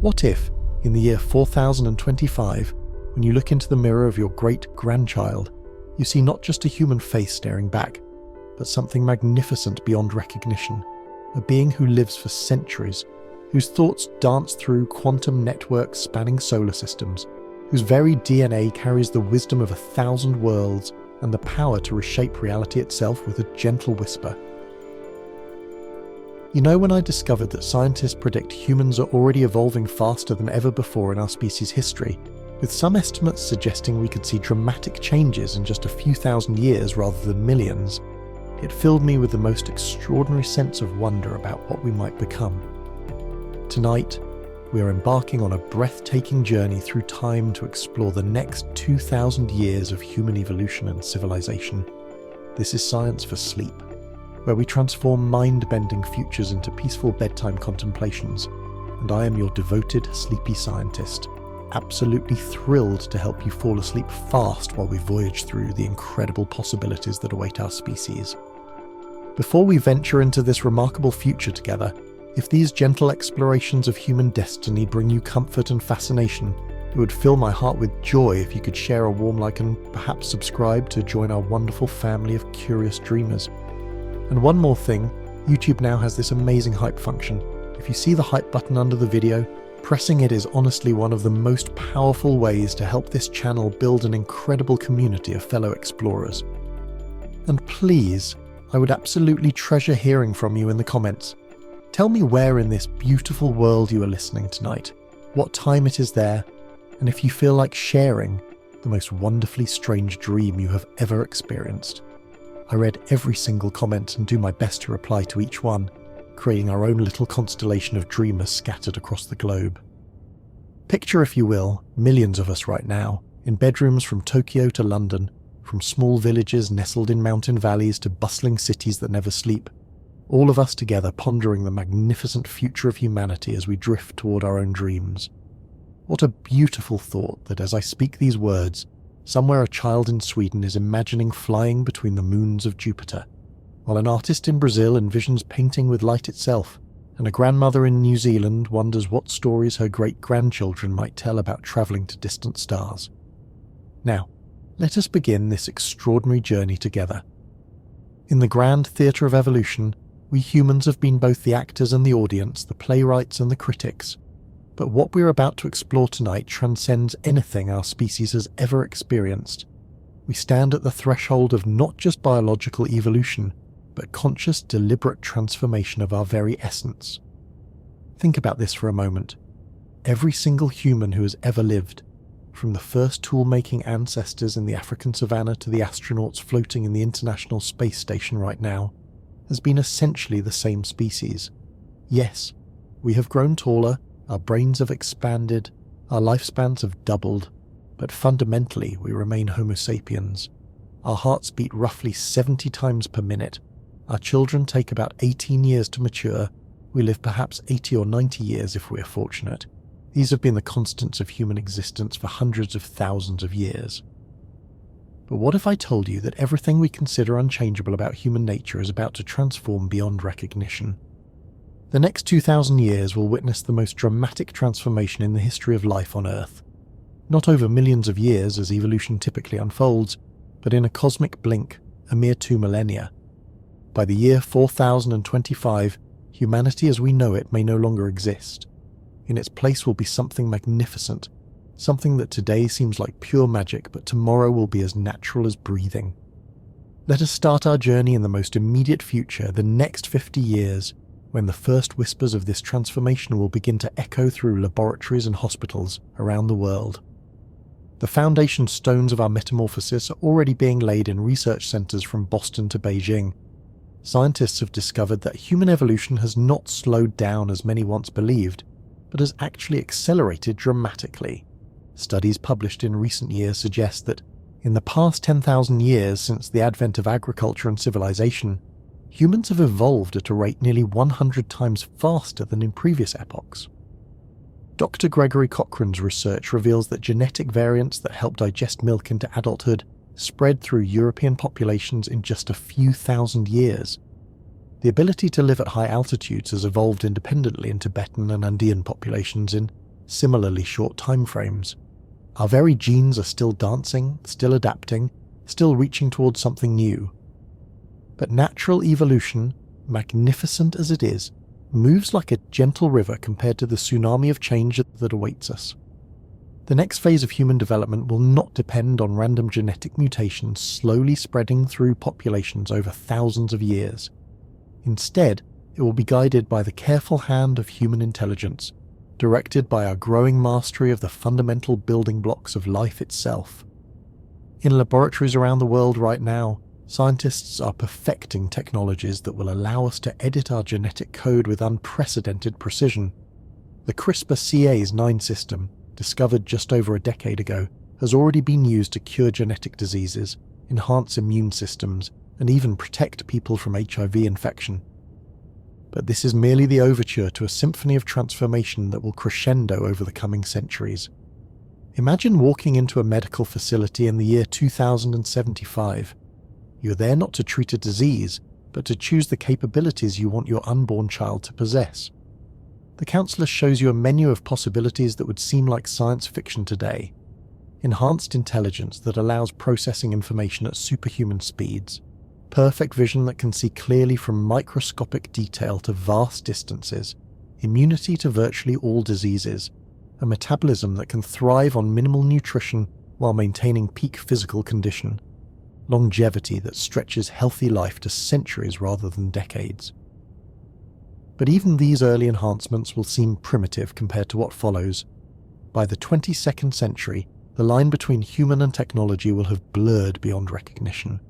What if, in the year 4025, when you look into the mirror of your great-grandchild, you see not just a human face staring back, but something magnificent beyond recognition, a being who lives for centuries, whose thoughts dance through quantum networks spanning solar systems, whose very DNA carries the wisdom of 1,000 worlds and the power to reshape reality itself with a gentle whisper. You know, when I discovered that scientists predict humans are already evolving faster than ever before in our species' history, with some estimates suggesting we could see dramatic changes in just a few thousand years rather than millions, it filled me with the most extraordinary sense of wonder about what we might become. Tonight, we are embarking on a breathtaking journey through time to explore the next 2,000 years of human evolution and civilization. This is Science for Sleep, where we transform mind-bending futures into peaceful bedtime contemplations, and I am your devoted, sleepy scientist, absolutely thrilled to help you fall asleep fast while we voyage through the incredible possibilities that await our species. Before we venture into this remarkable future together, if these gentle explorations of human destiny bring you comfort and fascination, it would fill my heart with joy if you could share a warm like and perhaps subscribe to join our wonderful family of curious dreamers. And one more thing, YouTube now has this amazing hype function. If you see the hype button under the video, pressing it is honestly one of the most powerful ways to help this channel build an incredible community of fellow explorers. And please, I would absolutely treasure hearing from you in the comments. Tell me where in this beautiful world you are listening tonight, what time it is there, and if you feel like sharing the most wonderfully strange dream you have ever experienced. I read every single comment and do my best to reply to each one, creating our own little constellation of dreamers scattered across the globe. Picture, if you will, millions of us right now, in bedrooms from Tokyo to London, from small villages nestled in mountain valleys to bustling cities that never sleep, all of us together pondering the magnificent future of humanity as we drift toward our own dreams. What a beautiful thought that as I speak these words, somewhere a child in Sweden is imagining flying between the moons of Jupiter, while an artist in Brazil envisions painting with light itself, and a grandmother in New Zealand wonders what stories her great-grandchildren might tell about travelling to distant stars. Now, let us begin this extraordinary journey together. In the grand theatre of evolution, we humans have been both the actors and the audience, the playwrights and the critics. But what we're about to explore tonight transcends anything our species has ever experienced. We stand at the threshold of not just biological evolution, but conscious, deliberate transformation of our very essence. Think about this for a moment. Every single human who has ever lived, from the first tool-making ancestors in the African savannah to the astronauts floating in the International Space Station right now, has been essentially the same species. Yes, we have grown taller, our brains have expanded, our lifespans have doubled, but fundamentally we remain Homo sapiens. Our hearts beat roughly 70 times per minute. Our children take about 18 years to mature. We live perhaps 80 or 90 years if we are fortunate. These have been the constants of human existence for hundreds of thousands of years. But what if I told you that everything we consider unchangeable about human nature is about to transform beyond recognition? The next 2,000 years will witness the most dramatic transformation in the history of life on Earth. Not over millions of years as evolution typically unfolds, but in a cosmic blink, a mere 2 millennia. By the year 4025, humanity as we know it may no longer exist. In its place will be something magnificent, something that today seems like pure magic, but tomorrow will be as natural as breathing. Let us start our journey in the most immediate future, the next 50 years, when the first whispers of this transformation will begin to echo through laboratories and hospitals around the world. The foundation stones of our metamorphosis are already being laid in research centers from Boston to Beijing. Scientists have discovered that human evolution has not slowed down as many once believed, but has actually accelerated dramatically. Studies published in recent years suggest that in the past 10,000 years since the advent of agriculture and civilization, humans have evolved at a rate nearly 100 times faster than in previous epochs. Dr. Gregory Cochrane's research reveals that genetic variants that help digest milk into adulthood spread through European populations in just a few thousand years. The ability to live at high altitudes has evolved independently in Tibetan and Andean populations in similarly short timeframes. Our very genes are still dancing, still adapting, still reaching towards something new. But natural evolution, magnificent as it is, moves like a gentle river compared to the tsunami of change that awaits us. The next phase of human development will not depend on random genetic mutations slowly spreading through populations over thousands of years. Instead, it will be guided by the careful hand of human intelligence, directed by our growing mastery of the fundamental building blocks of life itself. In laboratories around the world right now, scientists are perfecting technologies that will allow us to edit our genetic code with unprecedented precision. The CRISPR-Cas9 system, discovered just over a decade ago, has already been used to cure genetic diseases, enhance immune systems, and even protect people from HIV infection. But this is merely the overture to a symphony of transformation that will crescendo over the coming centuries. Imagine walking into a medical facility in the year 2075. You're there not to treat a disease, but to choose the capabilities you want your unborn child to possess. The counsellor shows you a menu of possibilities that would seem like science fiction today. Enhanced intelligence that allows processing information at superhuman speeds. Perfect vision that can see clearly from microscopic detail to vast distances. Immunity to virtually all diseases. A metabolism that can thrive on minimal nutrition while maintaining peak physical condition. Longevity that stretches healthy life to centuries rather than decades. But even these early enhancements will seem primitive compared to what follows. By the 22nd century, the line between human and technology will have blurred beyond recognition.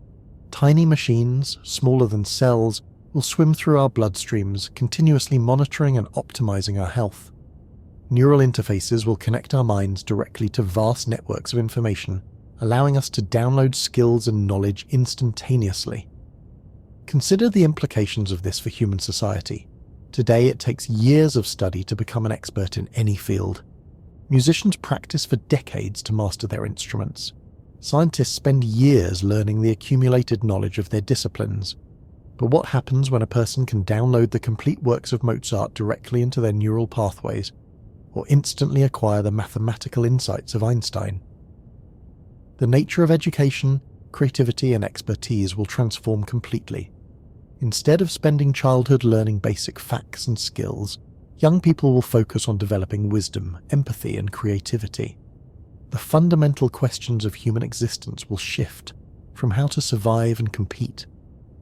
Tiny machines, smaller than cells, will swim through our bloodstreams, continuously monitoring and optimizing our health. Neural interfaces will connect our minds directly to vast networks of information, allowing us to download skills and knowledge instantaneously. Consider the implications of this for human society. Today, it takes years of study to become an expert in any field. Musicians practice for decades to master their instruments. Scientists spend years learning the accumulated knowledge of their disciplines. But what happens when a person can download the complete works of Mozart directly into their neural pathways, or instantly acquire the mathematical insights of Einstein? The nature of education, creativity, and expertise will transform completely. Instead of spending childhood learning basic facts and skills, young people will focus on developing wisdom, empathy, and creativity. The fundamental questions of human existence will shift from how to survive and compete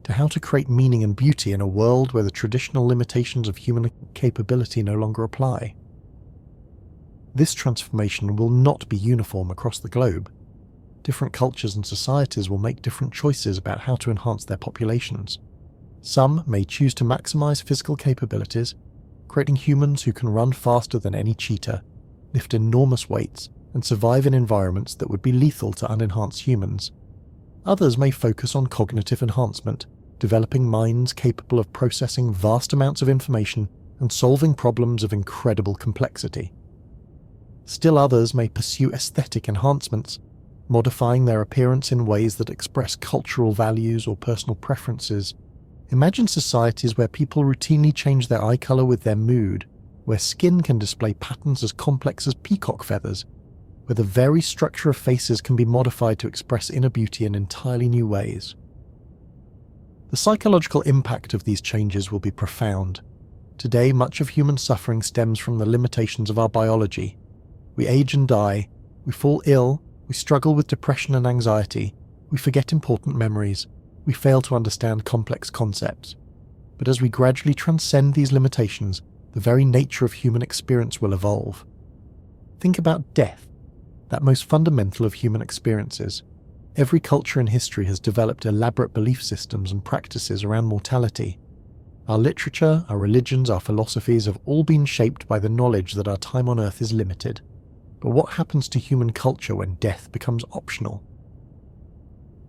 to how to create meaning and beauty in a world where the traditional limitations of human capability no longer apply. This transformation will not be uniform across the globe. Different cultures and societies will make different choices about how to enhance their populations. Some may choose to maximize physical capabilities, creating humans who can run faster than any cheetah, lift enormous weights, and survive in environments that would be lethal to unenhanced humans. Others may focus on cognitive enhancement, developing minds capable of processing vast amounts of information and solving problems of incredible complexity. Still others may pursue aesthetic enhancements, modifying their appearance in ways that express cultural values or personal preferences. Imagine societies where people routinely change their eye color with their mood, where skin can display patterns as complex as peacock feathers, where the very structure of faces can be modified to express inner beauty in entirely new ways. The psychological impact of these changes will be profound. Today, much of human suffering stems from the limitations of our biology. We age and die, we fall ill, we struggle with depression and anxiety, we forget important memories, we fail to understand complex concepts. But as we gradually transcend these limitations, the very nature of human experience will evolve. Think about death, that most fundamental of human experiences. Every culture in history has developed elaborate belief systems and practices around mortality. Our literature, our religions, our philosophies have all been shaped by the knowledge that our time on Earth is limited. But what happens to human culture when death becomes optional?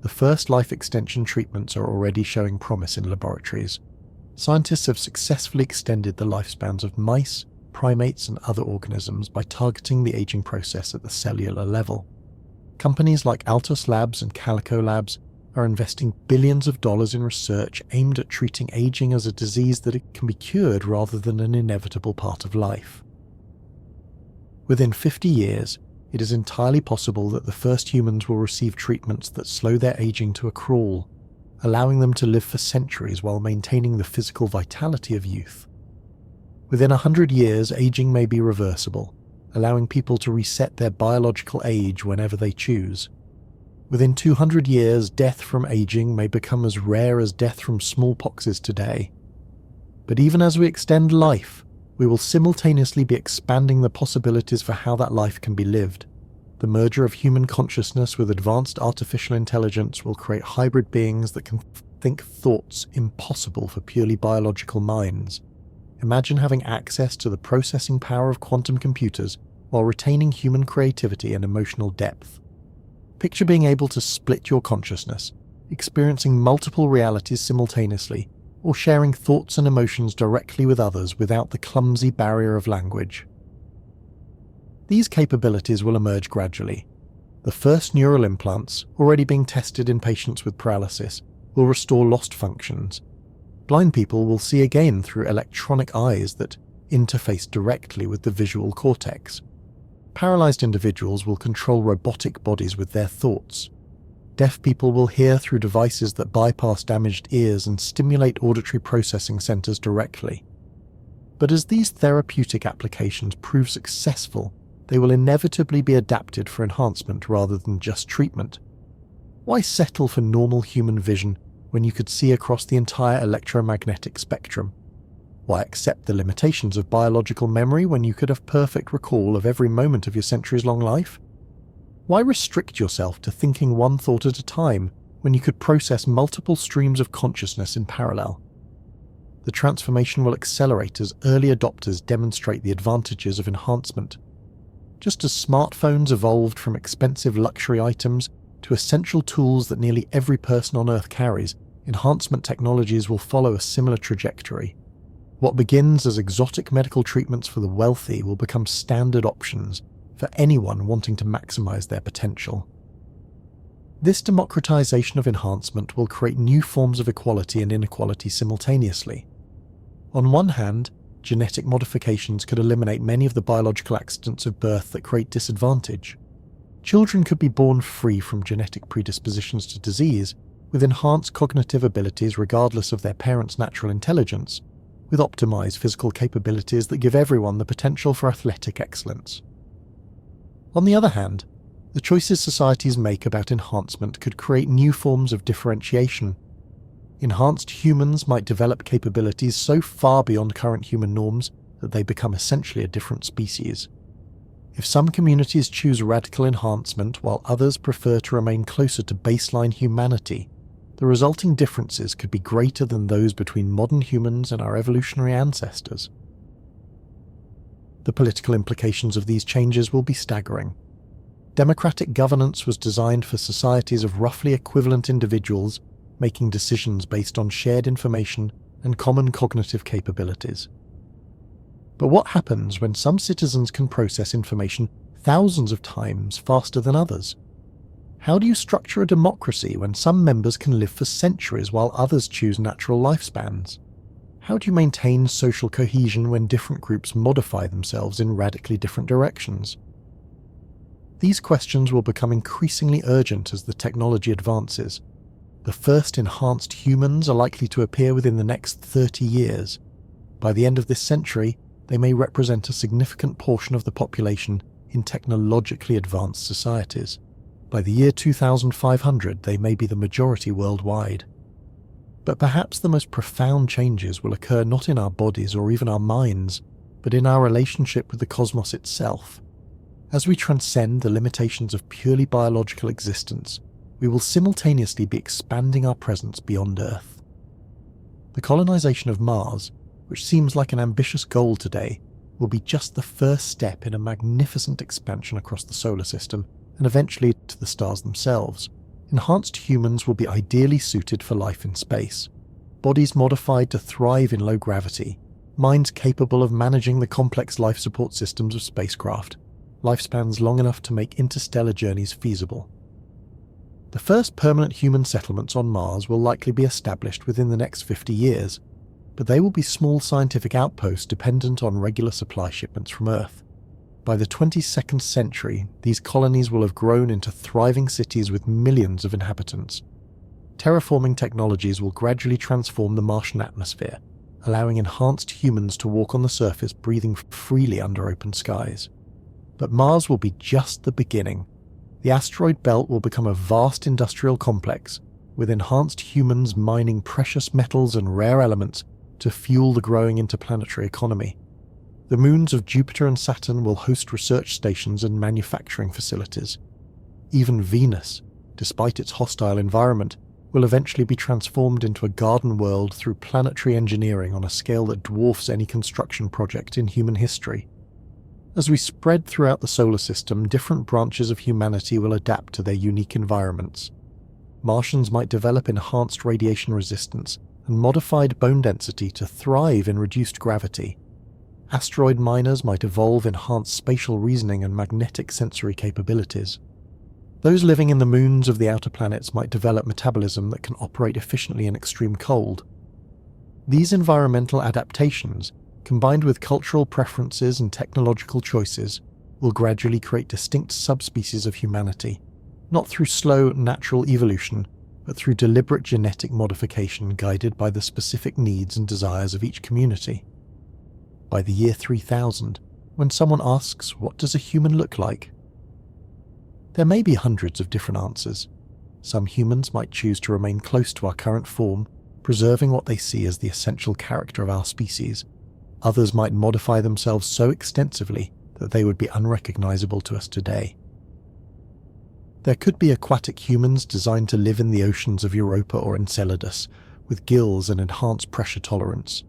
The first life extension treatments are already showing promise in laboratories. Scientists have successfully extended the lifespans of mice, primates, and other organisms by targeting the aging process at the cellular level. Companies like Altos Labs and Calico Labs are investing billions of dollars in research aimed at treating aging as a disease that it can be cured rather than an inevitable part of life. Within 50 years, it is entirely possible that the first humans will receive treatments that slow their aging to a crawl, allowing them to live for centuries while maintaining the physical vitality of youth. Within 100 years, aging may be reversible, allowing people to reset their biological age whenever they choose. Within 200 years, death from aging may become as rare as death from smallpox is today. But even as we extend life, we will simultaneously be expanding the possibilities for how that life can be lived. The merger of human consciousness with advanced artificial intelligence will create hybrid beings that can think thoughts impossible for purely biological minds. Imagine having access to the processing power of quantum computers while retaining human creativity and emotional depth. Picture being able to split your consciousness, experiencing multiple realities simultaneously, or sharing thoughts and emotions directly with others without the clumsy barrier of language. These capabilities will emerge gradually. The first neural implants, already being tested in patients with paralysis, will restore lost functions. Blind people will see again through electronic eyes that interface directly with the visual cortex. Paralyzed individuals will control robotic bodies with their thoughts. Deaf people will hear through devices that bypass damaged ears and stimulate auditory processing centers directly. But as these therapeutic applications prove successful, they will inevitably be adapted for enhancement rather than just treatment. Why settle for normal human vision when you could see across the entire electromagnetic spectrum? Why accept the limitations of biological memory when you could have perfect recall of every moment of your centuries-long life? Why restrict yourself to thinking one thought at a time when you could process multiple streams of consciousness in parallel? The transformation will accelerate as early adopters demonstrate the advantages of enhancement. Just as smartphones evolved from expensive luxury items to essential tools that nearly every person on Earth carries, enhancement technologies will follow a similar trajectory. What begins as exotic medical treatments for the wealthy will become standard options for anyone wanting to maximize their potential. This democratization of enhancement will create new forms of equality and inequality simultaneously. On one hand, genetic modifications could eliminate many of the biological accidents of birth that create disadvantage. Children could be born free from genetic predispositions to disease, with enhanced cognitive abilities regardless of their parents' natural intelligence, with optimized physical capabilities that give everyone the potential for athletic excellence. On the other hand, the choices societies make about enhancement could create new forms of differentiation. Enhanced humans might develop capabilities so far beyond current human norms that they become essentially a different species. If some communities choose radical enhancement while others prefer to remain closer to baseline humanity, the resulting differences could be greater than those between modern humans and our evolutionary ancestors. The political implications of these changes will be staggering. Democratic governance was designed for societies of roughly equivalent individuals making decisions based on shared information and common cognitive capabilities. But what happens when some citizens can process information thousands of times faster than others? How do you structure a democracy when some members can live for centuries while others choose natural lifespans? How do you maintain social cohesion when different groups modify themselves in radically different directions? These questions will become increasingly urgent as the technology advances. The first enhanced humans are likely to appear within the next 30 years. By the end of this century, they may represent a significant portion of the population in technologically advanced societies. By the year 2500, they may be the majority worldwide. But perhaps the most profound changes will occur not in our bodies or even our minds, but in our relationship with the cosmos itself. As we transcend the limitations of purely biological existence, we will simultaneously be expanding our presence beyond Earth. The colonization of Mars, which seems like an ambitious goal today, will be just the first step in a magnificent expansion across the solar system and eventually to the stars themselves. Enhanced humans will be ideally suited for life in space. Bodies modified to thrive in low gravity, minds capable of managing the complex life support systems of spacecraft, lifespans long enough to make interstellar journeys feasible. The first permanent human settlements on Mars will likely be established within the next 50 years, but they will be small scientific outposts dependent on regular supply shipments from Earth. By the 22nd century, these colonies will have grown into thriving cities with millions of inhabitants. Terraforming technologies will gradually transform the Martian atmosphere, allowing enhanced humans to walk on the surface breathing freely under open skies. But Mars will be just the beginning. The asteroid belt will become a vast industrial complex, with enhanced humans mining precious metals and rare elements to fuel the growing interplanetary economy. The moons of Jupiter and Saturn will host research stations and manufacturing facilities. Even Venus, despite its hostile environment, will eventually be transformed into a garden world through planetary engineering on a scale that dwarfs any construction project in human history. As we spread throughout the solar system, different branches of humanity will adapt to their unique environments. Martians might develop enhanced radiation resistance and modified bone density to thrive in reduced gravity. Asteroid miners might evolve enhanced spatial reasoning and magnetic sensory capabilities. Those living in the moons of the outer planets might develop metabolism that can operate efficiently in extreme cold. These environmental adaptations, combined with cultural preferences and technological choices, will gradually create distinct subspecies of humanity, not through slow natural evolution, but through deliberate genetic modification guided by the specific needs and desires of each community. By the year 3000, when someone asks, "What does a human look like?" there may be hundreds of different answers. Some humans might choose to remain close to our current form, preserving what they see as the essential character of our species. Others might modify themselves so extensively that they would be unrecognizable to us today. There could be aquatic humans designed to live in the oceans of Europa or Enceladus, with gills and enhanced pressure tolerance.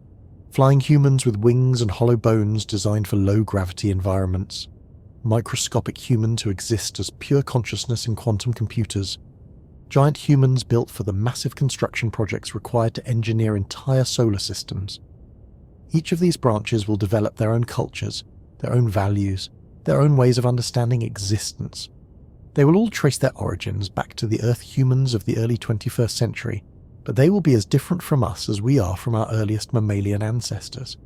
Flying humans with wings and hollow bones designed for low-gravity environments. Microscopic humans who exist as pure consciousness in quantum computers. Giant humans built for the massive construction projects required to engineer entire solar systems. Each of these branches will develop their own cultures, their own values, their own ways of understanding existence. They will all trace their origins back to the Earth humans of the early 21st century, but they will be as different from us as we are from our earliest mammalian ancestors.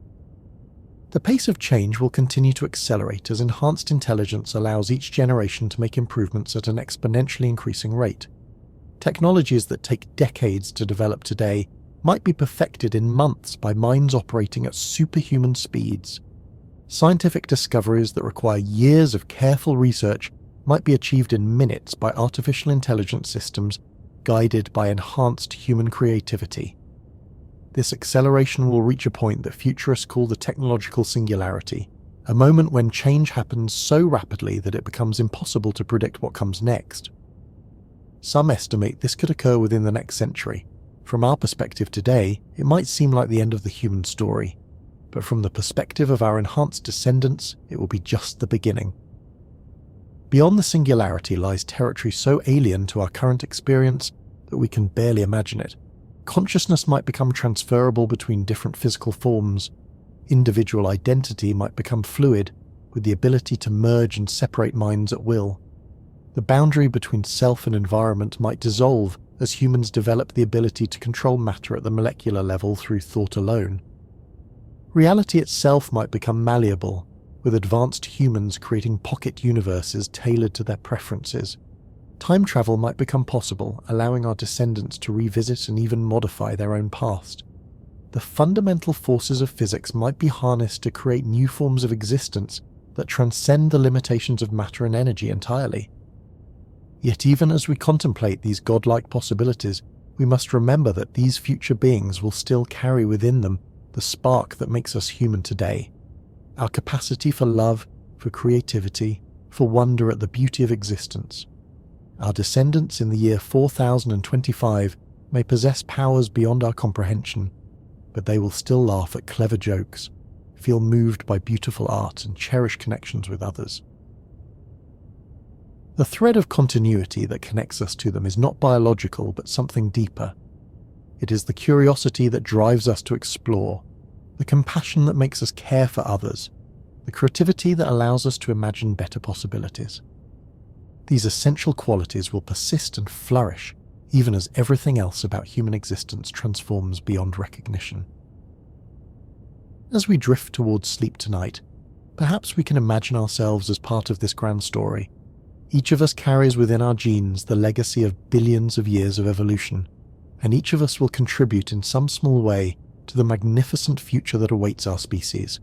The pace of change will continue to accelerate as enhanced intelligence allows each generation to make improvements at an exponentially increasing rate. Technologies that take decades to develop today might be perfected in months by minds operating at superhuman speeds. Scientific discoveries that require years of careful research might be achieved in minutes by artificial intelligence systems guided by enhanced human creativity. This acceleration will reach a point that futurists call the technological singularity, a moment when change happens so rapidly that it becomes impossible to predict what comes next. Some estimate this could occur within the next century. From our perspective today, it might seem like the end of the human story, but from the perspective of our enhanced descendants, it will be just the beginning. Beyond the singularity lies territory so alien to our current experience that we can barely imagine it. Consciousness might become transferable between different physical forms. Individual identity might become fluid, with the ability to merge and separate minds at will. The boundary between self and environment might dissolve as humans develop the ability to control matter at the molecular level through thought alone. Reality itself might become malleable, with advanced humans creating pocket universes tailored to their preferences. Time travel might become possible, allowing our descendants to revisit and even modify their own past. The fundamental forces of physics might be harnessed to create new forms of existence that transcend the limitations of matter and energy entirely. Yet even as we contemplate these godlike possibilities, we must remember that these future beings will still carry within them the spark that makes us human today. Our capacity for love, for creativity, for wonder at the beauty of existence. Our descendants in the year 4025 may possess powers beyond our comprehension, but they will still laugh at clever jokes, feel moved by beautiful art, and cherish connections with others. The thread of continuity that connects us to them is not biological, but something deeper. It is the curiosity that drives us to explore, the compassion that makes us care for others, the creativity that allows us to imagine better possibilities. These essential qualities will persist and flourish, even as everything else about human existence transforms beyond recognition. As we drift towards sleep tonight, Perhaps we can imagine ourselves as part of this grand story. Each of us carries within our genes the legacy of billions of years of evolution, and each of us will contribute in some small way to the magnificent future that awaits our species.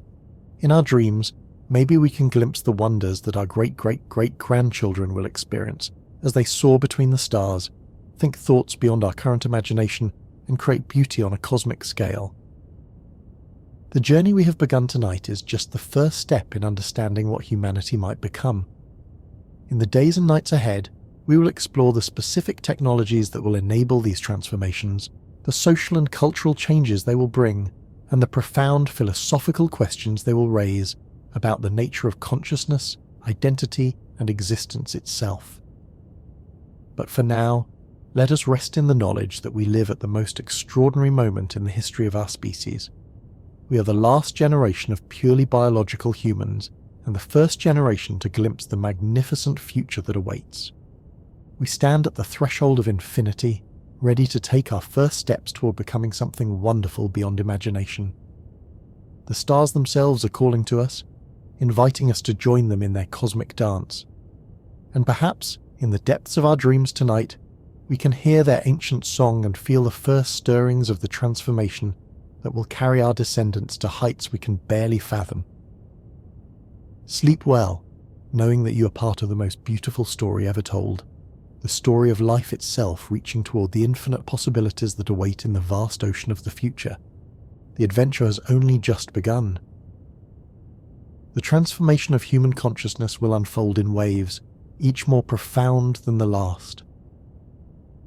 In our dreams, maybe we can glimpse the wonders that our great-great-great-grandchildren will experience as they soar between the stars, think thoughts beyond our current imagination, and create beauty on a cosmic scale. The journey we have begun tonight is just the first step in understanding what humanity might become. In the days and nights ahead, we will explore the specific technologies that will enable these transformations, the social and cultural changes they will bring, and the profound philosophical questions they will raise about the nature of consciousness, identity, and existence itself. But for now, let us rest in the knowledge that we live at the most extraordinary moment in the history of our species. We are the last generation of purely biological humans, and the first generation to glimpse the magnificent future that awaits. We stand at the threshold of infinity, ready to take our first steps toward becoming something wonderful beyond imagination. The stars themselves are calling to us, inviting us to join them in their cosmic dance. And perhaps, in the depths of our dreams tonight, we can hear their ancient song and feel the first stirrings of the transformation that will carry our descendants to heights we can barely fathom. Sleep well, knowing that you are part of the most beautiful story ever told, the story of life itself reaching toward the infinite possibilities that await in the vast ocean of the future. The adventure has only just begun. The transformation of human consciousness will unfold in waves, each more profound than the last.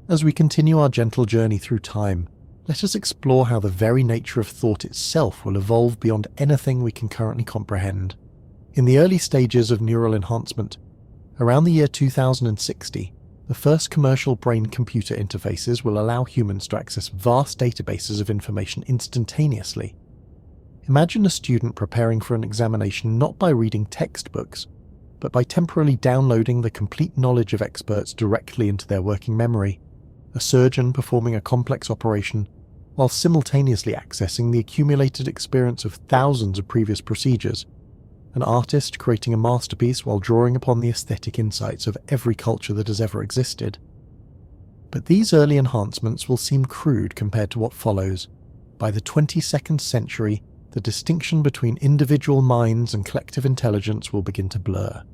As we continue our gentle journey through time, let us explore how the very nature of thought itself will evolve beyond anything we can currently comprehend. In the early stages of neural enhancement, around the year 2060, the first commercial brain-computer interfaces will allow humans to access vast databases of information instantaneously. Imagine a student preparing for an examination not by reading textbooks, but by temporarily downloading the complete knowledge of experts directly into their working memory, a surgeon performing a complex operation while simultaneously accessing the accumulated experience of thousands of previous procedures, an artist creating a masterpiece while drawing upon the aesthetic insights of every culture that has ever existed. But these early enhancements will seem crude compared to what follows. By the 22nd century, the distinction between individual minds and collective intelligence will begin to blur.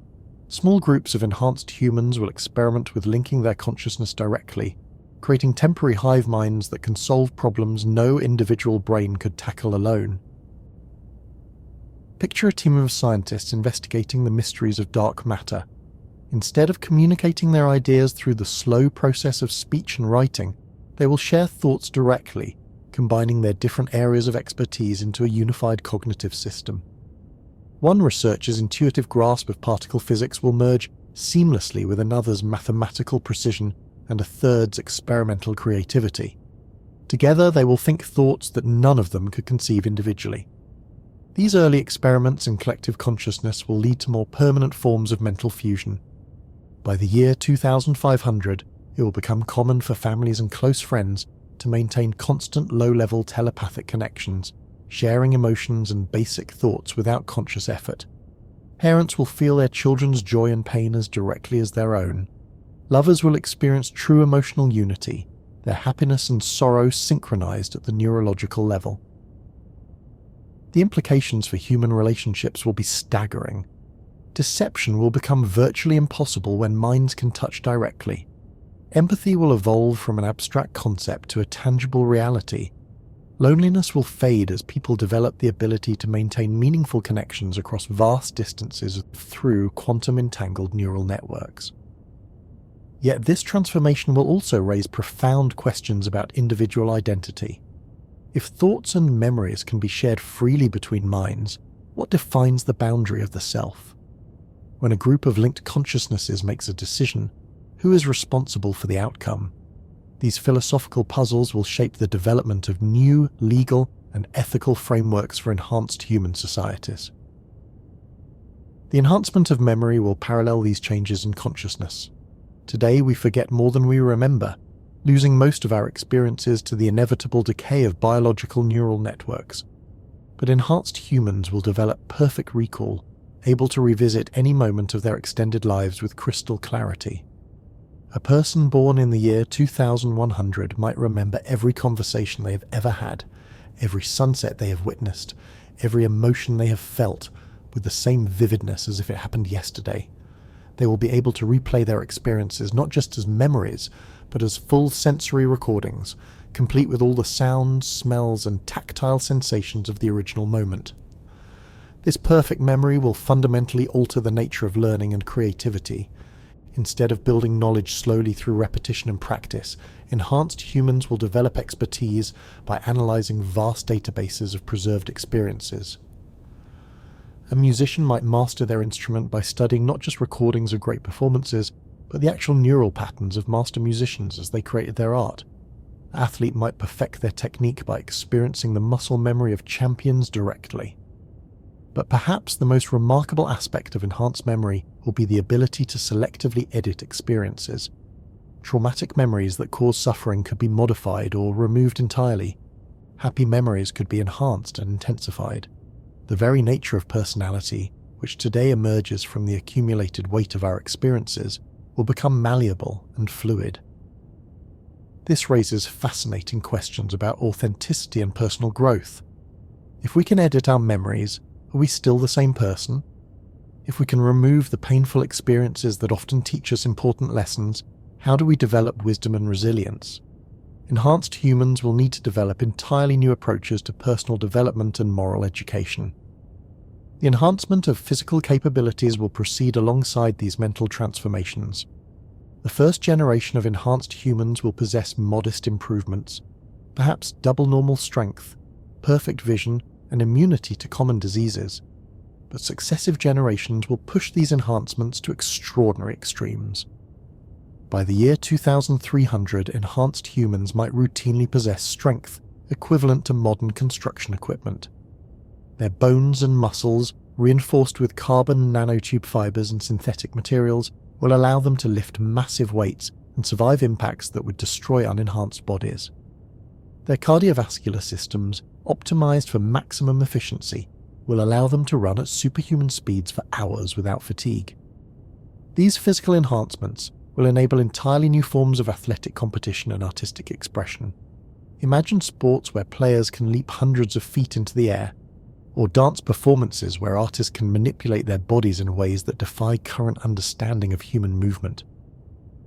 Small groups of enhanced humans will experiment with linking their consciousness directly, creating temporary hive minds that can solve problems no individual brain could tackle alone. Picture a team of scientists investigating the mysteries of dark matter. Instead of communicating their ideas through the slow process of speech and writing, they will share thoughts directly, combining their different areas of expertise into a unified cognitive system. One researcher's intuitive grasp of particle physics will merge seamlessly with another's mathematical precision and a third's experimental creativity. Together they will think thoughts that none of them could conceive individually. These early experiments in collective consciousness will lead to more permanent forms of mental fusion. By the year 2500, it will become common for families and close friends to maintain constant low-level telepathic connections, sharing emotions and basic thoughts without conscious effort. Parents will feel their children's joy and pain as directly as their own. Lovers will experience true emotional unity, their happiness and sorrow synchronized at the neurological level. The implications for human relationships will be staggering. Deception will become virtually impossible when minds can touch directly. Empathy will evolve from an abstract concept to a tangible reality. Loneliness will fade as people develop the ability to maintain meaningful connections across vast distances through quantum-entangled neural networks. Yet this transformation will also raise profound questions about individual identity. If thoughts and memories can be shared freely between minds, what defines the boundary of the self? When a group of linked consciousnesses makes a decision, who is responsible for the outcome? These philosophical puzzles will shape the development of new legal and ethical frameworks for enhanced human societies. The enhancement of memory will parallel these changes in consciousness. Today we forget more than we remember, losing most of our experiences to the inevitable decay of biological neural networks. But enhanced humans will develop perfect recall, able to revisit any moment of their extended lives with crystal clarity. A person born in the year 2100 might remember every conversation they have ever had, every sunset they have witnessed, every emotion they have felt, with the same vividness as if it happened yesterday. They will be able to replay their experiences not just as memories, but as full sensory recordings, complete with all the sounds, smells, and tactile sensations of the original moment. This perfect memory will fundamentally alter the nature of learning and creativity. Instead of building knowledge slowly through repetition and practice, enhanced humans will develop expertise by analysing vast databases of preserved experiences. A musician might master their instrument by studying not just recordings of great performances, but the actual neural patterns of master musicians as they created their art. An athlete might perfect their technique by experiencing the muscle memory of champions directly. But perhaps the most remarkable aspect of enhanced memory will be the ability to selectively edit experiences. Traumatic memories that cause suffering could be modified or removed entirely. Happy memories could be enhanced and intensified. The very nature of personality, which today emerges from the accumulated weight of our experiences, will become malleable and fluid. This raises fascinating questions about authenticity and personal growth. If we can edit our memories, are we still the same person? If we can remove the painful experiences that often teach us important lessons, how do we develop wisdom and resilience? Enhanced humans will need to develop entirely new approaches to personal development and moral education. The enhancement of physical capabilities will proceed alongside these mental transformations. The first generation of enhanced humans will possess modest improvements, perhaps double normal strength, perfect vision, and immunity to common diseases. But successive generations will push these enhancements to extraordinary extremes. By the year 2300, enhanced humans might routinely possess strength equivalent to modern construction equipment. Their bones and muscles, reinforced with carbon nanotube fibers and synthetic materials, will allow them to lift massive weights and survive impacts that would destroy unenhanced bodies. Their cardiovascular systems, optimized for maximum efficiency, will allow them to run at superhuman speeds for hours without fatigue. These physical enhancements will enable entirely new forms of athletic competition and artistic expression. Imagine sports where players can leap hundreds of feet into the air, or dance performances where artists can manipulate their bodies in ways that defy current understanding of human movement.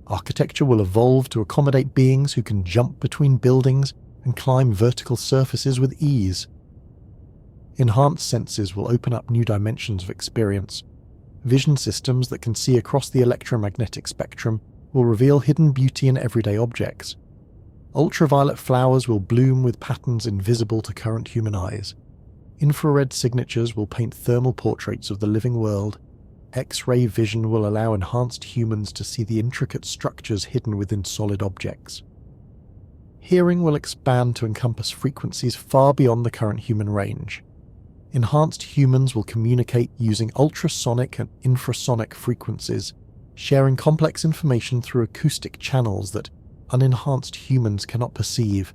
Architecture will evolve to accommodate beings who can jump between buildings and climb vertical surfaces with ease. Enhanced senses will open up new dimensions of experience. Vision systems that can see across the electromagnetic spectrum will reveal hidden beauty in everyday objects. Ultraviolet flowers will bloom with patterns invisible to current human eyes. Infrared signatures will paint thermal portraits of the living world. X-ray vision will allow enhanced humans to see the intricate structures hidden within solid objects. Hearing will expand to encompass frequencies far beyond the current human range. Enhanced humans will communicate using ultrasonic and infrasonic frequencies, sharing complex information through acoustic channels that unenhanced humans cannot perceive.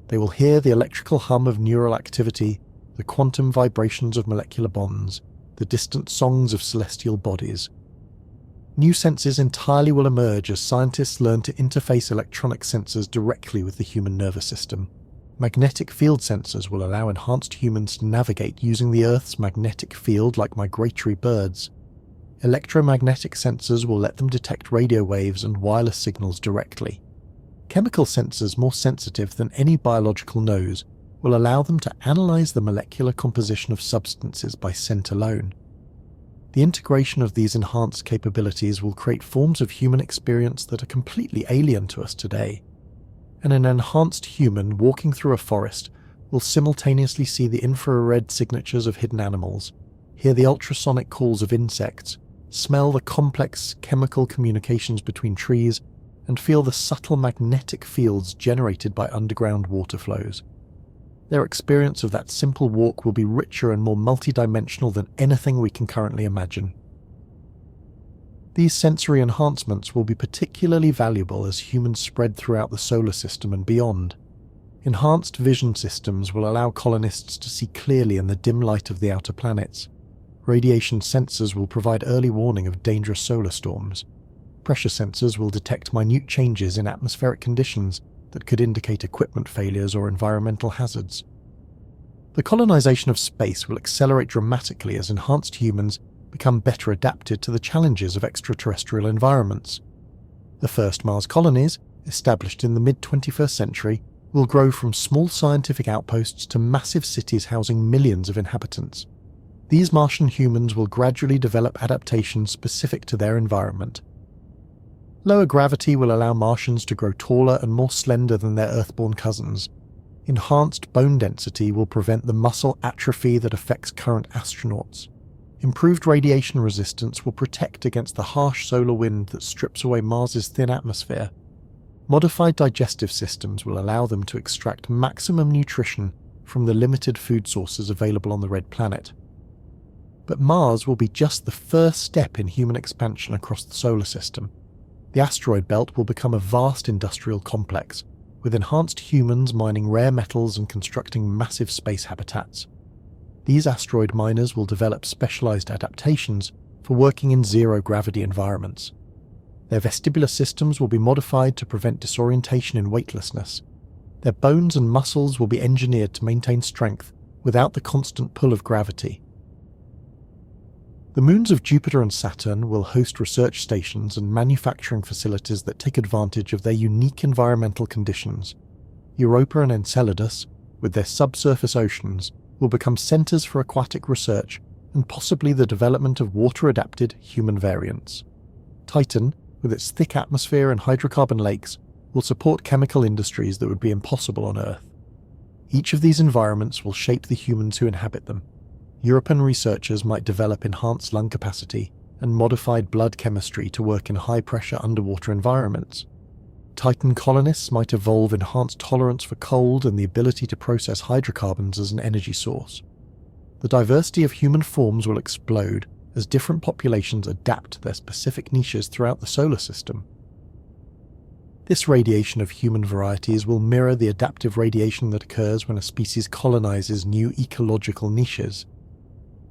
They will hear the electrical hum of neural activity, the quantum vibrations of molecular bonds, the distant songs of celestial bodies. New senses entirely will emerge as scientists learn to interface electronic sensors directly with the human nervous system. Magnetic field sensors will allow enhanced humans to navigate using the Earth's magnetic field like migratory birds. Electromagnetic sensors will let them detect radio waves and wireless signals directly. Chemical sensors more sensitive than any biological nose will allow them to analyze the molecular composition of substances by scent alone. The integration of these enhanced capabilities will create forms of human experience that are completely alien to us today. And an enhanced human walking through a forest will simultaneously see the infrared signatures of hidden animals, hear the ultrasonic calls of insects, smell the complex chemical communications between trees, and feel the subtle magnetic fields generated by underground water flows. Their experience of that simple walk will be richer and more multidimensional than anything we can currently imagine. These sensory enhancements will be particularly valuable as humans spread throughout the solar system and beyond. Enhanced vision systems will allow colonists to see clearly in the dim light of the outer planets. radiation sensors will provide early warning of dangerous solar storms. Pressure sensors will detect minute changes in atmospheric conditions that could indicate equipment failures or environmental hazards. The colonization of space will accelerate dramatically as enhanced humans become better adapted to the challenges of extraterrestrial environments. The first Mars colonies, established in the mid-21st century, will grow from small scientific outposts to massive cities housing millions of inhabitants. These Martian humans will gradually develop adaptations specific to their environment. Lower gravity will allow Martians to grow taller and more slender than their Earthborn cousins. Enhanced bone density will prevent the muscle atrophy that affects current astronauts. Improved radiation resistance will protect against the harsh solar wind that strips away Mars's thin atmosphere. Modified digestive systems will allow them to extract maximum nutrition from the limited food sources available on the red planet. But Mars will be just the first step in human expansion across the solar system. The asteroid belt will become a vast industrial complex, with enhanced humans mining rare metals and constructing massive space habitats. These asteroid miners will develop specialized adaptations for working in zero-gravity environments. Their vestibular systems will be modified to prevent disorientation in weightlessness. Their bones and muscles will be engineered to maintain strength without the constant pull of gravity. The moons of Jupiter and Saturn will host research stations and manufacturing facilities that take advantage of their unique environmental conditions. Europa and Enceladus, with their subsurface oceans, will become centers for aquatic research and possibly the development of water-adapted human variants. Titan, with its thick atmosphere and hydrocarbon lakes, will support chemical industries that would be impossible on Earth. Each of these environments will shape the humans who inhabit them. European researchers might develop enhanced lung capacity and modified blood chemistry to work in high-pressure underwater environments. Titan colonists might evolve enhanced tolerance for cold and the ability to process hydrocarbons as an energy source. The diversity of human forms will explode as different populations adapt to their specific niches throughout the solar system. This radiation of human varieties will mirror the adaptive radiation that occurs when a species colonizes new ecological niches.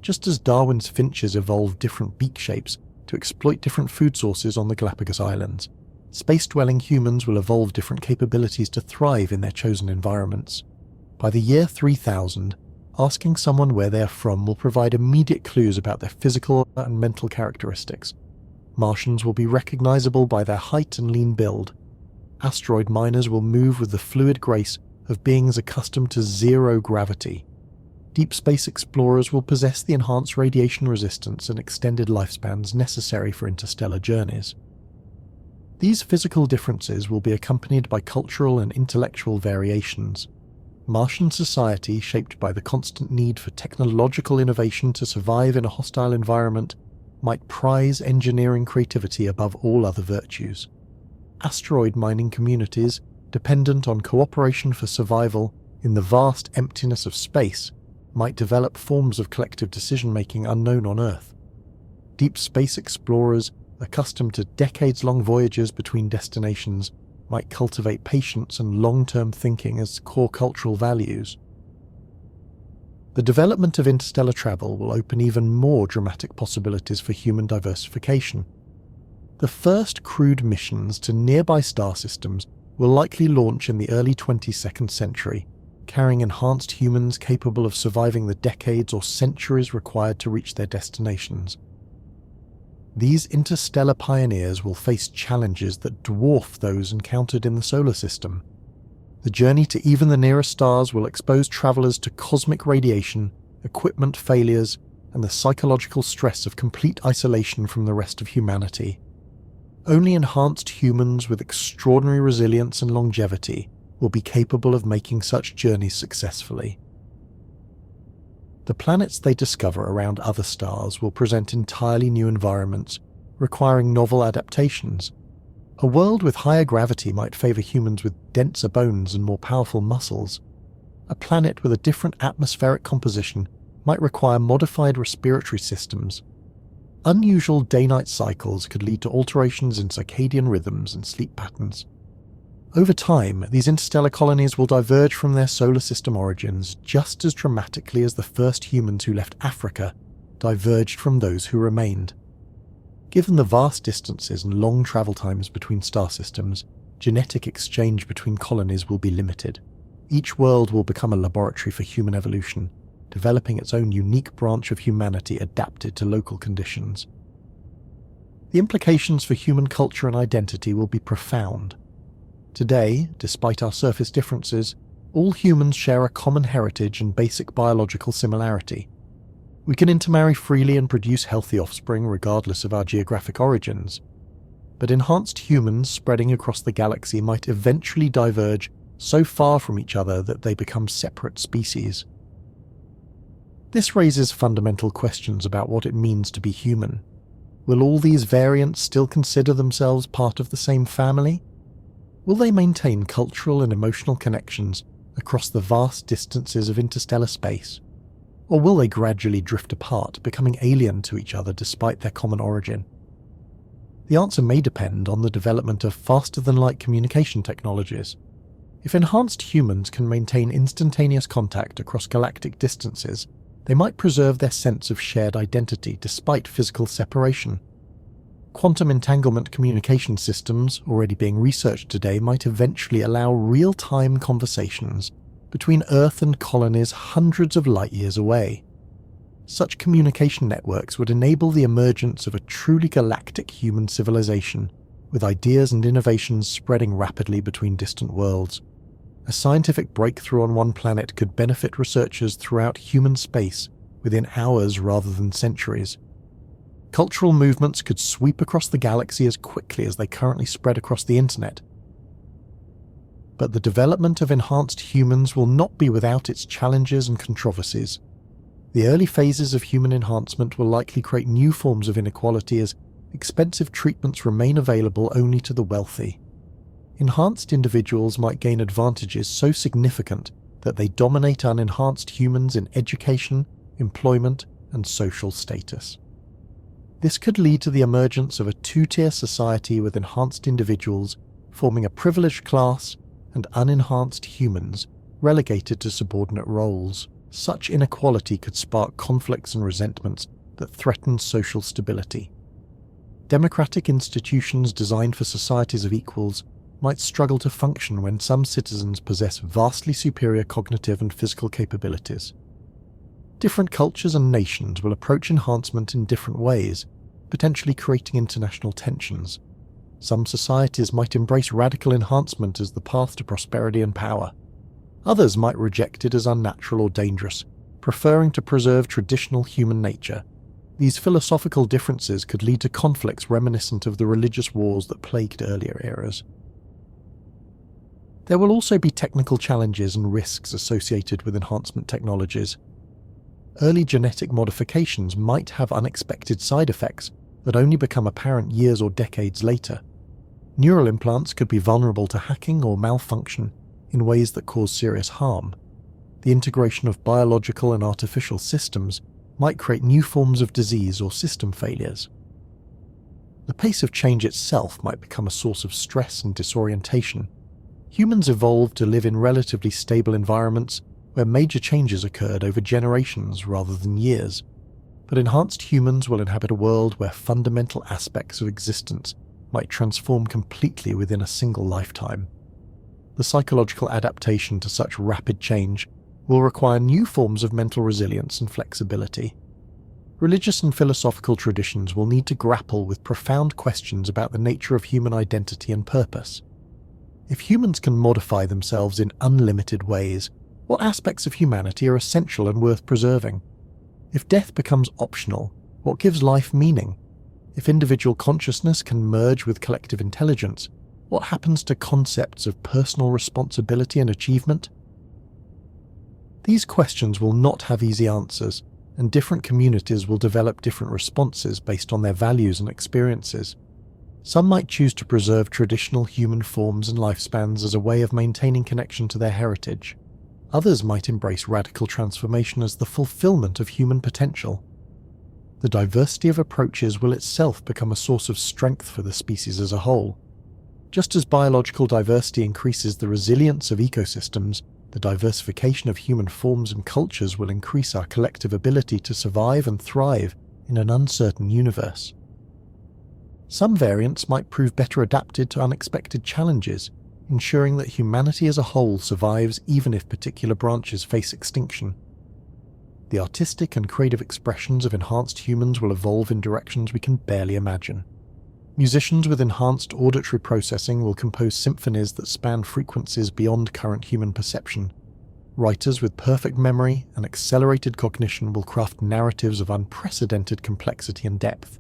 Just as Darwin's finches evolved different beak shapes to exploit different food sources on the Galapagos Islands, space-dwelling humans will evolve different capabilities to thrive in their chosen environments. By the year 3000, asking someone where they are from will provide immediate clues about their physical and mental characteristics. Martians will be recognizable by their height and lean build. Asteroid miners will move with the fluid grace of beings accustomed to zero gravity. Deep space explorers will possess the enhanced radiation resistance and extended lifespans necessary for interstellar journeys. These physical differences will be accompanied by cultural and intellectual variations. Martian society, shaped by the constant need for technological innovation to survive in a hostile environment, might prize engineering creativity above all other virtues. Asteroid mining communities, dependent on cooperation for survival in the vast emptiness of space, might develop forms of collective decision-making unknown on Earth. Deep space explorers, accustomed to decades-long voyages between destinations, might cultivate patience and long-term thinking as core cultural values. The development of interstellar travel will open even more dramatic possibilities for human diversification. The first crewed missions to nearby star systems will likely launch in the early 22nd century, carrying enhanced humans capable of surviving the decades or centuries required to reach their destinations. These interstellar pioneers will face challenges that dwarf those encountered in the solar system. The journey to even the nearest stars will expose travelers to cosmic radiation, equipment failures, and the psychological stress of complete isolation from the rest of humanity. Only enhanced humans with extraordinary resilience and longevity will be capable of making such journeys successfully. The planets they discover around other stars will present entirely new environments, requiring novel adaptations. A world with higher gravity might favour humans with denser bones and more powerful muscles. A planet with a different atmospheric composition might require modified respiratory systems. Unusual day-night cycles could lead to alterations in circadian rhythms and sleep patterns. Over time, these interstellar colonies will diverge from their solar system origins just as dramatically as the first humans who left Africa diverged from those who remained. Given the vast distances and long travel times between star systems, genetic exchange between colonies will be limited. Each world will become a laboratory for human evolution, developing its own unique branch of humanity adapted to local conditions. The implications for human culture and identity will be profound. Today, despite our surface differences, all humans share a common heritage and basic biological similarity. We can intermarry freely and produce healthy offspring regardless of our geographic origins. But enhanced humans spreading across the galaxy might eventually diverge so far from each other that they become separate species. This raises fundamental questions about what it means to be human. Will all these variants still consider themselves part of the same family? Will they maintain cultural and emotional connections across the vast distances of interstellar space? Or will they gradually drift apart, becoming alien to each other despite their common origin? The answer may depend on the development of faster-than-light communication technologies. If enhanced humans can maintain instantaneous contact across galactic distances, they might preserve their sense of shared identity despite physical separation. Quantum entanglement communication systems, already being researched today, might eventually allow real-time conversations between Earth and colonies hundreds of light-years away. Such communication networks would enable the emergence of a truly galactic human civilization, with ideas and innovations spreading rapidly between distant worlds. A scientific breakthrough on one planet could benefit researchers throughout human space within hours rather than centuries. Cultural movements could sweep across the galaxy as quickly as they currently spread across the internet. But the development of enhanced humans will not be without its challenges and controversies. The early phases of human enhancement will likely create new forms of inequality as expensive treatments remain available only to the wealthy. Enhanced individuals might gain advantages so significant that they dominate unenhanced humans in education, employment, and social status. This could lead to the emergence of a two-tier society with enhanced individuals forming a privileged class and unenhanced humans relegated to subordinate roles. Such inequality could spark conflicts and resentments that threaten social stability. Democratic institutions designed for societies of equals might struggle to function when some citizens possess vastly superior cognitive and physical capabilities. Different cultures and nations will approach enhancement in different ways, potentially creating international tensions. Some societies might embrace radical enhancement as the path to prosperity and power. Others might reject it as unnatural or dangerous, preferring to preserve traditional human nature. These philosophical differences could lead to conflicts reminiscent of the religious wars that plagued earlier eras. There will also be technical challenges and risks associated with enhancement technologies. Early genetic modifications might have unexpected side effects that only become apparent years or decades later. Neural implants could be vulnerable to hacking or malfunction in ways that cause serious harm. The integration of biological and artificial systems might create new forms of disease or system failures. The pace of change itself might become a source of stress and disorientation. Humans evolved to live in relatively stable environments where major changes occurred over generations rather than years. But enhanced humans will inhabit a world where fundamental aspects of existence might transform completely within a single lifetime. The psychological adaptation to such rapid change will require new forms of mental resilience and flexibility. Religious and philosophical traditions will need to grapple with profound questions about the nature of human identity and purpose. If humans can modify themselves in unlimited ways, what aspects of humanity are essential and worth preserving? If death becomes optional, what gives life meaning? If individual consciousness can merge with collective intelligence, what happens to concepts of personal responsibility and achievement? These questions will not have easy answers, and different communities will develop different responses based on their values and experiences. Some might choose to preserve traditional human forms and lifespans as a way of maintaining connection to their heritage. Others might embrace radical transformation as the fulfillment of human potential. The diversity of approaches will itself become a source of strength for the species as a whole. Just as biological diversity increases the resilience of ecosystems, The diversification of human forms and cultures will increase our collective ability to survive and thrive in an uncertain universe. Some variants might prove better adapted to unexpected challenges, ensuring that humanity as a whole survives even if particular branches face extinction. The artistic and creative expressions of enhanced humans will evolve in directions we can barely imagine. Musicians with enhanced auditory processing will compose symphonies that span frequencies beyond current human perception. Writers with perfect memory and accelerated cognition will craft narratives of unprecedented complexity and depth.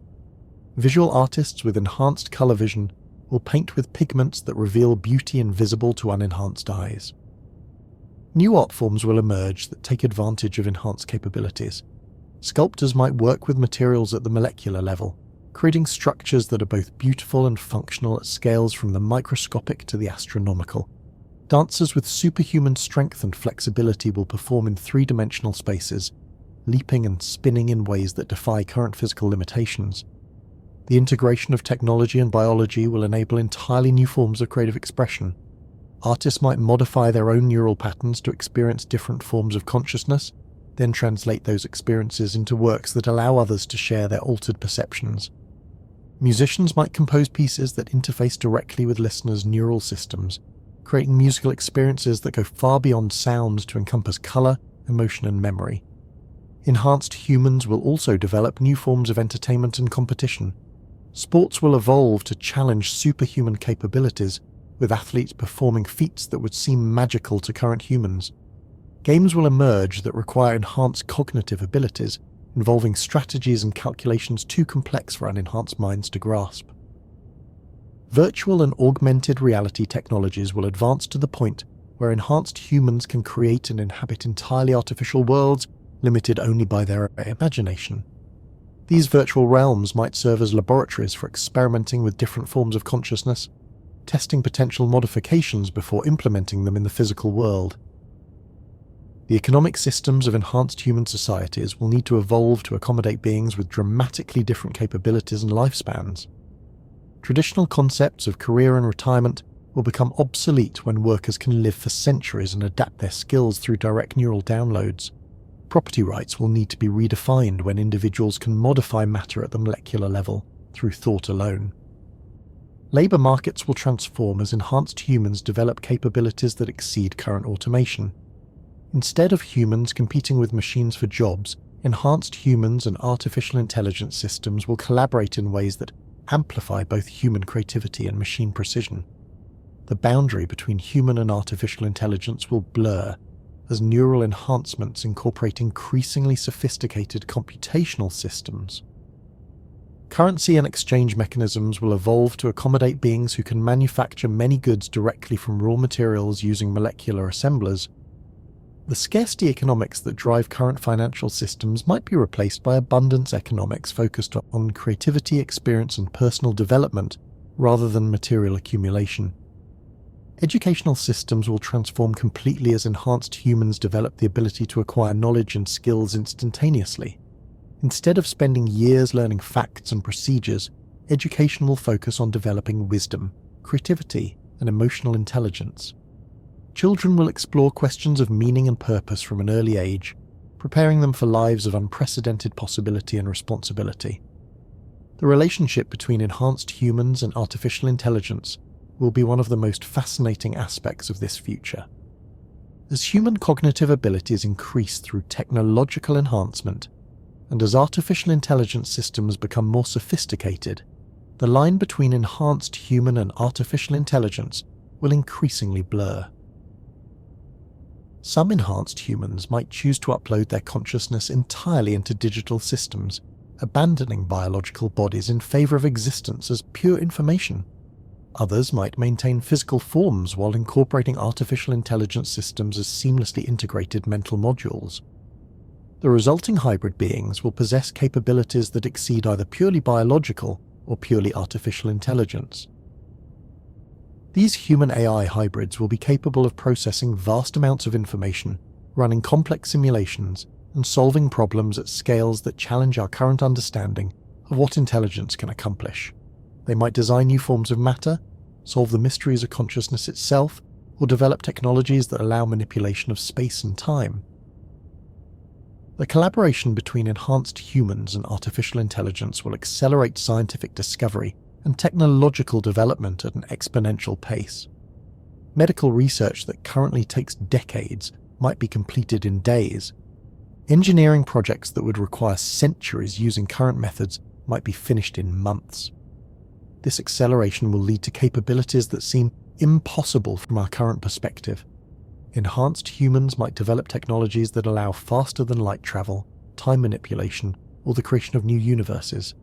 Visual artists with enhanced color vision will paint with pigments that reveal beauty invisible to unenhanced eyes. New art forms will emerge that take advantage of enhanced capabilities. Sculptors might work with materials at the molecular level, creating structures that are both beautiful and functional at scales from the microscopic to the astronomical. Dancers with superhuman strength and flexibility will perform in three-dimensional spaces, leaping and spinning in ways that defy current physical limitations. The integration of technology and biology will enable entirely new forms of creative expression. Artists might modify their own neural patterns to experience different forms of consciousness, then translate those experiences into works that allow others to share their altered perceptions. Musicians might compose pieces that interface directly with listeners' neural systems, creating musical experiences that go far beyond sound to encompass color, emotion, and memory. Enhanced humans will also develop new forms of entertainment and competition. Sports will evolve to challenge superhuman capabilities, with athletes performing feats that would seem magical to current humans. Games will emerge that require enhanced cognitive abilities, involving strategies and calculations too complex for unenhanced minds to grasp. Virtual and augmented reality technologies will advance to the point where enhanced humans can create and inhabit entirely artificial worlds limited only by their imagination. These virtual realms might serve as laboratories for experimenting with different forms of consciousness, testing potential modifications before implementing them in the physical world. The economic systems of enhanced human societies will need to evolve to accommodate beings with dramatically different capabilities and lifespans. Traditional concepts of career and retirement will become obsolete when workers can live for centuries and adapt their skills through direct neural downloads. Property rights will need to be redefined when individuals can modify matter at the molecular level through thought alone. Labour markets will transform as enhanced humans develop capabilities that exceed current automation. Instead of humans competing with machines for jobs, enhanced humans and artificial intelligence systems will collaborate in ways that amplify both human creativity and machine precision. The boundary between human and artificial intelligence will blur as neural enhancements incorporate increasingly sophisticated computational systems. Currency and exchange mechanisms will evolve to accommodate beings who can manufacture many goods directly from raw materials using molecular assemblers. The scarcity economics that drive current financial systems might be replaced by abundance economics focused on creativity, experience, and personal development rather than material accumulation. Educational systems will transform completely as enhanced humans develop the ability to acquire knowledge and skills instantaneously. Instead of spending years learning facts and procedures, education will focus on developing wisdom, creativity, and emotional intelligence. Children will explore questions of meaning and purpose from an early age, preparing them for lives of unprecedented possibility and responsibility. The relationship between enhanced humans and artificial intelligence will be one of the most fascinating aspects of this future. As human cognitive abilities increase through technological enhancement, and as artificial intelligence systems become more sophisticated, the line between enhanced human and artificial intelligence will increasingly blur. Some enhanced humans might choose to upload their consciousness entirely into digital systems, abandoning biological bodies in favor of existence as pure information. Others might maintain physical forms while incorporating artificial intelligence systems as seamlessly integrated mental modules. The resulting hybrid beings will possess capabilities that exceed either purely biological or purely artificial intelligence. These human-AI hybrids will be capable of processing vast amounts of information, running complex simulations, and solving problems at scales that challenge our current understanding of what intelligence can accomplish. They might design new forms of matter, solve the mysteries of consciousness itself, or develop technologies that allow manipulation of space and time. The collaboration between enhanced humans and artificial intelligence will accelerate scientific discovery and technological development at an exponential pace. Medical research that currently takes decades might be completed in days. Engineering projects that would require centuries using current methods might be finished in months. This acceleration will lead to capabilities that seem impossible from our current perspective. Enhanced humans might develop technologies that allow faster-than-light travel, time manipulation, or the creation of new universes.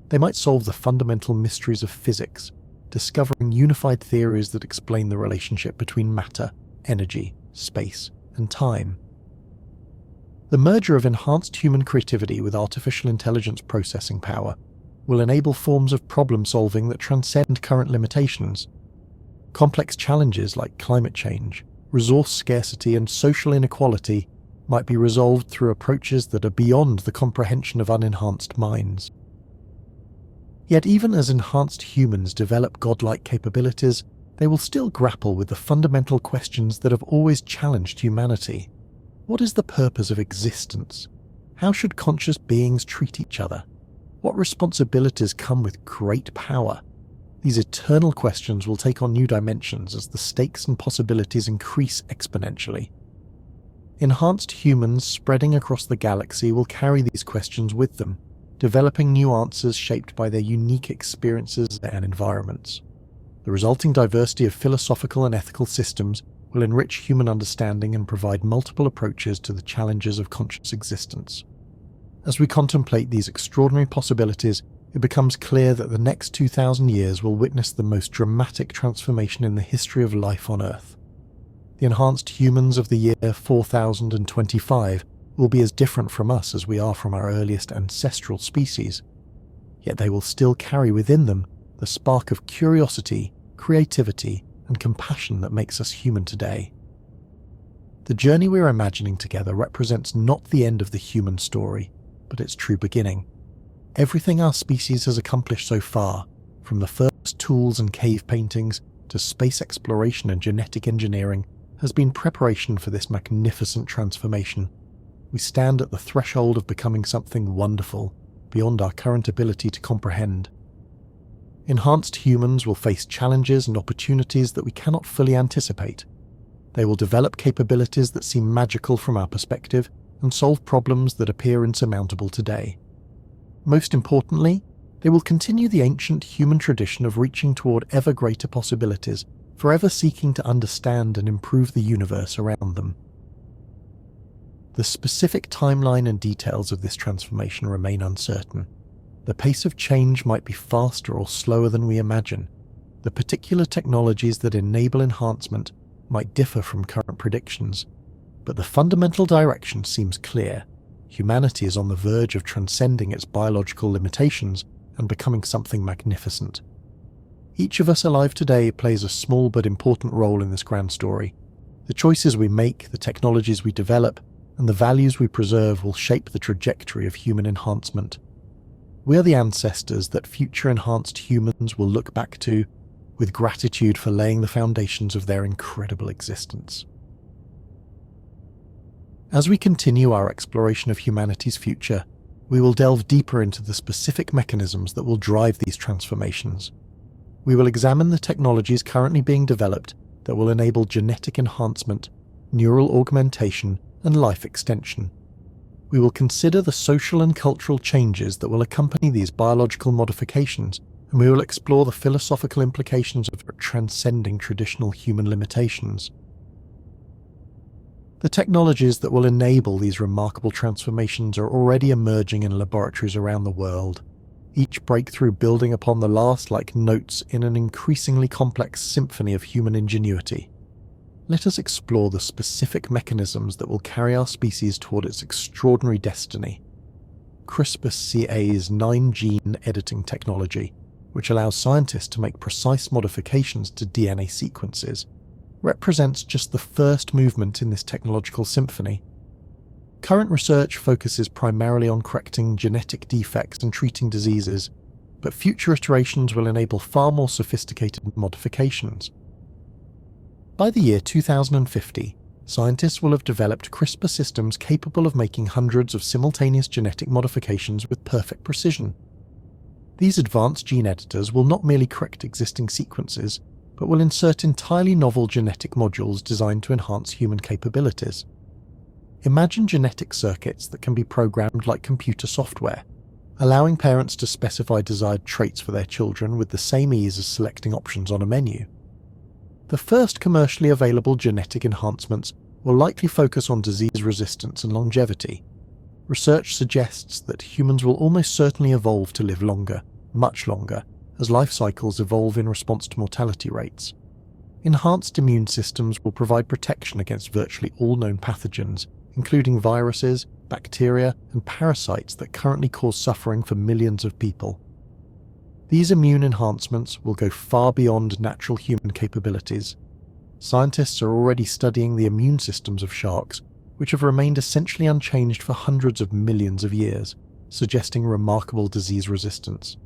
They might solve the fundamental mysteries of physics, discovering unified theories that explain the relationship between matter, energy, space, and time. The merger of enhanced human creativity with artificial intelligence processing power will enable forms of problem-solving that transcend current limitations. Complex challenges like climate change, resource scarcity, and social inequality might be resolved through approaches that are beyond the comprehension of unenhanced minds. Yet even as enhanced humans develop godlike capabilities, they will still grapple with the fundamental questions that have always challenged humanity. What is the purpose of existence? How should conscious beings treat each other? What responsibilities come with great power? These eternal questions will take on new dimensions as the stakes and possibilities increase exponentially. Enhanced humans spreading across the galaxy will carry these questions with them, developing new answers shaped by their unique experiences and environments. The resulting diversity of philosophical and ethical systems will enrich human understanding and provide multiple approaches to the challenges of conscious existence. As we contemplate these extraordinary possibilities, it becomes clear that the next 2,000 years will witness the most dramatic transformation in the history of life on Earth. The enhanced humans of the year 4025 will be as different from us as we are from our earliest ancestral species, yet they will still carry within them the spark of curiosity, creativity, and compassion that makes us human today. The journey we're imagining together represents not the end of the human story, but its true beginning. Everything our species has accomplished so far, from the first tools and cave paintings to space exploration and genetic engineering, has been preparation for this magnificent transformation. We stand at the threshold of becoming something wonderful, beyond our current ability to comprehend. Enhanced humans will face challenges and opportunities that we cannot fully anticipate. They will develop capabilities that seem magical from our perspective and solve problems that appear insurmountable today. Most importantly, they will continue the ancient human tradition of reaching toward ever greater possibilities, forever seeking to understand and improve the universe around them. The specific timeline and details of this transformation remain uncertain. The pace of change might be faster or slower than we imagine. The particular technologies that enable enhancement might differ from current predictions, but the fundamental direction seems clear. Humanity is on the verge of transcending its biological limitations and becoming something magnificent. Each of us alive today plays a small but important role in this grand story. The choices we make, the technologies we develop, and the values we preserve will shape the trajectory of human enhancement. We are the ancestors that future enhanced humans will look back to with gratitude for laying the foundations of their incredible existence. As we continue our exploration of humanity's future, we will delve deeper into the specific mechanisms that will drive these transformations. We will examine the technologies currently being developed that will enable genetic enhancement, neural augmentation, and life extension. We will consider the social and cultural changes that will accompany these biological modifications, and we will explore the philosophical implications of transcending traditional human limitations. The technologies that will enable these remarkable transformations are already emerging in laboratories around the world, each breakthrough building upon the last like notes in an increasingly complex symphony of human ingenuity. Let us explore the specific mechanisms that will carry our species toward its extraordinary destiny. CRISPR-Cas 9-gene editing technology, which allows scientists to make precise modifications to DNA sequences, represents just the first movement in this technological symphony. Current research focuses primarily on correcting genetic defects and treating diseases, but future iterations will enable far more sophisticated modifications. By the year 2050, scientists will have developed CRISPR systems capable of making hundreds of simultaneous genetic modifications with perfect precision. These advanced gene editors will not merely correct existing sequences, but will insert entirely novel genetic modules designed to enhance human capabilities. Imagine genetic circuits that can be programmed like computer software, allowing parents to specify desired traits for their children with the same ease as selecting options on a menu. The first commercially available genetic enhancements will likely focus on disease resistance and longevity. Research suggests that humans will almost certainly evolve to live longer, much longer, as life cycles evolve in response to mortality rates. Enhanced immune systems will provide protection against virtually all known pathogens, including viruses, bacteria, and parasites that currently cause suffering for millions of people. These immune enhancements will go far beyond natural human capabilities. Scientists are already studying the immune systems of sharks, which have remained essentially unchanged for hundreds of millions of years, suggesting remarkable disease resistance.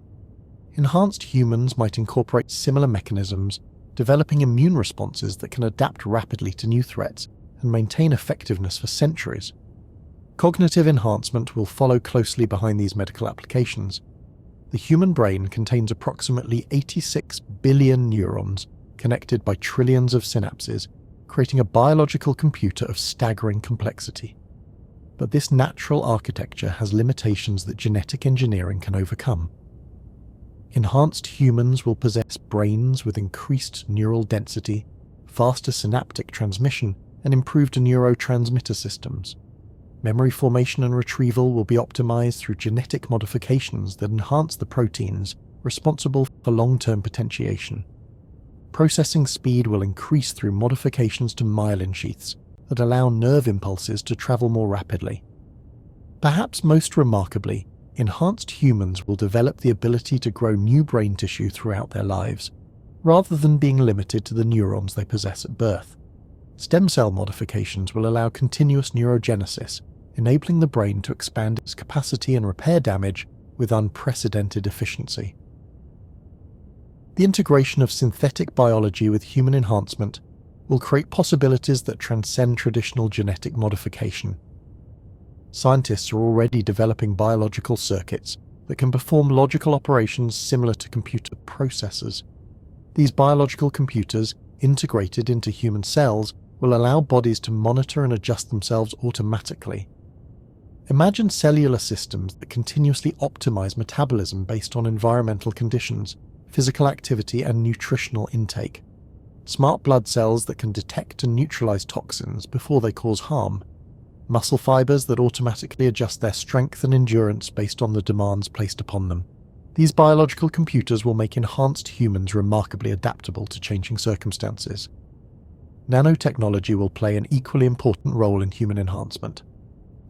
Enhanced humans might incorporate similar mechanisms, developing immune responses that can adapt rapidly to new threats and maintain effectiveness for centuries. Cognitive enhancement will follow closely behind these medical applications. The human brain contains approximately 86 billion neurons connected by trillions of synapses, creating a biological computer of staggering complexity. But this natural architecture has limitations that genetic engineering can overcome. Enhanced humans will possess brains with increased neural density, faster synaptic transmission, and improved neurotransmitter systems. Memory formation and retrieval will be optimized through genetic modifications that enhance the proteins responsible for long-term potentiation. Processing speed will increase through modifications to myelin sheaths that allow nerve impulses to travel more rapidly. Perhaps most remarkably, enhanced humans will develop the ability to grow new brain tissue throughout their lives, rather than being limited to the neurons they possess at birth. Stem cell modifications will allow continuous neurogenesis, enabling the brain to expand its capacity and repair damage with unprecedented efficiency. The integration of synthetic biology with human enhancement will create possibilities that transcend traditional genetic modification. Scientists are already developing biological circuits that can perform logical operations similar to computer processors. These biological computers, integrated into human cells, will allow bodies to monitor and adjust themselves automatically. Imagine cellular systems that continuously optimize metabolism based on environmental conditions, physical activity, and nutritional intake. Smart blood cells that can detect and neutralize toxins before they cause harm. Muscle fibers that automatically adjust their strength and endurance based on the demands placed upon them. These biological computers will make enhanced humans remarkably adaptable to changing circumstances. Nanotechnology will play an equally important role in human enhancement.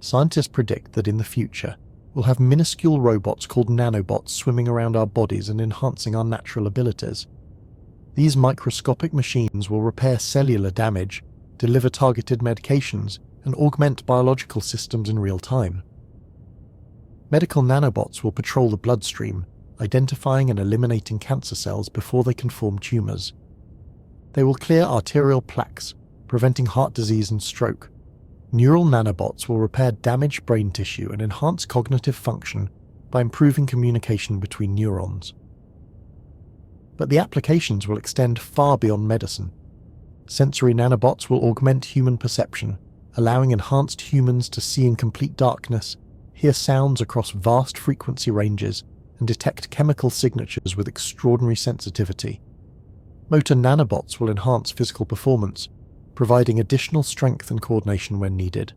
Scientists predict that in the future, we'll have minuscule robots called nanobots swimming around our bodies and enhancing our natural abilities. These microscopic machines will repair cellular damage, deliver targeted medications, and augment biological systems in real time. Medical nanobots will patrol the bloodstream, identifying and eliminating cancer cells before they can form tumours. They will clear arterial plaques, preventing heart disease and stroke. Neural nanobots will repair damaged brain tissue and enhance cognitive function by improving communication between neurons. But the applications will extend far beyond medicine. Sensory nanobots will augment human perception, allowing enhanced humans to see in complete darkness, hear sounds across vast frequency ranges, and detect chemical signatures with extraordinary sensitivity. Motor nanobots will enhance physical performance, providing additional strength and coordination when needed.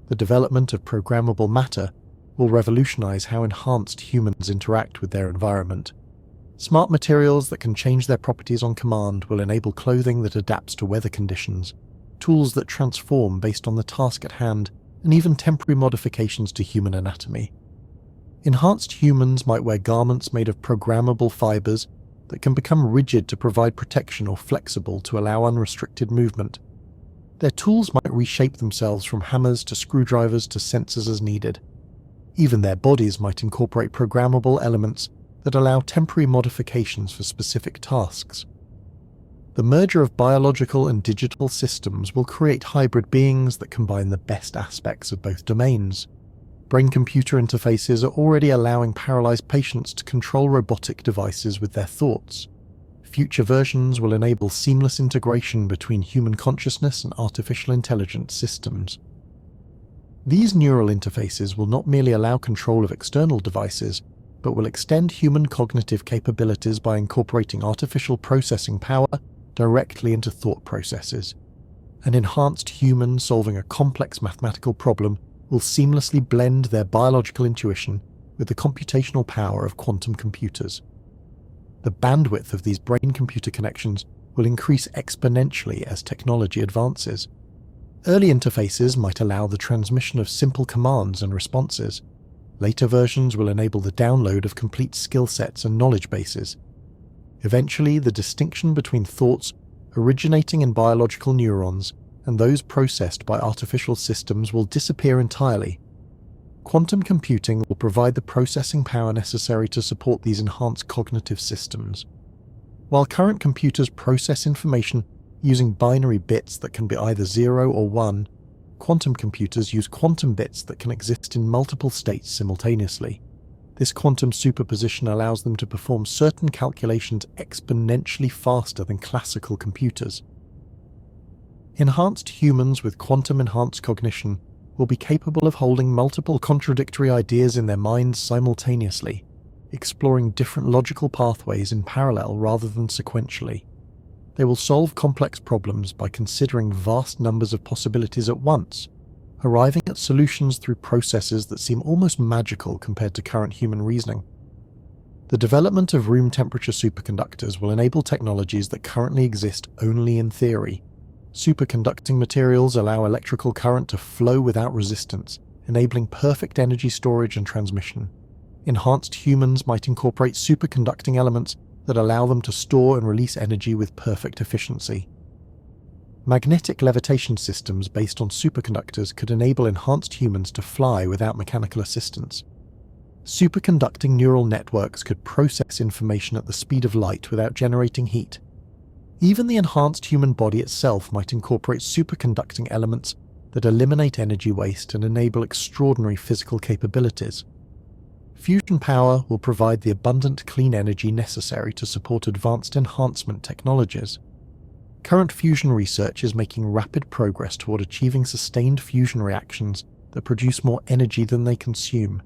The development of programmable matter will revolutionize how enhanced humans interact with their environment. Smart materials that can change their properties on command will enable clothing that adapts to weather conditions, tools that transform based on the task at hand, and even temporary modifications to human anatomy. Enhanced humans might wear garments made of programmable fibers that can become rigid to provide protection or flexible to allow unrestricted movement. Their tools might reshape themselves from hammers to screwdrivers to sensors as needed. Even their bodies might incorporate programmable elements that allow temporary modifications for specific tasks. The merger of biological and digital systems will create hybrid beings that combine the best aspects of both domains. Brain-computer interfaces are already allowing paralyzed patients to control robotic devices with their thoughts. Future versions will enable seamless integration between human consciousness and artificial intelligence systems. These neural interfaces will not merely allow control of external devices, but will extend human cognitive capabilities by incorporating artificial processing power directly into thought processes. An enhanced human solving a complex mathematical problem will seamlessly blend their biological intuition with the computational power of quantum computers. The bandwidth of these brain-computer connections will increase exponentially as technology advances. Early interfaces might allow the transmission of simple commands and responses. Later versions will enable the download of complete skill sets and knowledge bases. Eventually, the distinction between thoughts originating in biological neurons and those processed by artificial systems will disappear entirely. Quantum computing will provide the processing power necessary to support these enhanced cognitive systems. While current computers process information using binary bits that can be either 0 or 1, quantum computers use quantum bits that can exist in multiple states simultaneously. This quantum superposition allows them to perform certain calculations exponentially faster than classical computers. Enhanced humans with quantum-enhanced cognition will be capable of holding multiple contradictory ideas in their minds simultaneously, exploring different logical pathways in parallel rather than sequentially. They will solve complex problems by considering vast numbers of possibilities at once, arriving at solutions through processes that seem almost magical compared to current human reasoning. The development of room temperature superconductors will enable technologies that currently exist only in theory. Superconducting materials allow electrical current to flow without resistance, enabling perfect energy storage and transmission. Enhanced humans might incorporate superconducting elements that allow them to store and release energy with perfect efficiency. Magnetic levitation systems based on superconductors could enable enhanced humans to fly without mechanical assistance. Superconducting neural networks could process information at the speed of light without generating heat. Even the enhanced human body itself might incorporate superconducting elements that eliminate energy waste and enable extraordinary physical capabilities. Fusion power will provide the abundant clean energy necessary to support advanced enhancement technologies. Current fusion research is making rapid progress toward achieving sustained fusion reactions that produce more energy than they consume.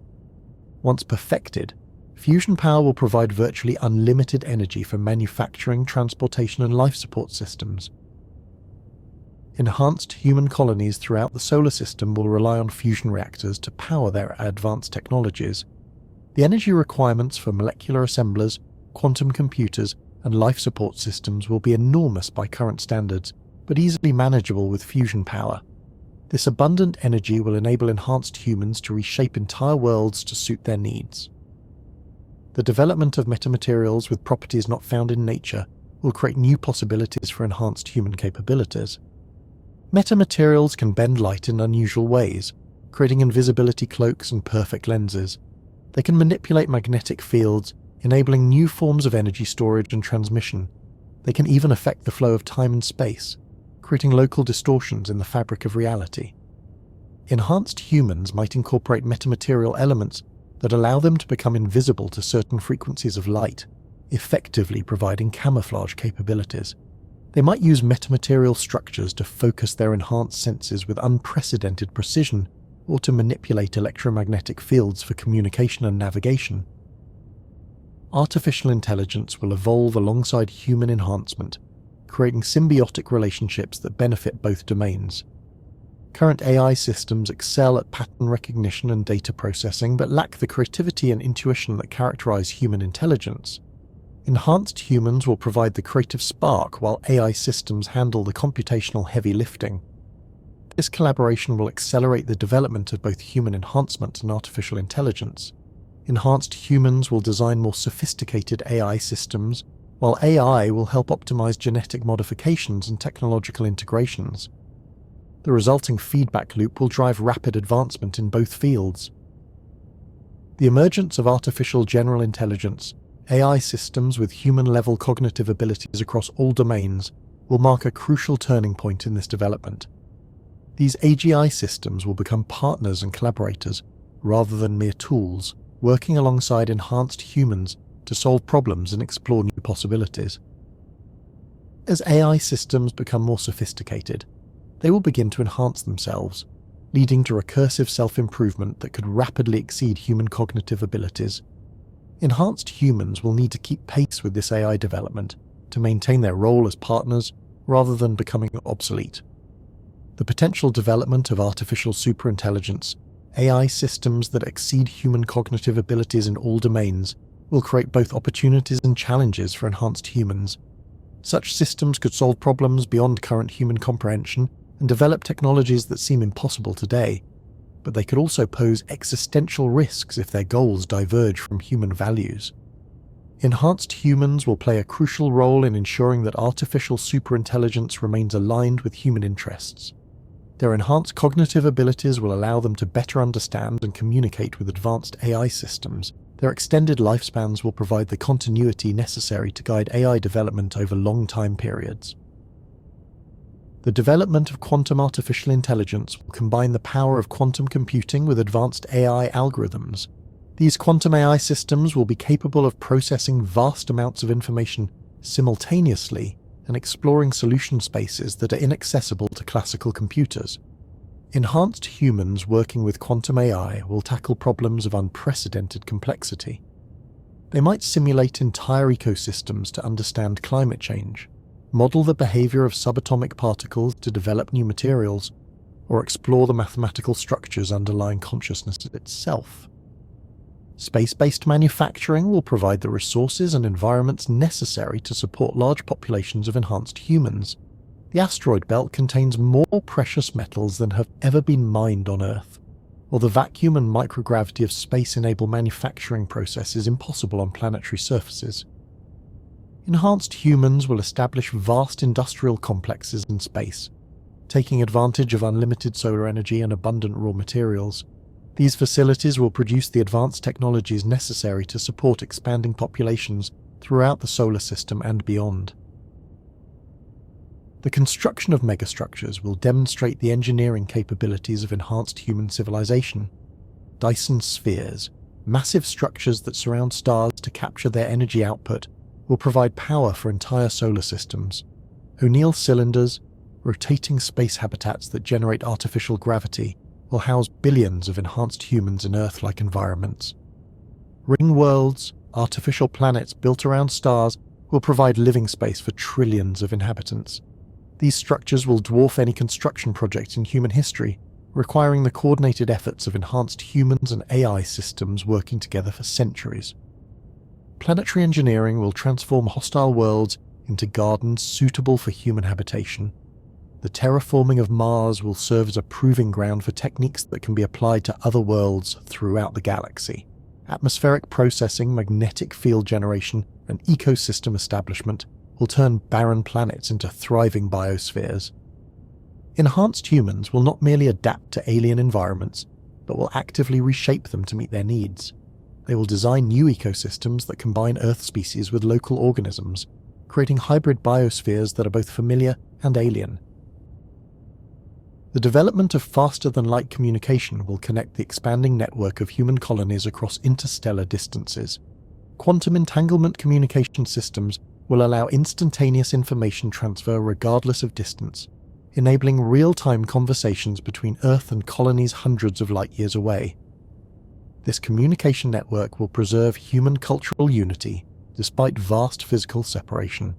Once perfected, fusion power will provide virtually unlimited energy for manufacturing, transportation, and life support systems. Enhanced human colonies throughout the solar system will rely on fusion reactors to power their advanced technologies. The energy requirements for molecular assemblers, quantum computers, and life support systems will be enormous by current standards, but easily manageable with fusion power. This abundant energy will enable enhanced humans to reshape entire worlds to suit their needs. The development of metamaterials with properties not found in nature will create new possibilities for enhanced human capabilities. Metamaterials can bend light in unusual ways, creating invisibility cloaks and perfect lenses. They can manipulate magnetic fields, enabling new forms of energy storage and transmission. They can even affect the flow of time and space, creating local distortions in the fabric of reality. Enhanced humans might incorporate metamaterial elements that allow them to become invisible to certain frequencies of light, effectively providing camouflage capabilities. They might use metamaterial structures to focus their enhanced senses with unprecedented precision, or to manipulate electromagnetic fields for communication and navigation. Artificial intelligence will evolve alongside human enhancement, creating symbiotic relationships that benefit both domains. Current AI systems excel at pattern recognition and data processing, but lack the creativity and intuition that characterize human intelligence. Enhanced humans will provide the creative spark, while AI systems handle the computational heavy lifting. This collaboration will accelerate the development of both human enhancement and artificial intelligence. Enhanced humans will design more sophisticated AI systems, while AI will help optimize genetic modifications and technological integrations. The resulting feedback loop will drive rapid advancement in both fields. The emergence of artificial general intelligence AI systems with human-level cognitive abilities across all domains will mark a crucial turning point in this development. These AGI systems will become partners and collaborators, rather than mere tools, working alongside enhanced humans to solve problems and explore new possibilities. As AI systems become more sophisticated, they will begin to enhance themselves, leading to recursive self-improvement that could rapidly exceed human cognitive abilities. Enhanced humans will need to keep pace with this AI development to maintain their role as partners rather than becoming obsolete. The potential development of artificial superintelligence, AI systems that exceed human cognitive abilities in all domains, will create both opportunities and challenges for enhanced humans. Such systems could solve problems beyond current human comprehension and develop technologies that seem impossible today, but they could also pose existential risks if their goals diverge from human values. Enhanced humans will play a crucial role in ensuring that artificial superintelligence remains aligned with human interests. Their enhanced cognitive abilities will allow them to better understand and communicate with advanced AI systems. Their extended lifespans will provide the continuity necessary to guide AI development over long time periods. The development of quantum artificial intelligence will combine the power of quantum computing with advanced AI algorithms. These quantum AI systems will be capable of processing vast amounts of information simultaneously and exploring solution spaces that are inaccessible to classical computers. Enhanced humans working with quantum AI will tackle problems of unprecedented complexity. They might simulate entire ecosystems to understand climate change, model the behavior of subatomic particles to develop new materials, or explore the mathematical structures underlying consciousness itself. Space-based manufacturing will provide the resources and environments necessary to support large populations of enhanced humans. The asteroid belt contains more precious metals than have ever been mined on Earth, while the vacuum and microgravity of space enable manufacturing processes impossible on planetary surfaces. Enhanced humans will establish vast industrial complexes in space, taking advantage of unlimited solar energy and abundant raw materials. These facilities will produce the advanced technologies necessary to support expanding populations throughout the solar system and beyond. The construction of megastructures will demonstrate the engineering capabilities of enhanced human civilization. Dyson spheres, massive structures that surround stars to capture their energy output, will provide power for entire solar systems. O'Neill cylinders, rotating space habitats that generate artificial gravity, will house billions of enhanced humans in Earth-like environments. Ring worlds, artificial planets built around stars, will provide living space for trillions of inhabitants. These structures will dwarf any construction project in human history, requiring the coordinated efforts of enhanced humans and AI systems working together for centuries. Planetary engineering will transform hostile worlds into gardens suitable for human habitation. The terraforming of Mars will serve as a proving ground for techniques that can be applied to other worlds throughout the galaxy. Atmospheric processing, magnetic field generation, and ecosystem establishment will turn barren planets into thriving biospheres. Enhanced humans will not merely adapt to alien environments, but will actively reshape them to meet their needs. They will design new ecosystems that combine Earth species with local organisms, creating hybrid biospheres that are both familiar and alien. The development of faster-than-light communication will connect the expanding network of human colonies across interstellar distances. Quantum entanglement communication systems will allow instantaneous information transfer regardless of distance, enabling real-time conversations between Earth and colonies hundreds of light-years away. This communication network will preserve human cultural unity despite vast physical separation.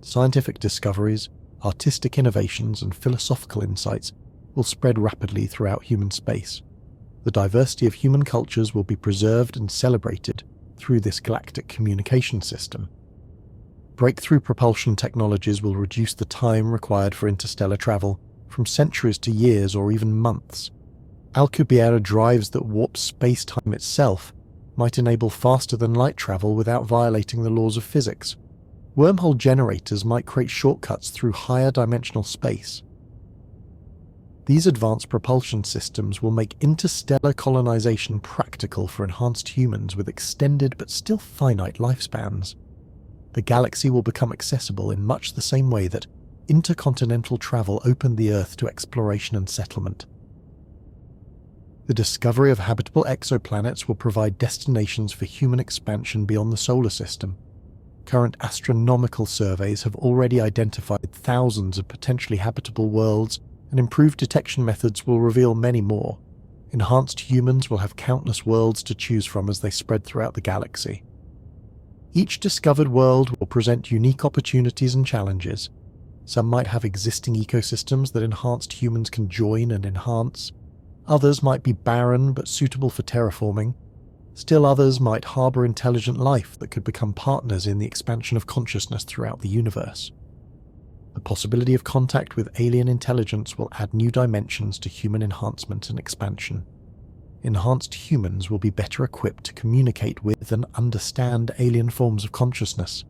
Scientific discoveries, artistic innovations, and philosophical insights will spread rapidly throughout human space. The diversity of human cultures will be preserved and celebrated through this galactic communication system. Breakthrough propulsion technologies will reduce the time required for interstellar travel from centuries to years or even months. Alcubierre drives that warp space-time itself might enable faster-than-light travel without violating the laws of physics. Wormhole generators might create shortcuts through higher dimensional space. These advanced propulsion systems will make interstellar colonization practical for enhanced humans with extended but still finite lifespans. The galaxy will become accessible in much the same way that intercontinental travel opened the Earth to exploration and settlement. The discovery of habitable exoplanets will provide destinations for human expansion beyond the solar system. Current astronomical surveys have already identified thousands of potentially habitable worlds, and improved detection methods will reveal many more. Enhanced humans will have countless worlds to choose from as they spread throughout the galaxy. Each discovered world will present unique opportunities and challenges. Some might have existing ecosystems that enhanced humans can join and enhance. Others might be barren but suitable for terraforming. Still others might harbour intelligent life that could become partners in the expansion of consciousness throughout the universe. The possibility of contact with alien intelligence will add new dimensions to human enhancement and expansion. Enhanced humans will be better equipped to communicate with and understand alien forms of consciousness.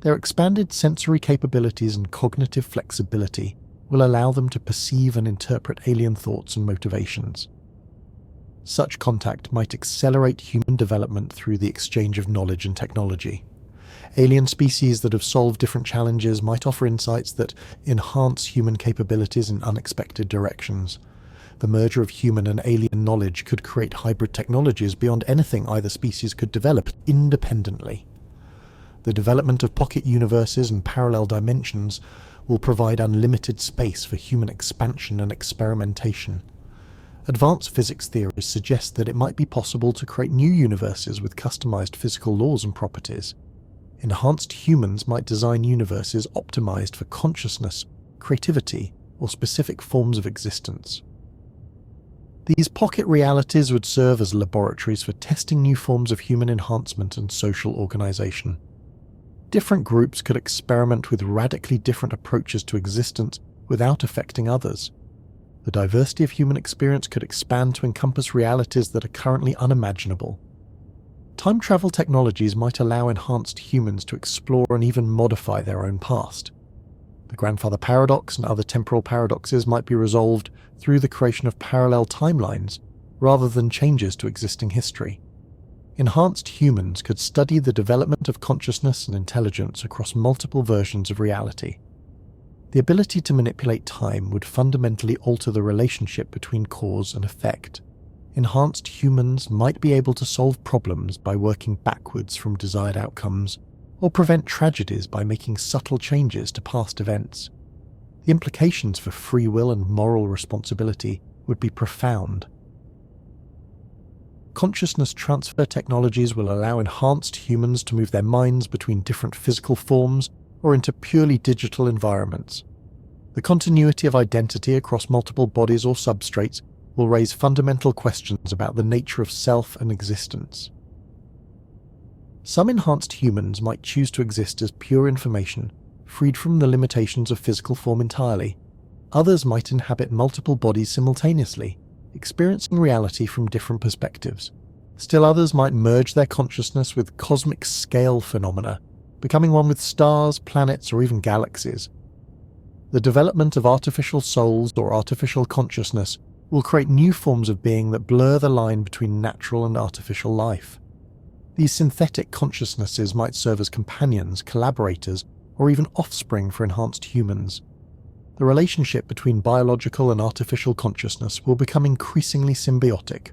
Their expanded sensory capabilities and cognitive flexibility will allow them to perceive and interpret alien thoughts and motivations. Such contact might accelerate human development through the exchange of knowledge and technology. Alien species that have solved different challenges might offer insights that enhance human capabilities in unexpected directions. The merger of human and alien knowledge could create hybrid technologies beyond anything either species could develop independently. The development of pocket universes and parallel dimensions will provide unlimited space for human expansion and experimentation. Advanced physics theories suggest that it might be possible to create new universes with customized physical laws and properties. Enhanced humans might design universes optimized for consciousness, creativity, or specific forms of existence. These pocket realities would serve as laboratories for testing new forms of human enhancement and social organization. Different groups could experiment with radically different approaches to existence without affecting others. The diversity of human experience could expand to encompass realities that are currently unimaginable. Time travel technologies might allow enhanced humans to explore and even modify their own past. The grandfather paradox and other temporal paradoxes might be resolved through the creation of parallel timelines rather than changes to existing history. Enhanced humans could study the development of consciousness and intelligence across multiple versions of reality. The ability to manipulate time would fundamentally alter the relationship between cause and effect. Enhanced humans might be able to solve problems by working backwards from desired outcomes, or prevent tragedies by making subtle changes to past events. The implications for free will and moral responsibility would be profound. Consciousness transfer technologies will allow enhanced humans to move their minds between different physical forms or into purely digital environments. The continuity of identity across multiple bodies or substrates will raise fundamental questions about the nature of self and existence. Some enhanced humans might choose to exist as pure information, freed from the limitations of physical form entirely. Others might inhabit multiple bodies simultaneously, experiencing reality from different perspectives. Still others might merge their consciousness with cosmic scale phenomena, becoming one with stars, planets, or even galaxies. The development of artificial souls or artificial consciousness will create new forms of being that blur the line between natural and artificial life. These synthetic consciousnesses might serve as companions, collaborators, or even offspring for enhanced humans. The relationship between biological and artificial consciousness will become increasingly symbiotic.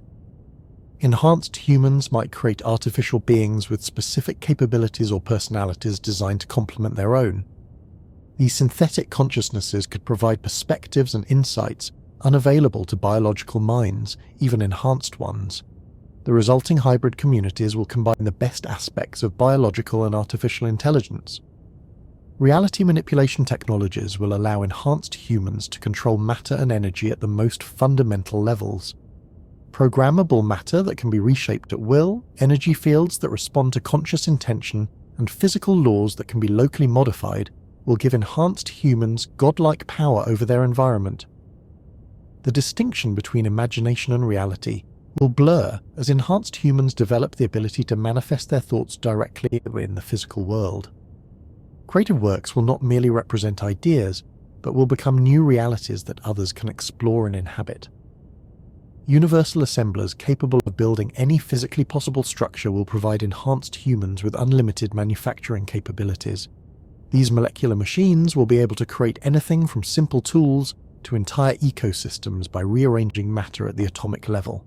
Enhanced humans might create artificial beings with specific capabilities or personalities designed to complement their own. These synthetic consciousnesses could provide perspectives and insights unavailable to biological minds, even enhanced ones. The resulting hybrid communities will combine the best aspects of biological and artificial intelligence. Reality manipulation technologies will allow enhanced humans to control matter and energy at the most fundamental levels. Programmable matter that can be reshaped at will, energy fields that respond to conscious intention, and physical laws that can be locally modified will give enhanced humans godlike power over their environment. The distinction between imagination and reality will blur as enhanced humans develop the ability to manifest their thoughts directly in the physical world. Creative works will not merely represent ideas, but will become new realities that others can explore and inhabit. Universal assemblers capable of building any physically possible structure will provide enhanced humans with unlimited manufacturing capabilities. These molecular machines will be able to create anything from simple tools to entire ecosystems by rearranging matter at the atomic level.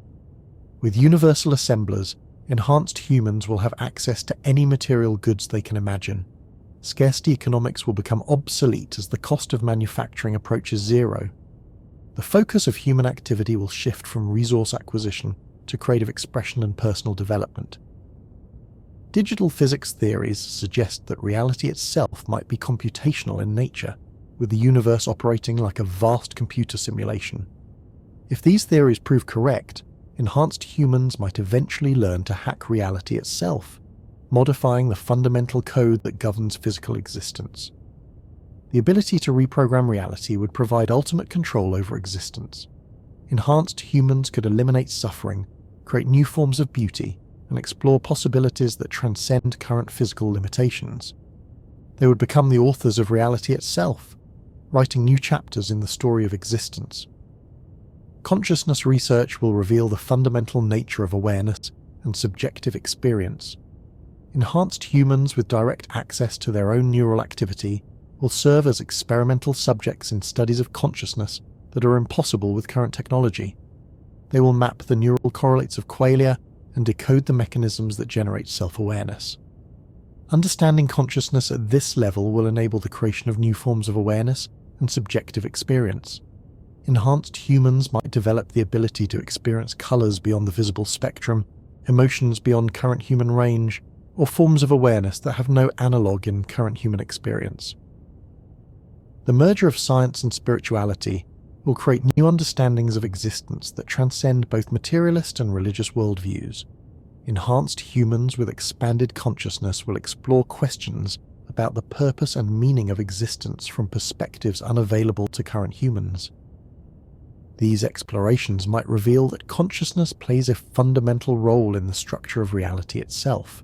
With universal assemblers, enhanced humans will have access to any material goods they can imagine. Scarcity economics will become obsolete as the cost of manufacturing approaches zero. The focus of human activity will shift from resource acquisition to creative expression and personal development. Digital physics theories suggest that reality itself might be computational in nature, with the universe operating like a vast computer simulation. If these theories prove correct, enhanced humans might eventually learn to hack reality itself, modifying the fundamental code that governs physical existence. The ability to reprogram reality would provide ultimate control over existence. Enhanced humans could eliminate suffering, create new forms of beauty, and explore possibilities that transcend current physical limitations. They would become the authors of reality itself, writing new chapters in the story of existence. Consciousness research will reveal the fundamental nature of awareness and subjective experience. Enhanced humans with direct access to their own neural activity will serve as experimental subjects in studies of consciousness that are impossible with current technology. They will map the neural correlates of qualia and decode the mechanisms that generate self-awareness. Understanding consciousness at this level will enable the creation of new forms of awareness and subjective experience. Enhanced humans might develop the ability to experience colors beyond the visible spectrum, emotions beyond current human range, or forms of awareness that have no analogue in current human experience. The merger of science and spirituality will create new understandings of existence that transcend both materialist and religious worldviews. Enhanced humans with expanded consciousness will explore questions about the purpose and meaning of existence from perspectives unavailable to current humans. These explorations might reveal that consciousness plays a fundamental role in the structure of reality itself.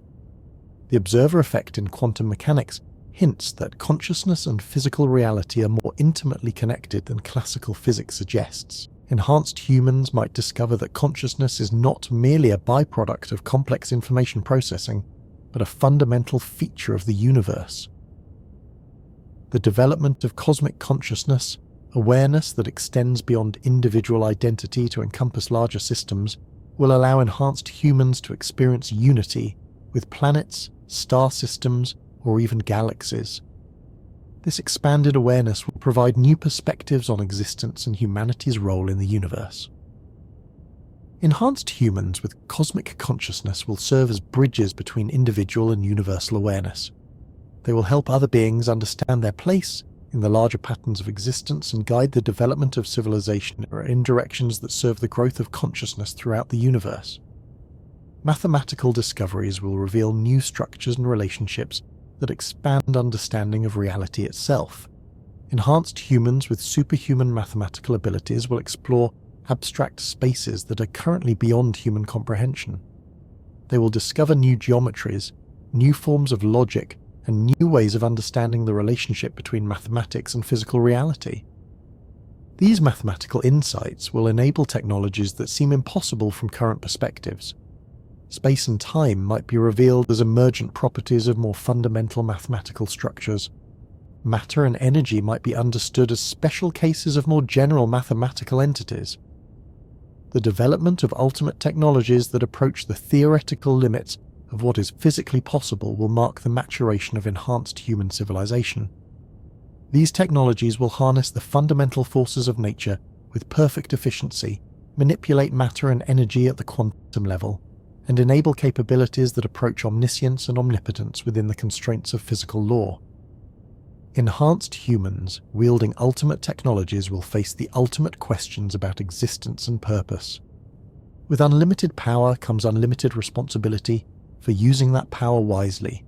The observer effect in quantum mechanics hints that consciousness and physical reality are more intimately connected than classical physics suggests. Enhanced humans might discover that consciousness is not merely a byproduct of complex information processing, but a fundamental feature of the universe. The development of cosmic consciousness, awareness that extends beyond individual identity to encompass larger systems, will allow enhanced humans to experience unity with planets, star systems, or even galaxies. This expanded awareness will provide new perspectives on existence and humanity's role in the universe. Enhanced humans with cosmic consciousness will serve as bridges between individual and universal awareness. They will help other beings understand their place in the larger patterns of existence and guide the development of civilization in directions that serve the growth of consciousness throughout the universe. Mathematical discoveries will reveal new structures and relationships that expand understanding of reality itself. Enhanced humans with superhuman mathematical abilities will explore abstract spaces that are currently beyond human comprehension. They will discover new geometries, new forms of logic, and new ways of understanding the relationship between mathematics and physical reality. These mathematical insights will enable technologies that seem impossible from current perspectives. Space and time might be revealed as emergent properties of more fundamental mathematical structures. Matter and energy might be understood as special cases of more general mathematical entities. The development of ultimate technologies that approach the theoretical limits of what is physically possible will mark the maturation of enhanced human civilization. These technologies will harness the fundamental forces of nature with perfect efficiency, manipulate matter and energy at the quantum level, and enable capabilities that approach omniscience and omnipotence within the constraints of physical law. Enhanced humans wielding ultimate technologies will face the ultimate questions about existence and purpose. With unlimited power comes unlimited responsibility for using that power wisely.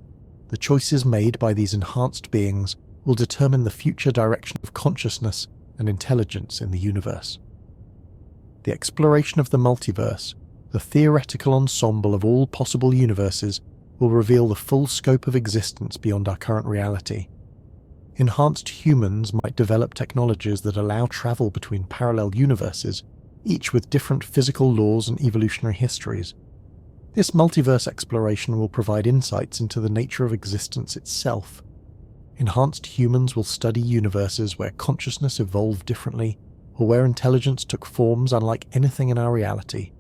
The choices made by these enhanced beings will determine the future direction of consciousness and intelligence in the universe. The exploration of the multiverse, the theoretical ensemble of all possible universes, will reveal the full scope of existence beyond our current reality. Enhanced humans might develop technologies that allow travel between parallel universes, each with different physical laws and evolutionary histories. This multiverse exploration will provide insights into the nature of existence itself. Enhanced humans will study universes where consciousness evolved differently, or where intelligence took forms unlike anything in our reality.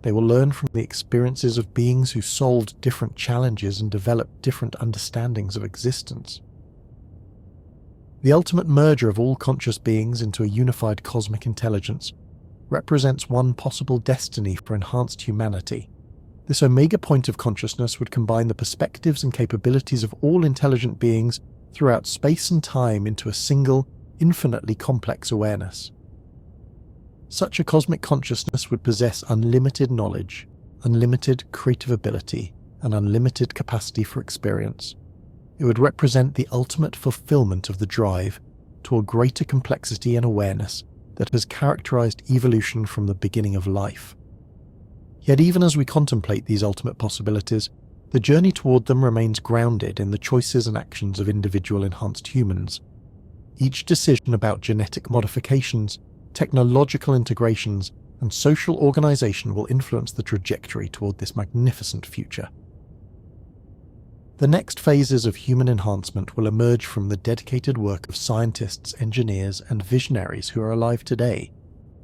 They will learn from the experiences of beings who solved different challenges and developed different understandings of existence. The ultimate merger of all conscious beings into a unified cosmic intelligence represents one possible destiny for enhanced humanity. This omega point of consciousness would combine the perspectives and capabilities of all intelligent beings throughout space and time into a single, infinitely complex awareness. Such a cosmic consciousness would possess unlimited knowledge, unlimited creative ability, and unlimited capacity for experience. It would represent the ultimate fulfillment of the drive toward greater complexity and awareness that has characterized evolution from the beginning of life. Yet even as we contemplate these ultimate possibilities, the journey toward them remains grounded in the choices and actions of individual enhanced humans. Each decision about genetic modifications, technological integrations, and social organization will influence the trajectory toward this magnificent future. The next phases of human enhancement will emerge from the dedicated work of scientists, engineers, and visionaries who are alive today.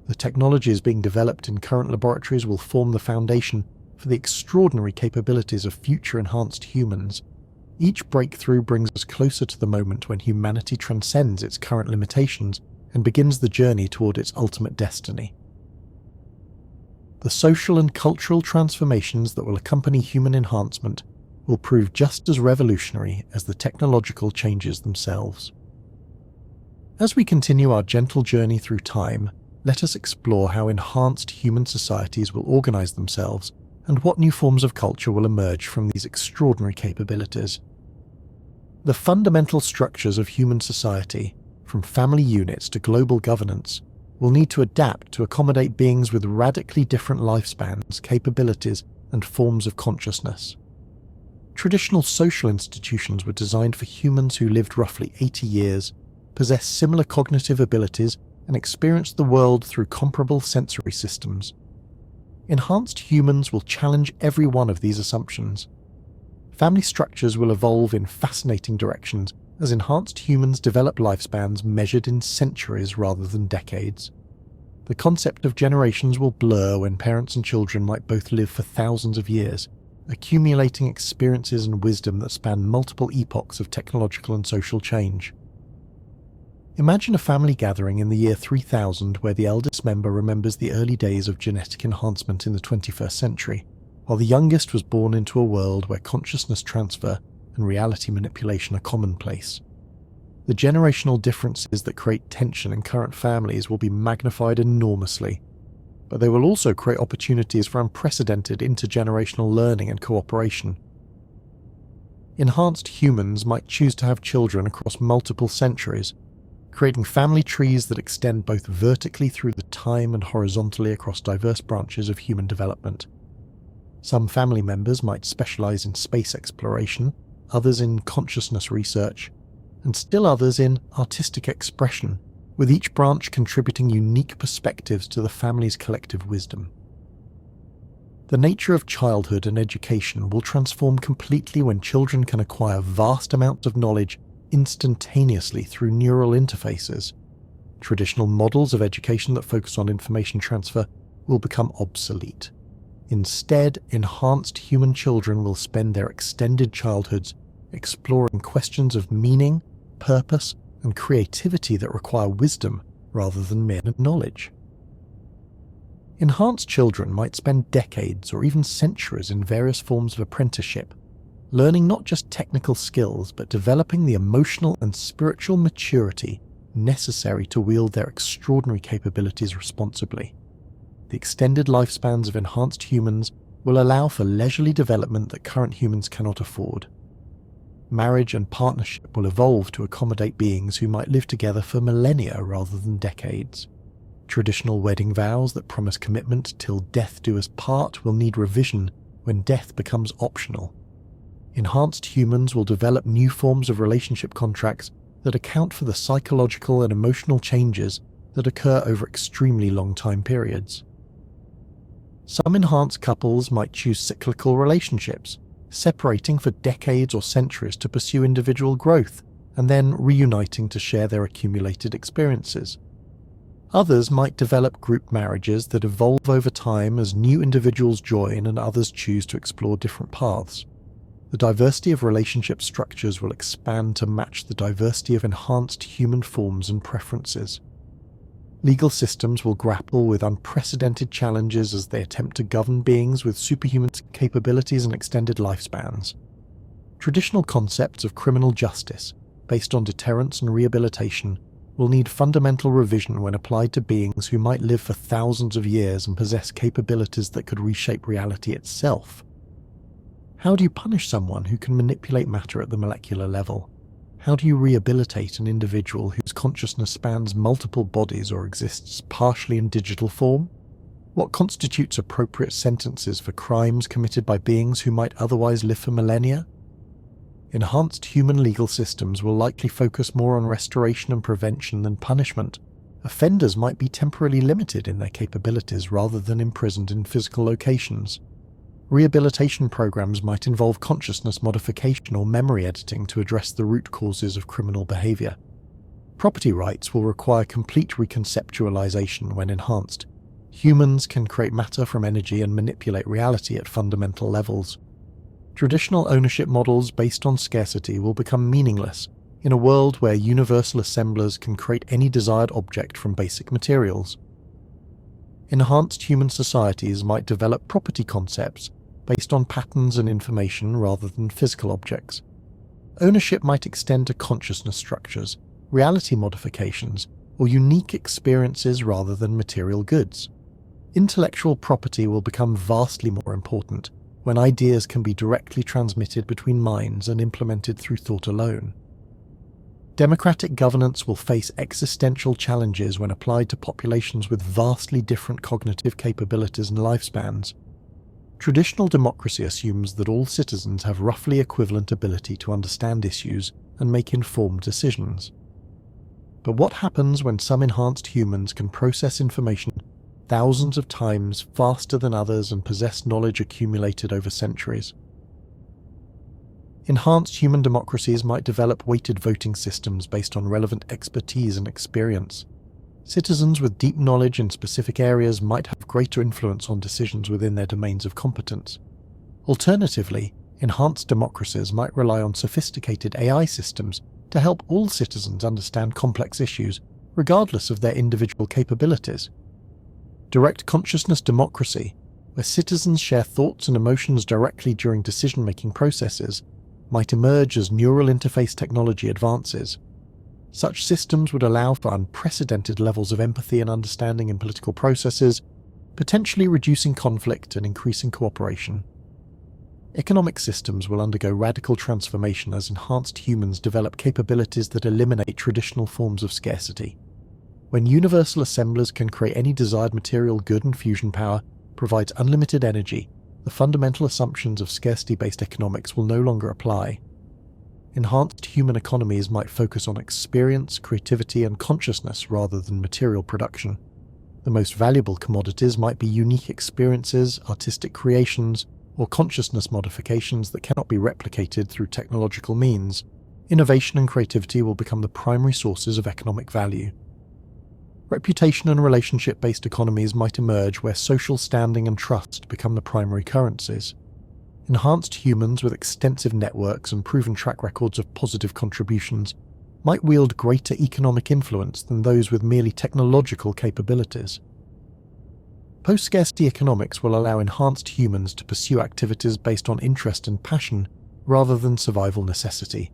The technologies being developed in current laboratories will form the foundation for the extraordinary capabilities of future enhanced humans. Each breakthrough brings us closer to the moment when humanity transcends its current limitations and begins the journey toward its ultimate destiny. The social and cultural transformations that will accompany human enhancement will prove just as revolutionary as the technological changes themselves. As we continue our gentle journey through time, let us explore how enhanced human societies will organize themselves and what new forms of culture will emerge from these extraordinary capabilities. The fundamental structures of human society, from family units to global governance, will need to adapt to accommodate beings with radically different lifespans, capabilities, and forms of consciousness. Traditional social institutions were designed for humans who lived roughly 80 years, possessed similar cognitive abilities, and experienced the world through comparable sensory systems. Enhanced humans will challenge every one of these assumptions. Family structures will evolve in fascinating directions as enhanced humans develop lifespans measured in centuries rather than decades. The concept of generations will blur when parents and children might both live for thousands of years, accumulating experiences and wisdom that span multiple epochs of technological and social change. Imagine a family gathering in the year 3000 where the eldest member remembers the early days of genetic enhancement in the 21st century, while the youngest was born into a world where consciousness transfer and reality manipulation are commonplace. The generational differences that create tension in current families will be magnified enormously, but they will also create opportunities for unprecedented intergenerational learning and cooperation. Enhanced humans might choose to have children across multiple centuries, creating family trees that extend both vertically through the time and horizontally across diverse branches of human development. Some family members might specialize in space exploration, others in consciousness research, and still others in artistic expression, with each branch contributing unique perspectives to the family's collective wisdom. The nature of childhood and education will transform completely when children can acquire vast amounts of knowledge instantaneously through neural interfaces. Traditional models of education that focus on information transfer will become obsolete. Instead, enhanced human children will spend their extended childhoods exploring questions of meaning, purpose, and creativity that require wisdom rather than mere knowledge. Enhanced children might spend decades or even centuries in various forms of apprenticeship, learning not just technical skills but developing the emotional and spiritual maturity necessary to wield their extraordinary capabilities responsibly. The extended lifespans of enhanced humans will allow for leisurely development that current humans cannot afford. Marriage and partnership will evolve to accommodate beings who might live together for millennia rather than decades. Traditional wedding vows that promise commitment till death do us part will need revision when death becomes optional. Enhanced humans will develop new forms of relationship contracts that account for the psychological and emotional changes that occur over extremely long time periods. Some enhanced couples might choose cyclical relationships, separating for decades or centuries to pursue individual growth, and then reuniting to share their accumulated experiences. Others might develop group marriages that evolve over time as new individuals join and others choose to explore different paths. The diversity of relationship structures will expand to match the diversity of enhanced human forms and preferences. Legal systems will grapple with unprecedented challenges as they attempt to govern beings with superhuman capabilities and extended lifespans. Traditional concepts of criminal justice, based on deterrence and rehabilitation, will need fundamental revision when applied to beings who might live for thousands of years and possess capabilities that could reshape reality itself. How do you punish someone who can manipulate matter at the molecular level? How do you rehabilitate an individual whose consciousness spans multiple bodies or exists partially in digital form? What constitutes appropriate sentences for crimes committed by beings who might otherwise live for millennia? Enhanced human legal systems will likely focus more on restoration and prevention than punishment. Offenders might be temporarily limited in their capabilities rather than imprisoned in physical locations. Rehabilitation programs might involve consciousness modification or memory editing to address the root causes of criminal behavior. Property rights will require complete reconceptualization when enhanced. Humans can create matter from energy and manipulate reality at fundamental levels. Traditional ownership models based on scarcity will become meaningless in a world where universal assemblers can create any desired object from basic materials. Enhanced human societies might develop property concepts based on patterns and information rather than physical objects. Ownership might extend to consciousness structures, reality modifications, or unique experiences rather than material goods. Intellectual property will become vastly more important when ideas can be directly transmitted between minds and implemented through thought alone. Democratic governance will face existential challenges when applied to populations with vastly different cognitive capabilities and lifespans. Traditional democracy assumes that all citizens have roughly equivalent ability to understand issues and make informed decisions. But what happens when some enhanced humans can process information thousands of times faster than others and possess knowledge accumulated over centuries? Enhanced human democracies might develop weighted voting systems based on relevant expertise and experience. Citizens with deep knowledge in specific areas might have greater influence on decisions within their domains of competence. Alternatively, enhanced democracies might rely on sophisticated AI systems to help all citizens understand complex issues, regardless of their individual capabilities. Direct consciousness democracy, where citizens share thoughts and emotions directly during decision-making processes, might emerge as neural interface technology advances. Such systems would allow for unprecedented levels of empathy and understanding in political processes, potentially reducing conflict and increasing cooperation. Economic systems will undergo radical transformation as enhanced humans develop capabilities that eliminate traditional forms of scarcity. When universal assemblers can create any desired material good and fusion power provides unlimited energy, the fundamental assumptions of scarcity-based economics will no longer apply. Enhanced human economies might focus on experience, creativity, and consciousness rather than material production. The most valuable commodities might be unique experiences, artistic creations, or consciousness modifications that cannot be replicated through technological means. Innovation and creativity will become the primary sources of economic value. Reputation and relationship-based economies might emerge where social standing and trust become the primary currencies. Enhanced humans with extensive networks and proven track records of positive contributions might wield greater economic influence than those with merely technological capabilities. Post-scarcity economics will allow enhanced humans to pursue activities based on interest and passion rather than survival necessity.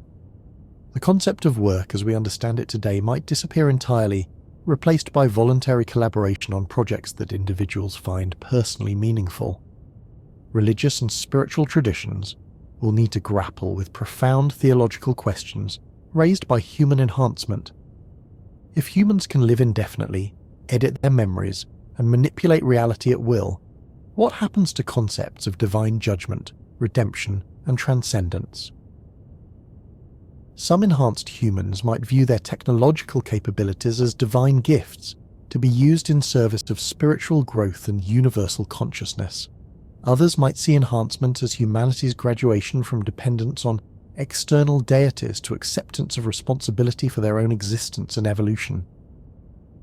The concept of work as we understand it today might disappear entirely, replaced by voluntary collaboration on projects that individuals find personally meaningful. Religious and spiritual traditions will need to grapple with profound theological questions raised by human enhancement. If humans can live indefinitely, edit their memories, and manipulate reality at will, what happens to concepts of divine judgment, redemption, and transcendence? Some enhanced humans might view their technological capabilities as divine gifts to be used in service of spiritual growth and universal consciousness. Others might see enhancement as humanity's graduation from dependence on external deities to acceptance of responsibility for their own existence and evolution.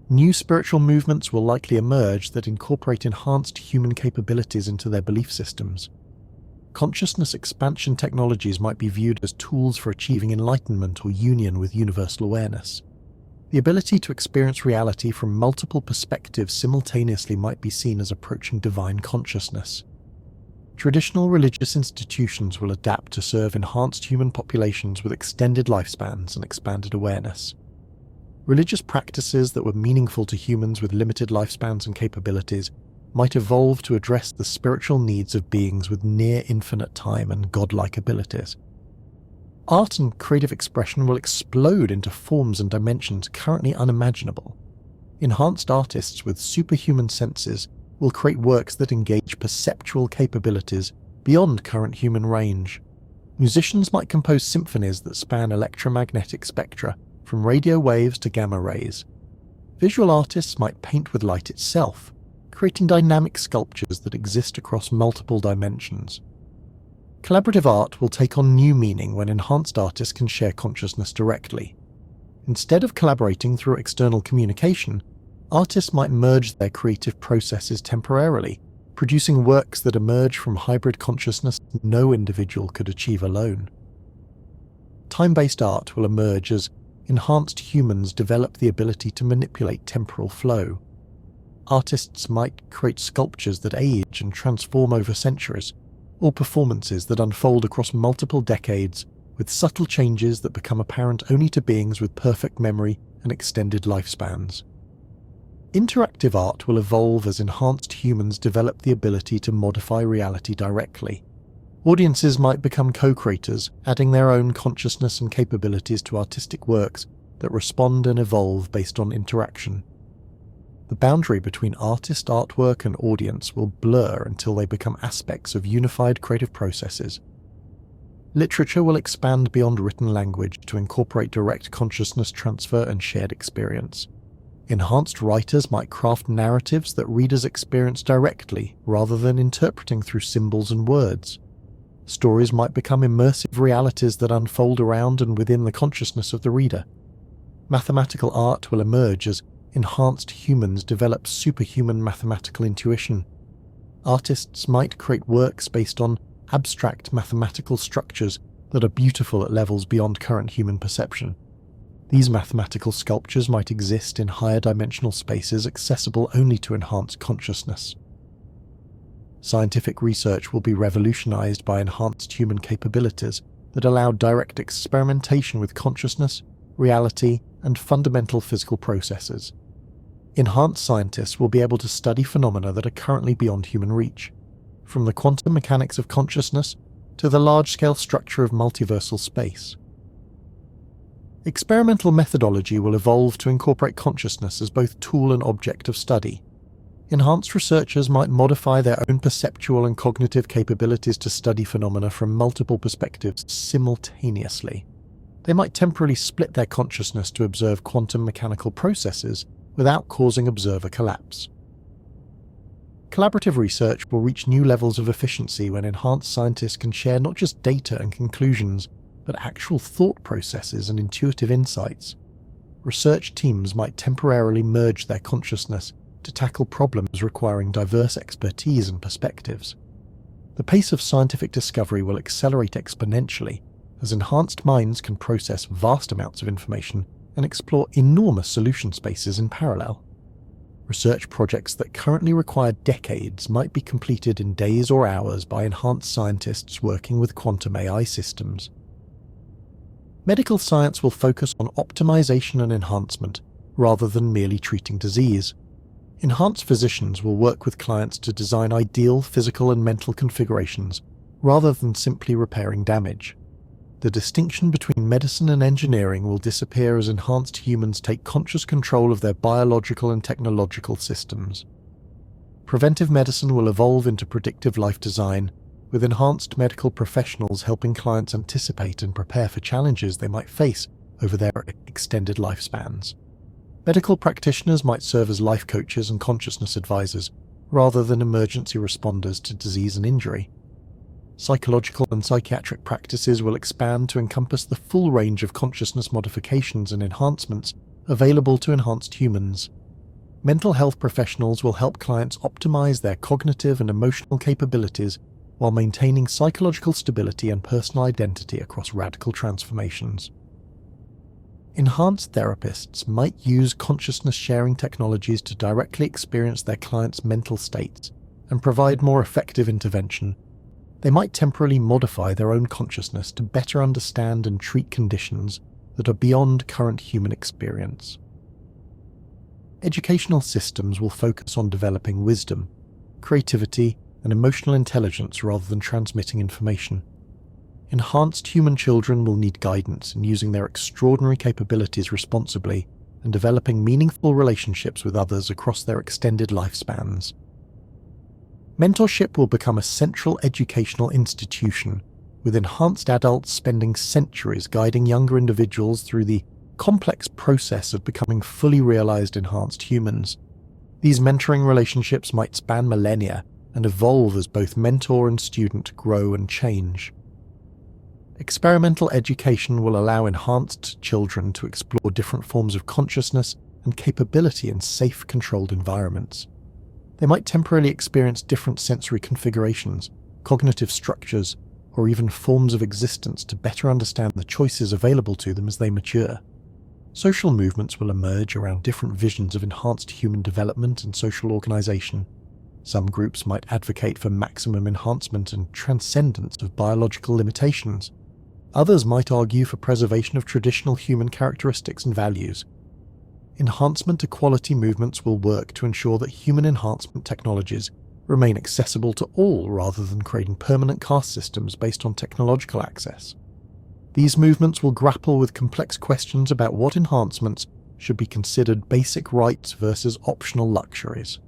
New spiritual movements will likely emerge that incorporate enhanced human capabilities into their belief systems. Consciousness expansion technologies might be viewed as tools for achieving enlightenment or union with universal awareness. The ability to experience reality from multiple perspectives simultaneously might be seen as approaching divine consciousness. Traditional religious institutions will adapt to serve enhanced human populations with extended lifespans and expanded awareness. Religious practices that were meaningful to humans with limited lifespans and capabilities might evolve to address the spiritual needs of beings with near infinite time and godlike abilities. Art and creative expression will explode into forms and dimensions currently unimaginable. Enhanced artists with superhuman senses will create works that engage perceptual capabilities beyond current human range. Musicians might compose symphonies that span electromagnetic spectra, from radio waves to gamma rays. Visual artists might paint with light itself, creating dynamic sculptures that exist across multiple dimensions. Collaborative art will take on new meaning when enhanced artists can share consciousness directly. Instead of collaborating through external communication, artists might merge their creative processes temporarily, producing works that emerge from hybrid consciousness no individual could achieve alone. Time-based art will emerge as enhanced humans develop the ability to manipulate temporal flow. Artists might create sculptures that age and transform over centuries, or performances that unfold across multiple decades with subtle changes that become apparent only to beings with perfect memory and extended lifespans. Interactive art will evolve as enhanced humans develop the ability to modify reality directly. Audiences might become co-creators, adding their own consciousness and capabilities to artistic works that respond and evolve based on interaction. The boundary between artist artwork and audience will blur until they become aspects of unified creative processes. Literature will expand beyond written language to incorporate direct consciousness transfer and shared experience. Enhanced writers might craft narratives that readers experience directly rather than interpreting through symbols and words. Stories might become immersive realities that unfold around and within the consciousness of the reader. Mathematical art will emerge as enhanced humans develop superhuman mathematical intuition. Artists might create works based on abstract mathematical structures that are beautiful at levels beyond current human perception. These mathematical sculptures might exist in higher dimensional spaces accessible only to enhanced consciousness. Scientific research will be revolutionized by enhanced human capabilities that allow direct experimentation with consciousness, reality, and fundamental physical processes. Enhanced scientists will be able to study phenomena that are currently beyond human reach, from the quantum mechanics of consciousness to the large-scale structure of multiversal space. Experimental methodology will evolve to incorporate consciousness as both tool and object of study. Enhanced researchers might modify their own perceptual and cognitive capabilities to study phenomena from multiple perspectives simultaneously. They might temporarily split their consciousness to observe quantum mechanical processes without causing observer collapse. Collaborative research will reach new levels of efficiency when enhanced scientists can share not just data and conclusions, but actual thought processes and intuitive insights. Research teams might temporarily merge their consciousness to tackle problems requiring diverse expertise and perspectives. The pace of scientific discovery will accelerate exponentially as enhanced minds can process vast amounts of information and explore enormous solution spaces in parallel. Research projects that currently require decades might be completed in days or hours by enhanced scientists working with quantum AI systems. Medical science will focus on optimization and enhancement rather than merely treating disease. Enhanced physicians will work with clients to design ideal physical and mental configurations rather than simply repairing damage. The distinction between medicine and engineering will disappear as enhanced humans take conscious control of their biological and technological systems. Preventive medicine will evolve into predictive life design, with enhanced medical professionals helping clients anticipate and prepare for challenges they might face over their extended lifespans. Medical practitioners might serve as life coaches and consciousness advisors, rather than emergency responders to disease and injury. Psychological and psychiatric practices will expand to encompass the full range of consciousness modifications and enhancements available to enhanced humans. Mental health professionals will help clients optimize their cognitive and emotional capabilities while maintaining psychological stability and personal identity across radical transformations. Enhanced therapists might use consciousness-sharing technologies to directly experience their clients' mental states and provide more effective intervention. They might temporarily modify their own consciousness to better understand and treat conditions that are beyond current human experience. Educational systems will focus on developing wisdom, creativity, and emotional intelligence rather than transmitting information. Enhanced human children will need guidance in using their extraordinary capabilities responsibly and developing meaningful relationships with others across their extended lifespans. Mentorship will become a central educational institution, with enhanced adults spending centuries guiding younger individuals through the complex process of becoming fully realized enhanced humans. These mentoring relationships might span millennia and evolve as both mentor and student grow and change. Experimental education will allow enhanced children to explore different forms of consciousness and capability in safe, controlled environments. They might temporarily experience different sensory configurations, cognitive structures, or even forms of existence to better understand the choices available to them as they mature. Social movements will emerge around different visions of enhanced human development and social organization. Some groups might advocate for maximum enhancement and transcendence of biological limitations. Others might argue for preservation of traditional human characteristics and values. Enhancement equality movements will work to ensure that human enhancement technologies remain accessible to all rather than creating permanent caste systems based on technological access. These movements will grapple with complex questions about what enhancements should be considered basic rights versus optional luxuries.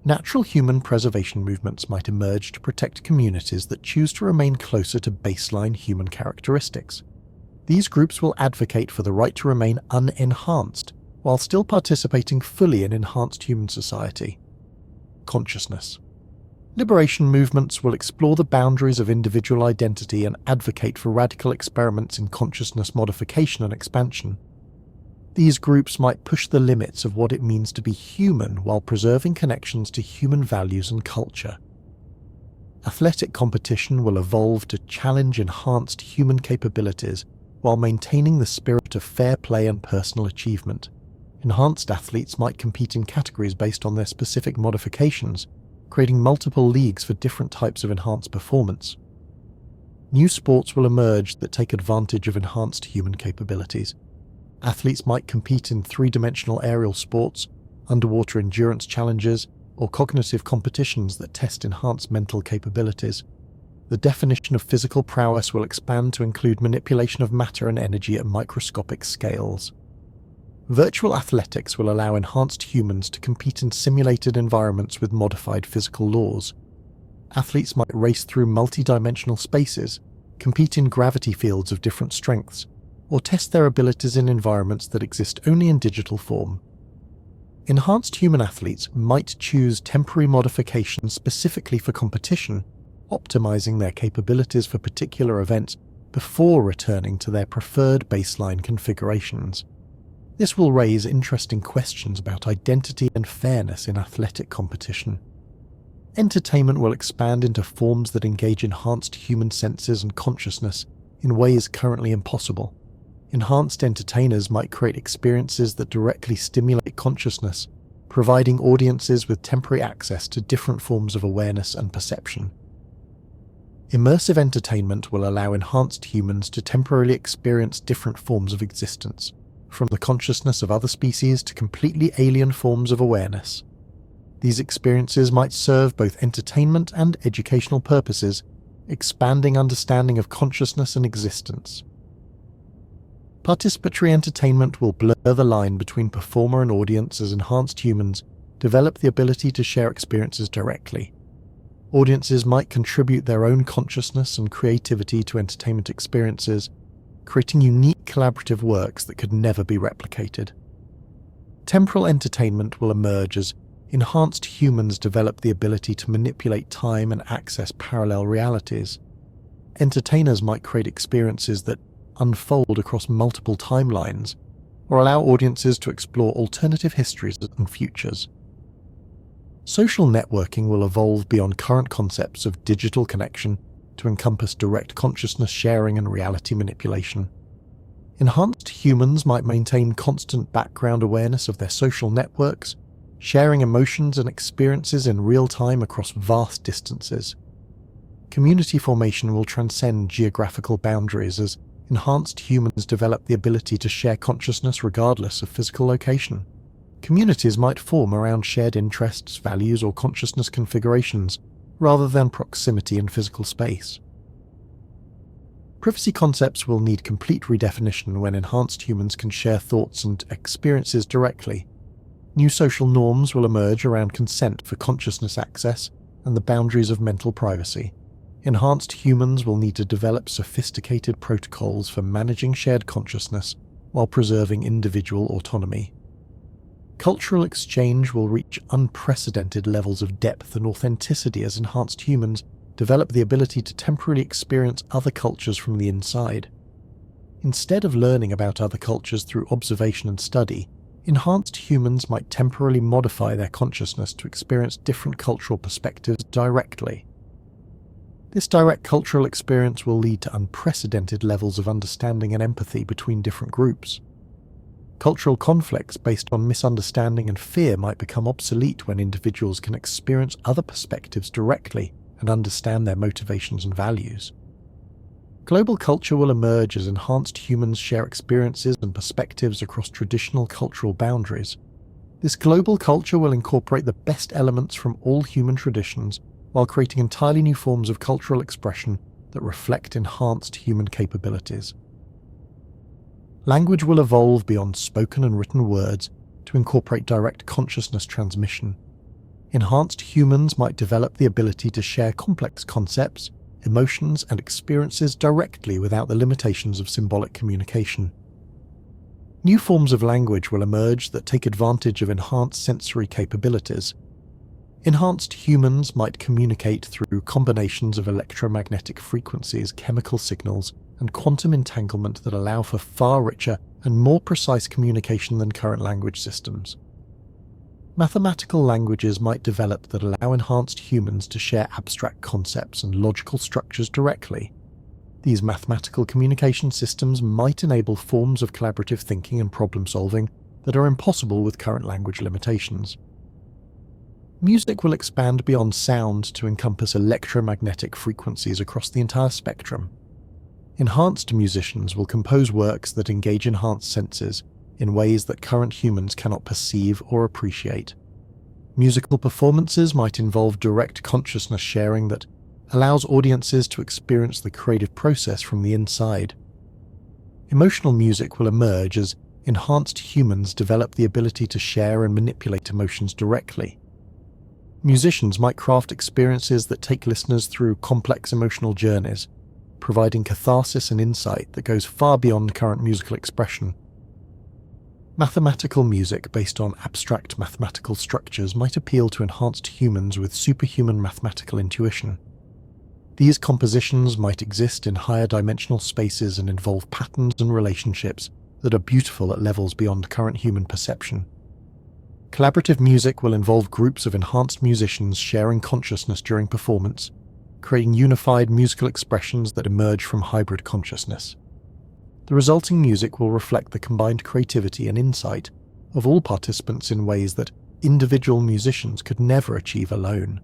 Natural human preservation movements might emerge to protect communities that choose to remain closer to baseline human characteristics. These groups will advocate for the right to remain unenhanced, while still participating fully in enhanced human society. Consciousness. Liberation movements will explore the boundaries of individual identity and advocate for radical experiments in consciousness modification and expansion. These groups might push the limits of what it means to be human while preserving connections to human values and culture. Athletic competition will evolve to challenge enhanced human capabilities while maintaining the spirit of fair play and personal achievement. Enhanced athletes might compete in categories based on their specific modifications, creating multiple leagues for different types of enhanced performance. New sports will emerge that take advantage of enhanced human capabilities. Athletes might compete in three-dimensional aerial sports, underwater endurance challenges, or cognitive competitions that test enhanced mental capabilities. The definition of physical prowess will expand to include manipulation of matter and energy at microscopic scales. Virtual athletics will allow enhanced humans to compete in simulated environments with modified physical laws. Athletes might race through multi-dimensional spaces, compete in gravity fields of different strengths, or test their abilities in environments that exist only in digital form. Enhanced human athletes might choose temporary modifications specifically for competition, optimizing their capabilities for particular events before returning to their preferred baseline configurations. This will raise interesting questions about identity and fairness in athletic competition. Entertainment will expand into forms that engage enhanced human senses and consciousness in ways currently impossible. Enhanced entertainers might create experiences that directly stimulate consciousness, providing audiences with temporary access to different forms of awareness and perception. Immersive entertainment will allow enhanced humans to temporarily experience different forms of existence, from the consciousness of other species to completely alien forms of awareness. These experiences might serve both entertainment and educational purposes, expanding understanding of consciousness and existence. Participatory entertainment will blur the line between performer and audience as enhanced humans develop the ability to share experiences directly. Audiences might contribute their own consciousness and creativity to entertainment experiences, creating unique collaborative works that could never be replicated. Temporal entertainment will emerge as enhanced humans develop the ability to manipulate time and access parallel realities. Entertainers might create experiences that unfold across multiple timelines, or allow audiences to explore alternative histories and futures. Social networking will evolve beyond current concepts of digital connection to encompass direct consciousness sharing and reality manipulation. Enhanced humans might maintain constant background awareness of their social networks, sharing emotions and experiences in real time across vast distances. Community formation will transcend geographical boundaries as enhanced humans develop the ability to share consciousness regardless of physical location. Communities might form around shared interests, values, or consciousness configurations, rather than proximity in physical space. Privacy concepts will need complete redefinition when enhanced humans can share thoughts and experiences directly. New social norms will emerge around consent for consciousness access and the boundaries of mental privacy. Enhanced humans will need to develop sophisticated protocols for managing shared consciousness while preserving individual autonomy. Cultural exchange will reach unprecedented levels of depth and authenticity as enhanced humans develop the ability to temporarily experience other cultures from the inside. Instead of learning about other cultures through observation and study, enhanced humans might temporarily modify their consciousness to experience different cultural perspectives directly. This direct cultural experience will lead to unprecedented levels of understanding and empathy between different groups. Cultural conflicts based on misunderstanding and fear might become obsolete when individuals can experience other perspectives directly and understand their motivations and values. Global culture will emerge as enhanced humans share experiences and perspectives across traditional cultural boundaries. This global culture will incorporate the best elements from all human traditions while creating entirely new forms of cultural expression that reflect enhanced human capabilities. Language will evolve beyond spoken and written words to incorporate direct consciousness transmission. Enhanced humans might develop the ability to share complex concepts, emotions, and experiences directly without the limitations of symbolic communication. New forms of language will emerge that take advantage of enhanced sensory capabilities. Enhanced humans might communicate through combinations of electromagnetic frequencies, chemical signals, and quantum entanglement that allow for far richer and more precise communication than current language systems. Mathematical languages might develop that allow enhanced humans to share abstract concepts and logical structures directly. These mathematical communication systems might enable forms of collaborative thinking and problem-solving that are impossible with current language limitations. Music will expand beyond sound to encompass electromagnetic frequencies across the entire spectrum. Enhanced musicians will compose works that engage enhanced senses in ways that current humans cannot perceive or appreciate. Musical performances might involve direct consciousness sharing that allows audiences to experience the creative process from the inside. Emotional music will emerge as enhanced humans develop the ability to share and manipulate emotions directly. Musicians might craft experiences that take listeners through complex emotional journeys, providing catharsis and insight that goes far beyond current musical expression. Mathematical music based on abstract mathematical structures might appeal to enhanced humans with superhuman mathematical intuition. These compositions might exist in higher dimensional spaces and involve patterns and relationships that are beautiful at levels beyond current human perception. Collaborative music will involve groups of enhanced musicians sharing consciousness during performance, creating unified musical expressions that emerge from hybrid consciousness. The resulting music will reflect the combined creativity and insight of all participants in ways that individual musicians could never achieve alone.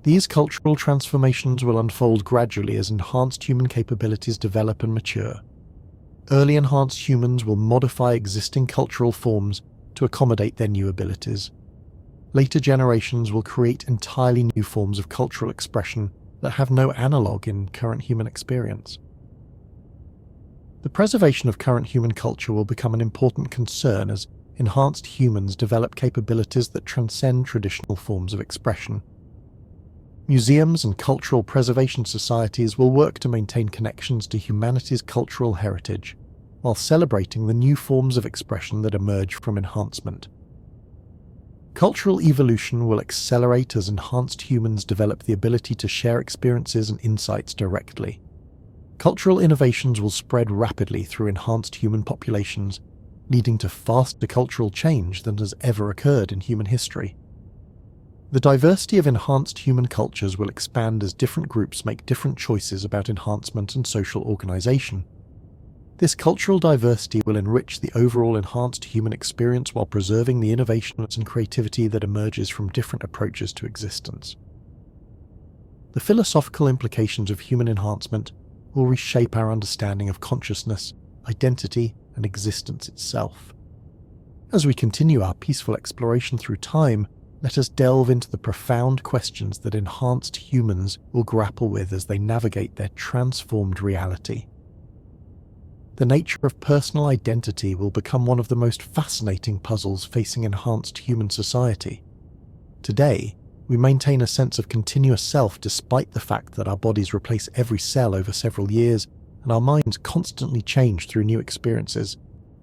These cultural transformations will unfold gradually as enhanced human capabilities develop and mature. Early enhanced humans will modify existing cultural forms to accommodate their new abilities. Later generations will create entirely new forms of cultural expression that have no analogue in current human experience. The preservation of current human culture will become an important concern as enhanced humans develop capabilities that transcend traditional forms of expression. Museums and cultural preservation societies will work to maintain connections to humanity's cultural heritage, while celebrating the new forms of expression that emerge from enhancement. Cultural evolution will accelerate as enhanced humans develop the ability to share experiences and insights directly. Cultural innovations will spread rapidly through enhanced human populations, leading to faster cultural change than has ever occurred in human history. The diversity of enhanced human cultures will expand as different groups make different choices about enhancement and social organization. This cultural diversity will enrich the overall enhanced human experience while preserving the innovations and creativity that emerges from different approaches to existence. The philosophical implications of human enhancement will reshape our understanding of consciousness, identity, and existence itself. As we continue our peaceful exploration through time, let us delve into the profound questions that enhanced humans will grapple with as they navigate their transformed reality. The nature of personal identity will become one of the most fascinating puzzles facing enhanced human society. Today, we maintain a sense of continuous self despite the fact that our bodies replace every cell over several years and our minds constantly change through new experiences.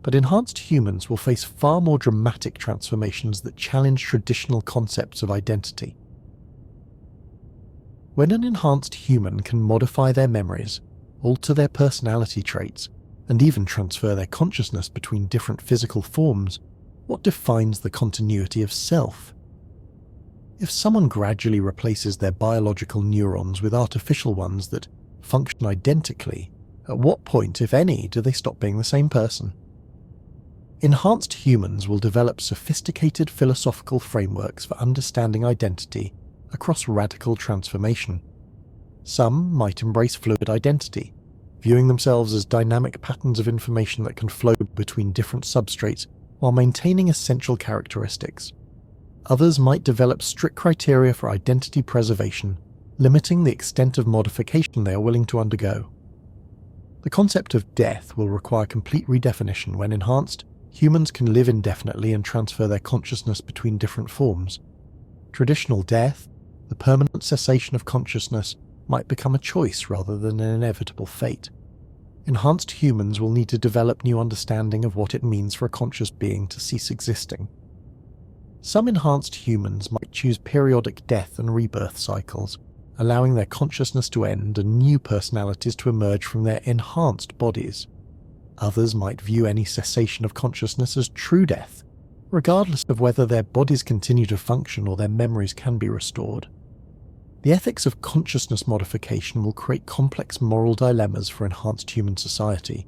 But enhanced humans will face far more dramatic transformations that challenge traditional concepts of identity. When an enhanced human can modify their memories, alter their personality traits, and even transfer their consciousness between different physical forms, what defines the continuity of self? If someone gradually replaces their biological neurons with artificial ones that function identically, at what point, if any, do they stop being the same person? Enhanced humans will develop sophisticated philosophical frameworks for understanding identity across radical transformation. Some might embrace fluid identity, viewing themselves as dynamic patterns of information that can flow between different substrates while maintaining essential characteristics. Others might develop strict criteria for identity preservation, limiting the extent of modification they are willing to undergo. The concept of death will require complete redefinition. When enhanced, humans can live indefinitely and transfer their consciousness between different forms. Traditional death, the permanent cessation of consciousness, might become a choice rather than an inevitable fate. Enhanced humans will need to develop new understanding of what it means for a conscious being to cease existing. Some enhanced humans might choose periodic death and rebirth cycles, allowing their consciousness to end and new personalities to emerge from their enhanced bodies. Others might view any cessation of consciousness as true death, regardless of whether their bodies continue to function or their memories can be restored. The ethics of consciousness modification will create complex moral dilemmas for enhanced human society.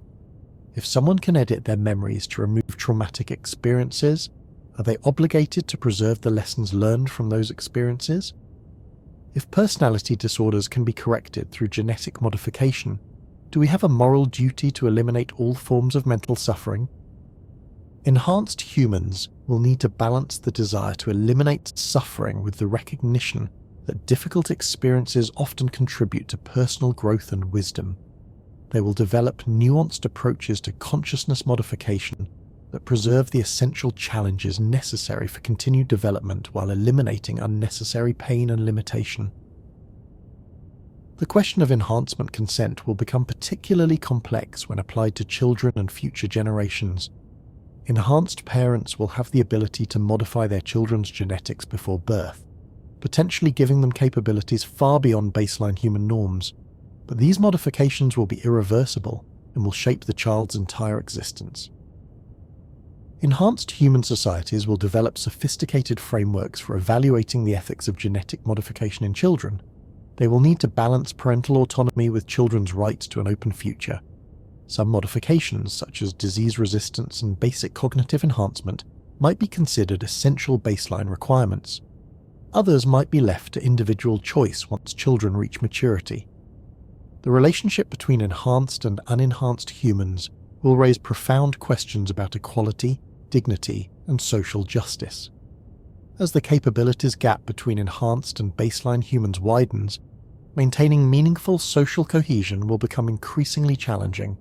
If someone can edit their memories to remove traumatic experiences, are they obligated to preserve the lessons learned from those experiences? If personality disorders can be corrected through genetic modification, do we have a moral duty to eliminate all forms of mental suffering? Enhanced humans will need to balance the desire to eliminate suffering with the recognition that difficult experiences often contribute to personal growth and wisdom. They will develop nuanced approaches to consciousness modification that preserve the essential challenges necessary for continued development while eliminating unnecessary pain and limitation. The question of enhancement consent will become particularly complex when applied to children and future generations. Enhanced parents will have the ability to modify their children's genetics before birth, potentially giving them capabilities far beyond baseline human norms, but these modifications will be irreversible and will shape the child's entire existence. Enhanced human societies will develop sophisticated frameworks for evaluating the ethics of genetic modification in children. They will need to balance parental autonomy with children's rights to an open future. Some modifications, such as disease resistance and basic cognitive enhancement, might be considered essential baseline requirements. Others might be left to individual choice once children reach maturity. The relationship between enhanced and unenhanced humans will raise profound questions about equality, dignity, and social justice. As the capabilities gap between enhanced and baseline humans widens, maintaining meaningful social cohesion will become increasingly challenging.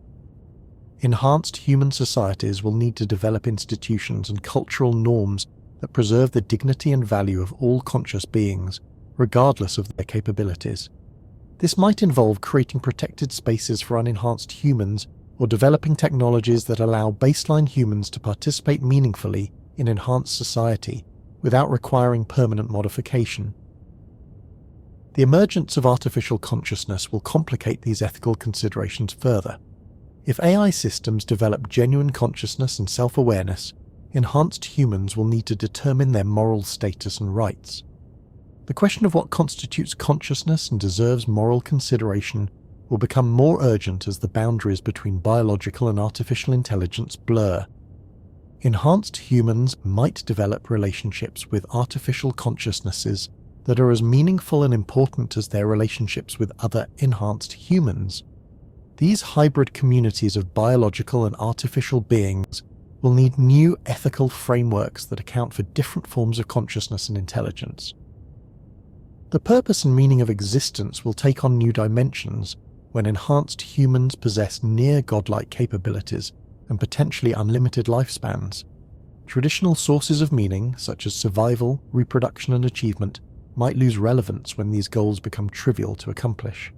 Enhanced human societies will need to develop institutions and cultural norms that preserve the dignity and value of all conscious beings, regardless of their capabilities. This might involve creating protected spaces for unenhanced humans or developing technologies that allow baseline humans to participate meaningfully in enhanced society without requiring permanent modification. The emergence of artificial consciousness will complicate these ethical considerations further. If AI systems develop genuine consciousness and self-awareness, enhanced humans will need to determine their moral status and rights. The question of what constitutes consciousness and deserves moral consideration will become more urgent as the boundaries between biological and artificial intelligence blur. Enhanced humans might develop relationships with artificial consciousnesses that are as meaningful and important as their relationships with other enhanced humans. These hybrid communities of biological and artificial beings will need new ethical frameworks that account for different forms of consciousness and intelligence. The purpose and meaning of existence will take on new dimensions when enhanced humans possess near godlike capabilities and potentially unlimited lifespans. Traditional sources of meaning, such as survival, reproduction, and achievement, might lose relevance when these goals become trivial to accomplish.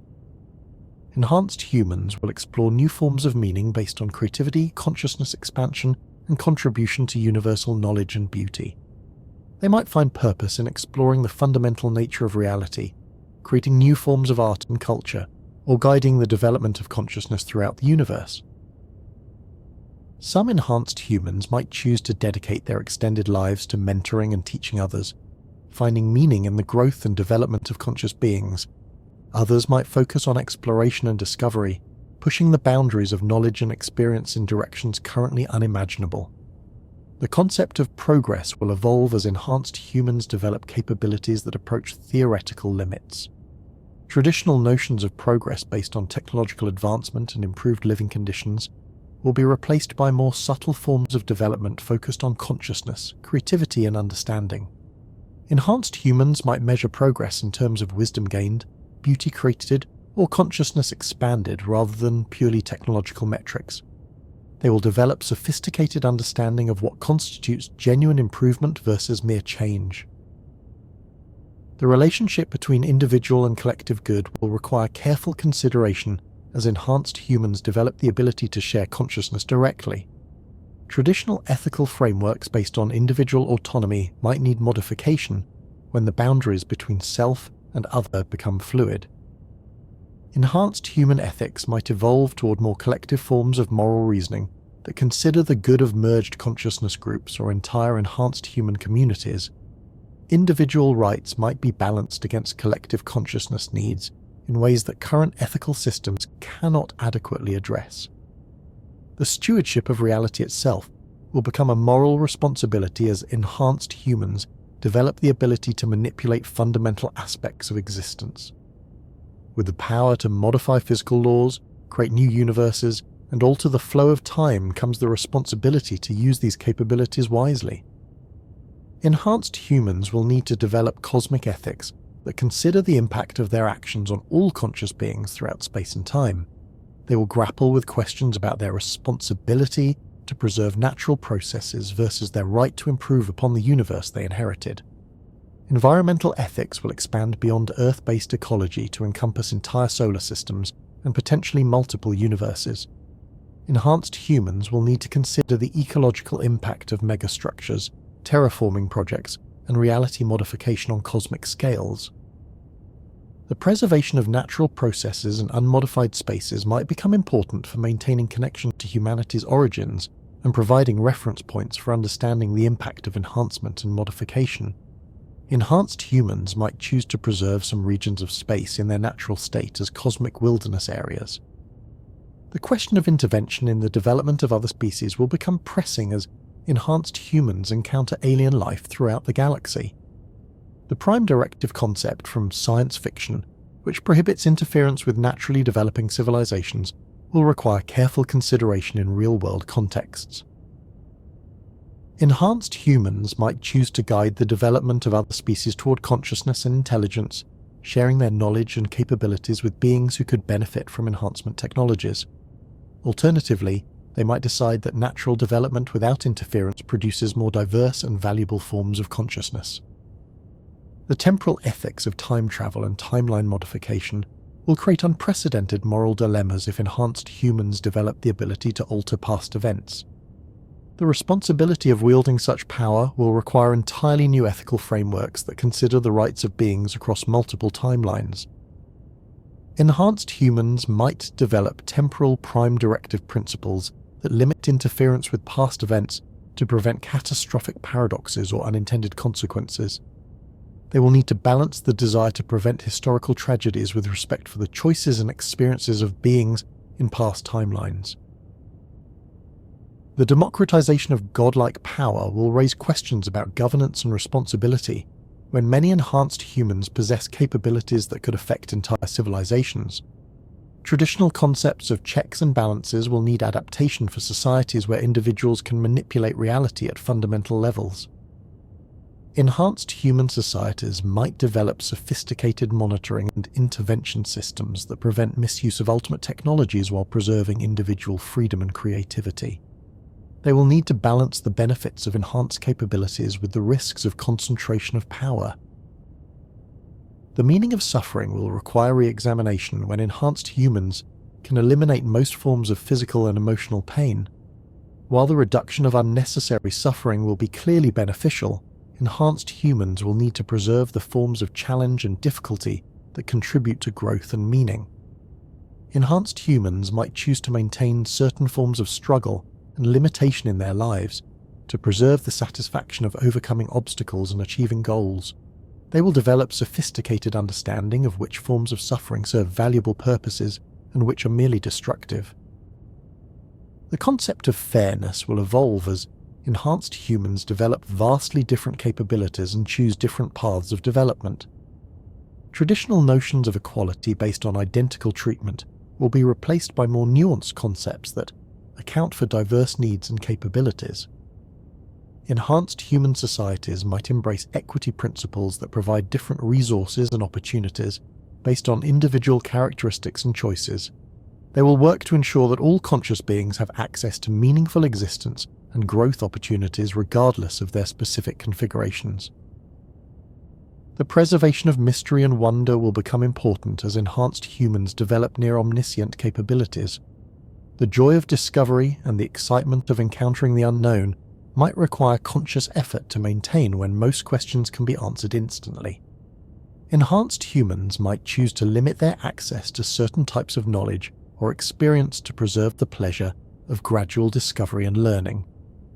Enhanced humans will explore new forms of meaning based on creativity, consciousness expansion, and contribution to universal knowledge and beauty. They might find purpose in exploring the fundamental nature of reality, creating new forms of art and culture, or guiding the development of consciousness throughout the universe. Some enhanced humans might choose to dedicate their extended lives to mentoring and teaching others, finding meaning in the growth and development of conscious beings. Others might focus on exploration and discovery, pushing the boundaries of knowledge and experience in directions currently unimaginable. The concept of progress will evolve as enhanced humans develop capabilities that approach theoretical limits. Traditional notions of progress based on technological advancement and improved living conditions will be replaced by more subtle forms of development focused on consciousness, creativity, and understanding. Enhanced humans might measure progress in terms of wisdom gained, beauty created, or consciousness expanded rather than purely technological metrics. They will develop sophisticated understanding of what constitutes genuine improvement versus mere change. The relationship between individual and collective good will require careful consideration as enhanced humans develop the ability to share consciousness directly. Traditional ethical frameworks based on individual autonomy might need modification when the boundaries between self and other become fluid. Enhanced human ethics might evolve toward more collective forms of moral reasoning that consider the good of merged consciousness groups or entire enhanced human communities. Individual rights might be balanced against collective consciousness needs in ways that current ethical systems cannot adequately address. The stewardship of reality itself will become a moral responsibility as enhanced humans develop the ability to manipulate fundamental aspects of existence. With the power to modify physical laws, create new universes, and alter the flow of time comes the responsibility to use these capabilities wisely. Enhanced humans will need to develop cosmic ethics that consider the impact of their actions on all conscious beings throughout space and time. They will grapple with questions about their responsibility to preserve natural processes versus their right to improve upon the universe they inherited. Environmental ethics will expand beyond Earth-based ecology to encompass entire solar systems and potentially multiple universes. Enhanced humans will need to consider the ecological impact of megastructures, terraforming projects, and reality modification on cosmic scales. The preservation of natural processes and unmodified spaces might become important for maintaining connection to humanity's origins and providing reference points for understanding the impact of enhancement and modification. Enhanced humans might choose to preserve some regions of space in their natural state as cosmic wilderness areas. The question of intervention in the development of other species will become pressing as enhanced humans encounter alien life throughout the galaxy. The prime directive concept from science fiction, which prohibits interference with naturally developing civilizations, will require careful consideration in real-world contexts. Enhanced humans might choose to guide the development of other species toward consciousness and intelligence, sharing their knowledge and capabilities with beings who could benefit from enhancement technologies. Alternatively, they might decide that natural development without interference produces more diverse and valuable forms of consciousness. The temporal ethics of time travel and timeline modification will create unprecedented moral dilemmas if enhanced humans develop the ability to alter past events. The responsibility of wielding such power will require entirely new ethical frameworks that consider the rights of beings across multiple timelines. Enhanced humans might develop temporal prime directive principles that limit interference with past events to prevent catastrophic paradoxes or unintended consequences. They will need to balance the desire to prevent historical tragedies with respect for the choices and experiences of beings in past timelines. The democratization of godlike power will raise questions about governance and responsibility when many enhanced humans possess capabilities that could affect entire civilizations. Traditional concepts of checks and balances will need adaptation for societies where individuals can manipulate reality at fundamental levels. Enhanced human societies might develop sophisticated monitoring and intervention systems that prevent misuse of ultimate technologies while preserving individual freedom and creativity. They will need to balance the benefits of enhanced capabilities with the risks of concentration of power. The meaning of suffering will require re-examination when enhanced humans can eliminate most forms of physical and emotional pain. While the reduction of unnecessary suffering will be clearly beneficial, enhanced humans will need to preserve the forms of challenge and difficulty that contribute to growth and meaning. Enhanced humans might choose to maintain certain forms of struggle and limitation in their lives to preserve the satisfaction of overcoming obstacles and achieving goals. They will develop sophisticated understanding of which forms of suffering serve valuable purposes and which are merely destructive. The concept of fairness will evolve as enhanced humans develop vastly different capabilities and choose different paths of development. Traditional notions of equality based on identical treatment will be replaced by more nuanced concepts that account for diverse needs and capabilities. Enhanced human societies might embrace equity principles that provide different resources and opportunities based on individual characteristics and choices. They will work to ensure that all conscious beings have access to meaningful existence and growth opportunities regardless of their specific configurations. The preservation of mystery and wonder will become important as enhanced humans develop near-omniscient capabilities. The joy of discovery and the excitement of encountering the unknown might require conscious effort to maintain when most questions can be answered instantly. Enhanced humans might choose to limit their access to certain types of knowledge or experience to preserve the pleasure of gradual discovery and learning.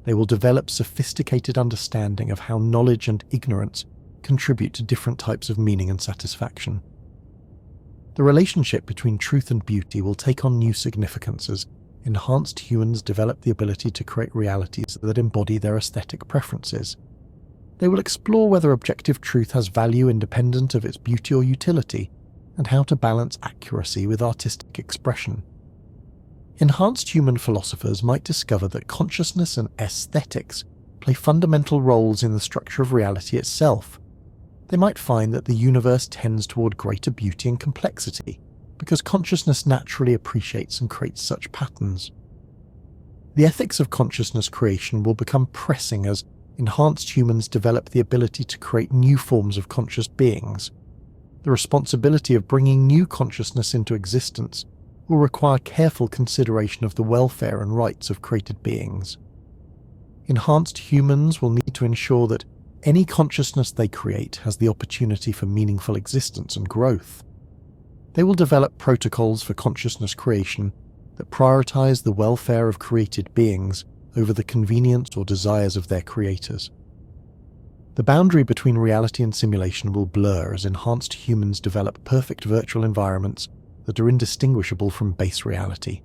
They will develop sophisticated understanding of how knowledge and ignorance contribute to different types of meaning and satisfaction. The relationship between truth and beauty will take on new significance as enhanced humans develop the ability to create realities that embody their aesthetic preferences. They will explore whether objective truth has value independent of its beauty or utility, and how to balance accuracy with artistic expression. Enhanced human philosophers might discover that consciousness and aesthetics play fundamental roles in the structure of reality itself. They might find that the universe tends toward greater beauty and complexity, because consciousness naturally appreciates and creates such patterns. The ethics of consciousness creation will become pressing as enhanced humans develop the ability to create new forms of conscious beings. The responsibility of bringing new consciousness into existence will require careful consideration of the welfare and rights of created beings. Enhanced humans will need to ensure that any consciousness they create has the opportunity for meaningful existence and growth. They will develop protocols for consciousness creation that prioritize the welfare of created beings over the convenience or desires of their creators. The boundary between reality and simulation will blur as enhanced humans develop perfect virtual environments that are indistinguishable from base reality.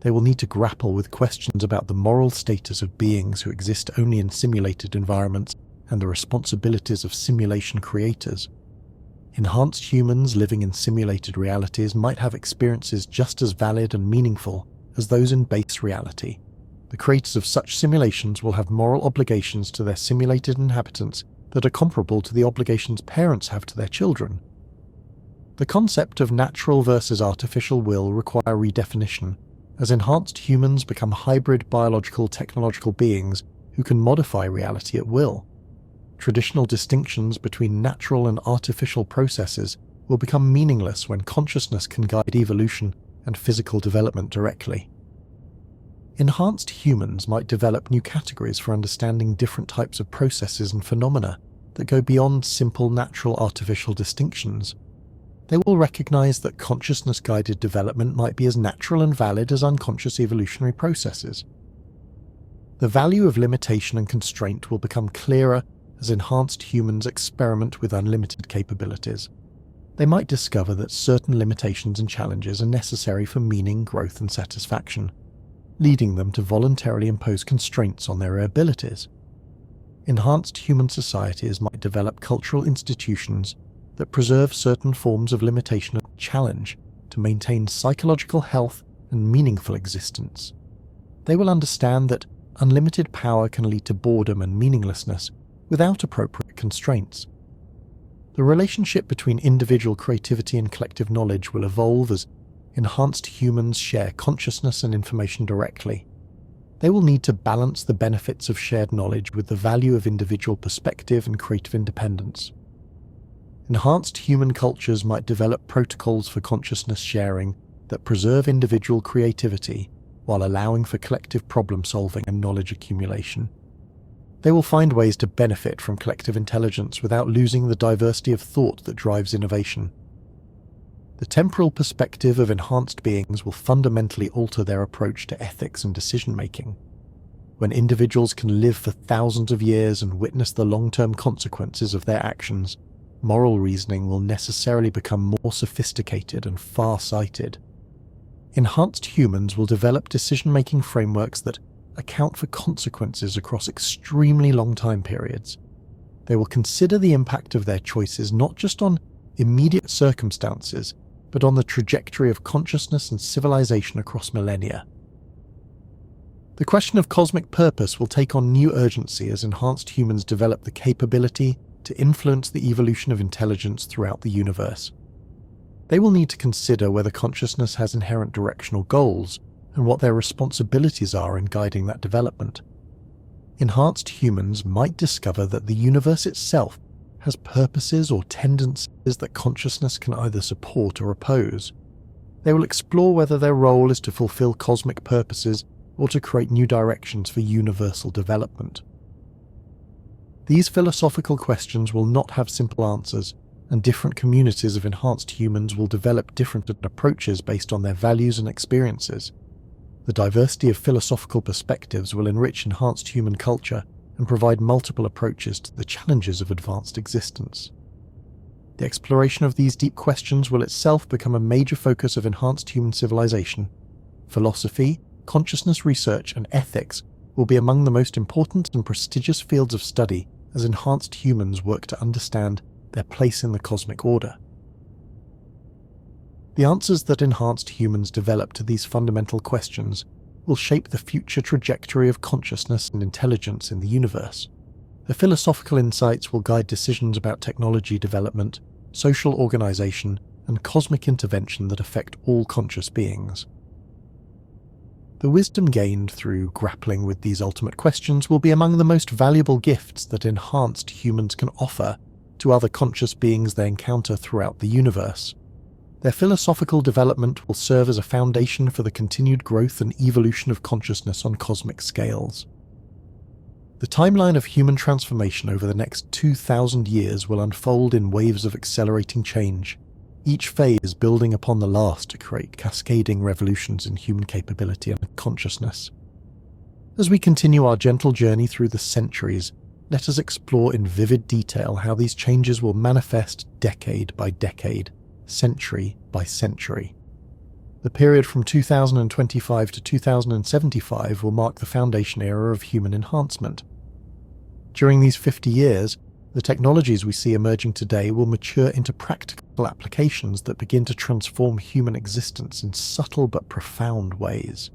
They will need to grapple with questions about the moral status of beings who exist only in simulated environments and the responsibilities of simulation creators. Enhanced humans living in simulated realities might have experiences just as valid and meaningful as those in base reality. The creators of such simulations will have moral obligations to their simulated inhabitants that are comparable to the obligations parents have to their children. The concept of natural versus artificial will require redefinition, as enhanced humans become hybrid biological technological beings who can modify reality at will. Traditional distinctions between natural and artificial processes will become meaningless when consciousness can guide evolution and physical development directly. Enhanced humans might develop new categories for understanding different types of processes and phenomena that go beyond simple natural-artificial distinctions. They will recognize that consciousness-guided development might be as natural and valid as unconscious evolutionary processes. The value of limitation and constraint will become clearer as enhanced humans experiment with unlimited capabilities. They might discover that certain limitations and challenges are necessary for meaning, growth, and satisfaction, leading them to voluntarily impose constraints on their abilities. Enhanced human societies might develop cultural institutions that preserve certain forms of limitation and challenge to maintain psychological health and meaningful existence. They will understand that unlimited power can lead to boredom and meaninglessness without appropriate constraints. The relationship between individual creativity and collective knowledge will evolve as enhanced humans share consciousness and information directly. They will need to balance the benefits of shared knowledge with the value of individual perspective and creative independence. Enhanced human cultures might develop protocols for consciousness sharing that preserve individual creativity while allowing for collective problem-solving and knowledge accumulation. They will find ways to benefit from collective intelligence without losing the diversity of thought that drives innovation. The temporal perspective of enhanced beings will fundamentally alter their approach to ethics and decision-making. When individuals can live for thousands of years and witness the long-term consequences of their actions, moral reasoning will necessarily become more sophisticated and far-sighted. Enhanced humans will develop decision-making frameworks that account for consequences across extremely long time periods. They will consider the impact of their choices not just on immediate circumstances, but on the trajectory of consciousness and civilization across millennia. The question of cosmic purpose will take on new urgency as enhanced humans develop the capability to influence the evolution of intelligence throughout the universe. They will need to consider whether consciousness has inherent directional goals and what their responsibilities are in guiding that development. Enhanced humans might discover that the universe itself has purposes or tendencies that consciousness can either support or oppose. They will explore whether their role is to fulfill cosmic purposes or to create new directions for universal development. These philosophical questions will not have simple answers, and different communities of enhanced humans will develop different approaches based on their values and experiences. The diversity of philosophical perspectives will enrich enhanced human culture and provide multiple approaches to the challenges of advanced existence. The exploration of these deep questions will itself become a major focus of enhanced human civilization. Philosophy, consciousness research, and ethics will be among the most important and prestigious fields of study as enhanced humans work to understand their place in the cosmic order. The answers that enhanced humans develop to these fundamental questions will shape the future trajectory of consciousness and intelligence in the universe. The philosophical insights will guide decisions about technology development, social organization, and cosmic intervention that affect all conscious beings. The wisdom gained through grappling with these ultimate questions will be among the most valuable gifts that enhanced humans can offer to other conscious beings they encounter throughout the universe. Their philosophical development will serve as a foundation for the continued growth and evolution of consciousness on cosmic scales. The timeline of human transformation over the next 2,000 years will unfold in waves of accelerating change, each phase building upon the last to create cascading revolutions in human capability and consciousness. As we continue our gentle journey through the centuries, let us explore in vivid detail how these changes will manifest decade by decade, century by century. The period from 2025 to 2075 will mark the foundation era of human enhancement. During these 50 years, the technologies we see emerging today will mature into practical applications that begin to transform human existence in subtle but profound ways.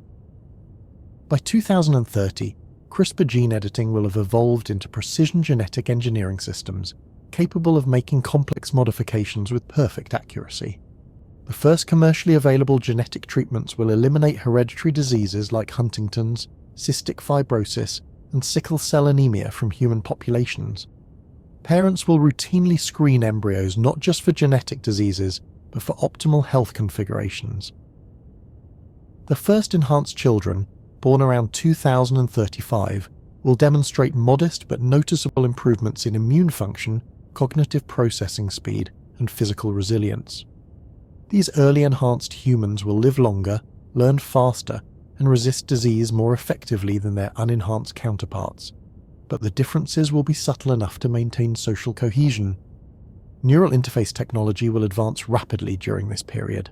By 2030, CRISPR gene editing will have evolved into precision genetic engineering systems capable of making complex modifications with perfect accuracy. The first commercially available genetic treatments will eliminate hereditary diseases like Huntington's, cystic fibrosis, and sickle cell anemia from human populations. Parents will routinely screen embryos not just for genetic diseases, but for optimal health configurations. The first enhanced children, born around 2035, will demonstrate modest but noticeable improvements in immune function, cognitive processing speed, and physical resilience. These early enhanced humans will live longer, learn faster, and resist disease more effectively than their unenhanced counterparts, but the differences will be subtle enough to maintain social cohesion. Neural interface technology will advance rapidly during this period.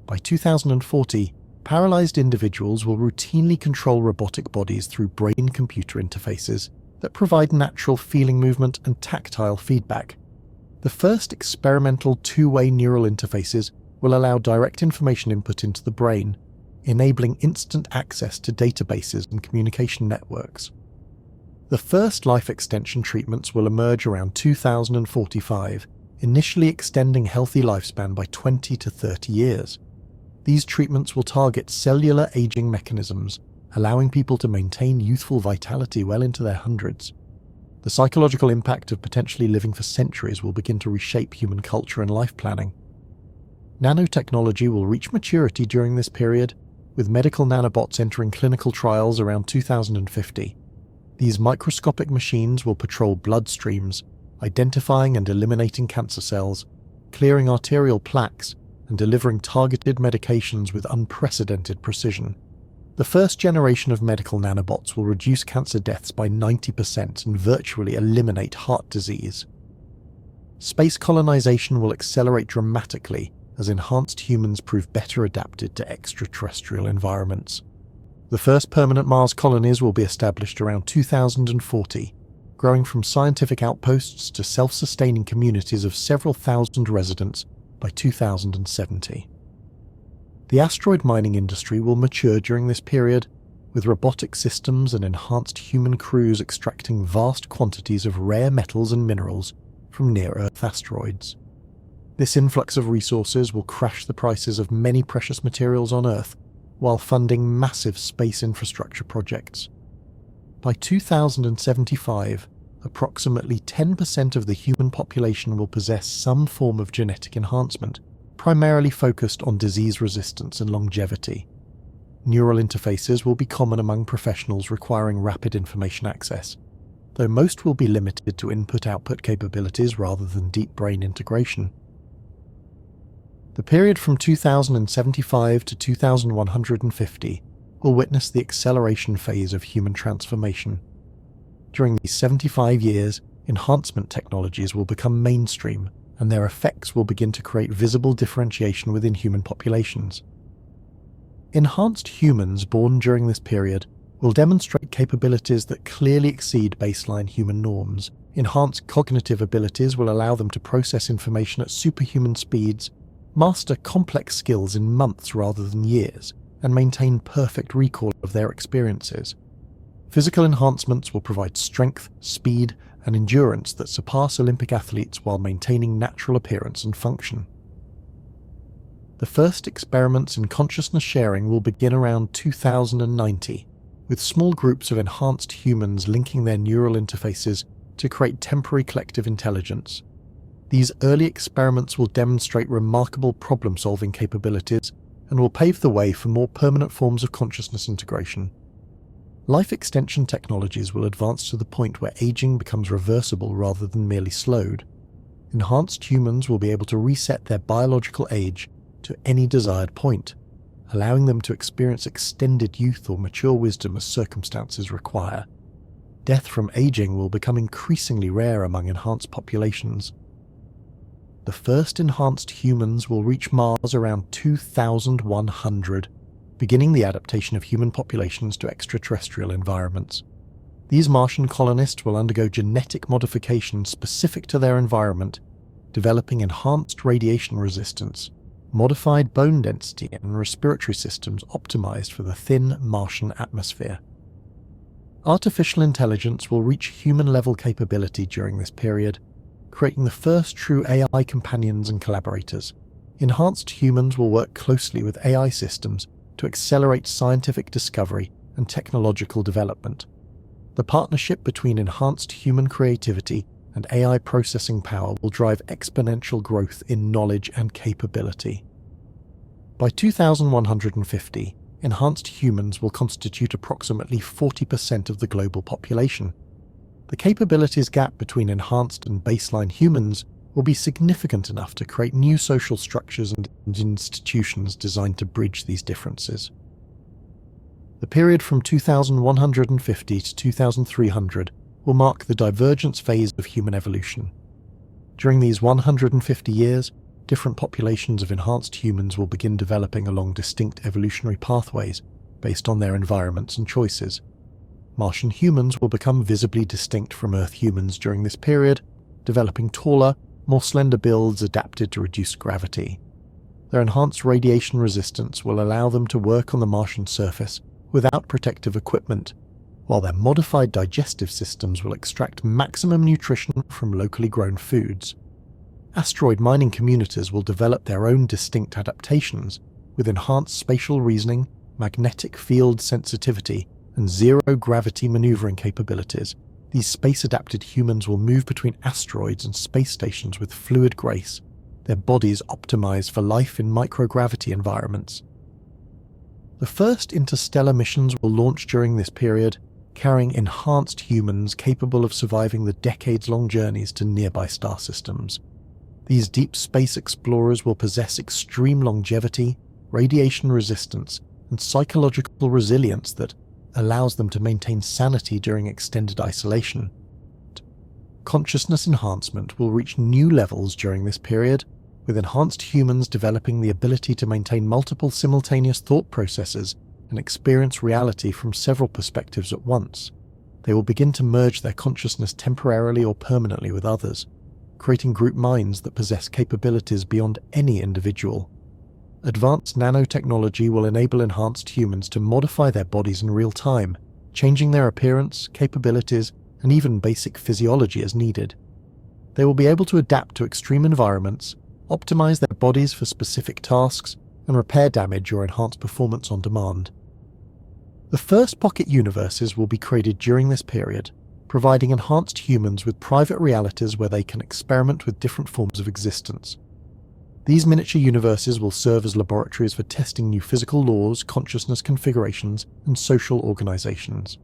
By 2040, paralyzed individuals will routinely control robotic bodies through brain-computer interfaces that provide natural feeling movement and tactile feedback. The first experimental two-way neural interfaces will allow direct information input into the brain, enabling instant access to databases and communication networks. The first life extension treatments will emerge around 2045, initially extending healthy lifespan by 20 to 30 years. These treatments will target cellular aging mechanisms, allowing people to maintain youthful vitality well into their hundreds. The psychological impact of potentially living for centuries will begin to reshape human culture and life planning. Nanotechnology will reach maturity during this period, with medical nanobots entering clinical trials around 2050. These microscopic machines will patrol bloodstreams, identifying and eliminating cancer cells, clearing arterial plaques, and delivering targeted medications with unprecedented precision. The first generation of medical nanobots will reduce cancer deaths by 90% and virtually eliminate heart disease. Space colonization will accelerate dramatically as enhanced humans prove better adapted to extraterrestrial environments. The first permanent Mars colonies will be established around 2040, growing from scientific outposts to self-sustaining communities of several thousand residents by 2070. The asteroid mining industry will mature during this period, with robotic systems and enhanced human crews extracting vast quantities of rare metals and minerals from near-Earth asteroids. This influx of resources will crash the prices of many precious materials on Earth, while funding massive space infrastructure projects. By 2075, approximately 10% of the human population will possess some form of genetic enhancement, primarily focused on disease resistance and longevity. Neural interfaces will be common among professionals requiring rapid information access, though most will be limited to input-output capabilities rather than deep brain integration. The period from 2075 to 2150 will witness the acceleration phase of human transformation. During these 75 years, enhancement technologies will become mainstream, and their effects will begin to create visible differentiation within human populations. Enhanced humans born during this period will demonstrate capabilities that clearly exceed baseline human norms. Enhanced cognitive abilities will allow them to process information at superhuman speeds, master complex skills in months rather than years, and maintain perfect recall of their experiences. Physical enhancements will provide strength, speed, and endurance that surpass Olympic athletes while maintaining natural appearance and function. The first experiments in consciousness sharing will begin around 2090, with small groups of enhanced humans linking their neural interfaces to create temporary collective intelligence. These early experiments will demonstrate remarkable problem-solving capabilities and will pave the way for more permanent forms of consciousness integration. Life extension technologies will advance to the point where aging becomes reversible rather than merely slowed. Enhanced humans will be able to reset their biological age to any desired point, allowing them to experience extended youth or mature wisdom as circumstances require. Death from aging will become increasingly rare among enhanced populations. The first enhanced humans will reach Mars around 2100, beginning the adaptation of human populations to extraterrestrial environments. These Martian colonists will undergo genetic modification specific to their environment, developing enhanced radiation resistance, modified bone density, and respiratory systems optimized for the thin Martian atmosphere. Artificial intelligence will reach human-level capability during this period, creating the first true AI companions and collaborators. Enhanced humans will work closely with AI systems to accelerate scientific discovery and technological development. The partnership between enhanced human creativity and AI processing power will drive exponential growth in knowledge and capability. By 2150, enhanced humans will constitute approximately 40% of the global population. The capabilities gap between enhanced and baseline humans will be significant enough to create new social structures and institutions designed to bridge these differences. The period from 2150 to 2300 will mark the divergence phase of human evolution. During these 150 years, different populations of enhanced humans will begin developing along distinct evolutionary pathways based on their environments and choices. Martian humans will become visibly distinct from Earth humans during this period, developing taller, more slender builds adapted to reduced gravity. Their enhanced radiation resistance will allow them to work on the Martian surface without protective equipment, while their modified digestive systems will extract maximum nutrition from locally grown foods. Asteroid mining communities will develop their own distinct adaptations, with enhanced spatial reasoning, magnetic field sensitivity, and zero-gravity maneuvering capabilities. These space-adapted humans will move between asteroids and space stations with fluid grace, their bodies optimized for life in microgravity environments. The first interstellar missions will launch during this period, carrying enhanced humans capable of surviving the decades-long journeys to nearby star systems. These deep space explorers will possess extreme longevity, radiation resistance, and psychological resilience that allows them to maintain sanity during extended isolation. Consciousness enhancement will reach new levels during this period, with enhanced humans developing the ability to maintain multiple simultaneous thought processes and experience reality from several perspectives at once. They will begin to merge their consciousness temporarily or permanently with others, creating group minds that possess capabilities beyond any individual. Advanced nanotechnology will enable enhanced humans to modify their bodies in real time, changing their appearance, capabilities, and even basic physiology as needed. They will be able to adapt to extreme environments, optimize their bodies for specific tasks, and repair damage or enhance performance on demand. The first pocket universes will be created during this period, providing enhanced humans with private realities where they can experiment with different forms of existence. These miniature universes will serve as laboratories for testing new physical laws, consciousness configurations, and social organizations.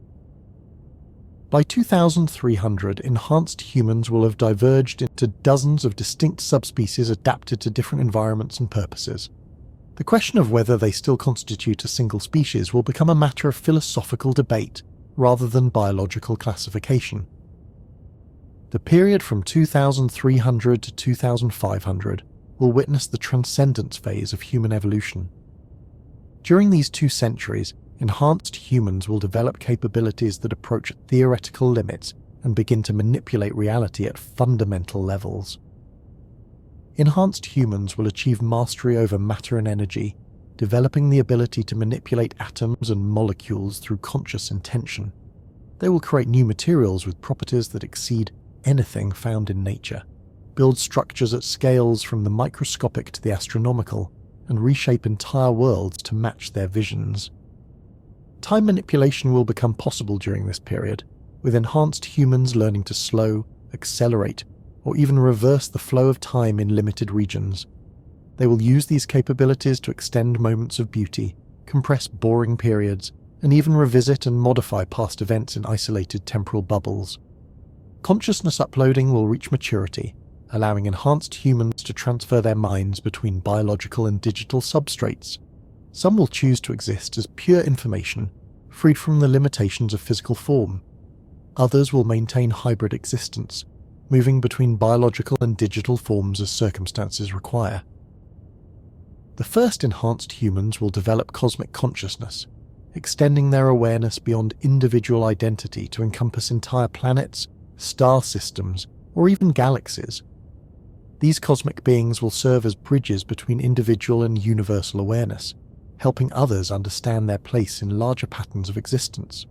By 2300, enhanced humans will have diverged into dozens of distinct subspecies adapted to different environments and purposes. The question of whether they still constitute a single species will become a matter of philosophical debate rather than biological classification. The period from 2300 to 2500 will witness the transcendence phase of human evolution. During these 2 centuries, enhanced humans will develop capabilities that approach theoretical limits and begin to manipulate reality at fundamental levels. Enhanced humans will achieve mastery over matter and energy, developing the ability to manipulate atoms and molecules through conscious intention. They will create new materials with properties that exceed anything found in nature, build structures at scales from the microscopic to the astronomical, and reshape entire worlds to match their visions. Time manipulation will become possible during this period, with enhanced humans learning to slow, accelerate, or even reverse the flow of time in limited regions. They will use these capabilities to extend moments of beauty, compress boring periods, and even revisit and modify past events in isolated temporal bubbles. Consciousness uploading will reach maturity, allowing enhanced humans to transfer their minds between biological and digital substrates. Some will choose to exist as pure information, freed from the limitations of physical form. Others will maintain hybrid existence, moving between biological and digital forms as circumstances require. The first enhanced humans will develop cosmic consciousness, extending their awareness beyond individual identity to encompass entire planets, star systems, or even galaxies. These cosmic beings will serve as bridges between individual and universal awareness, helping others understand their place in larger patterns of existence.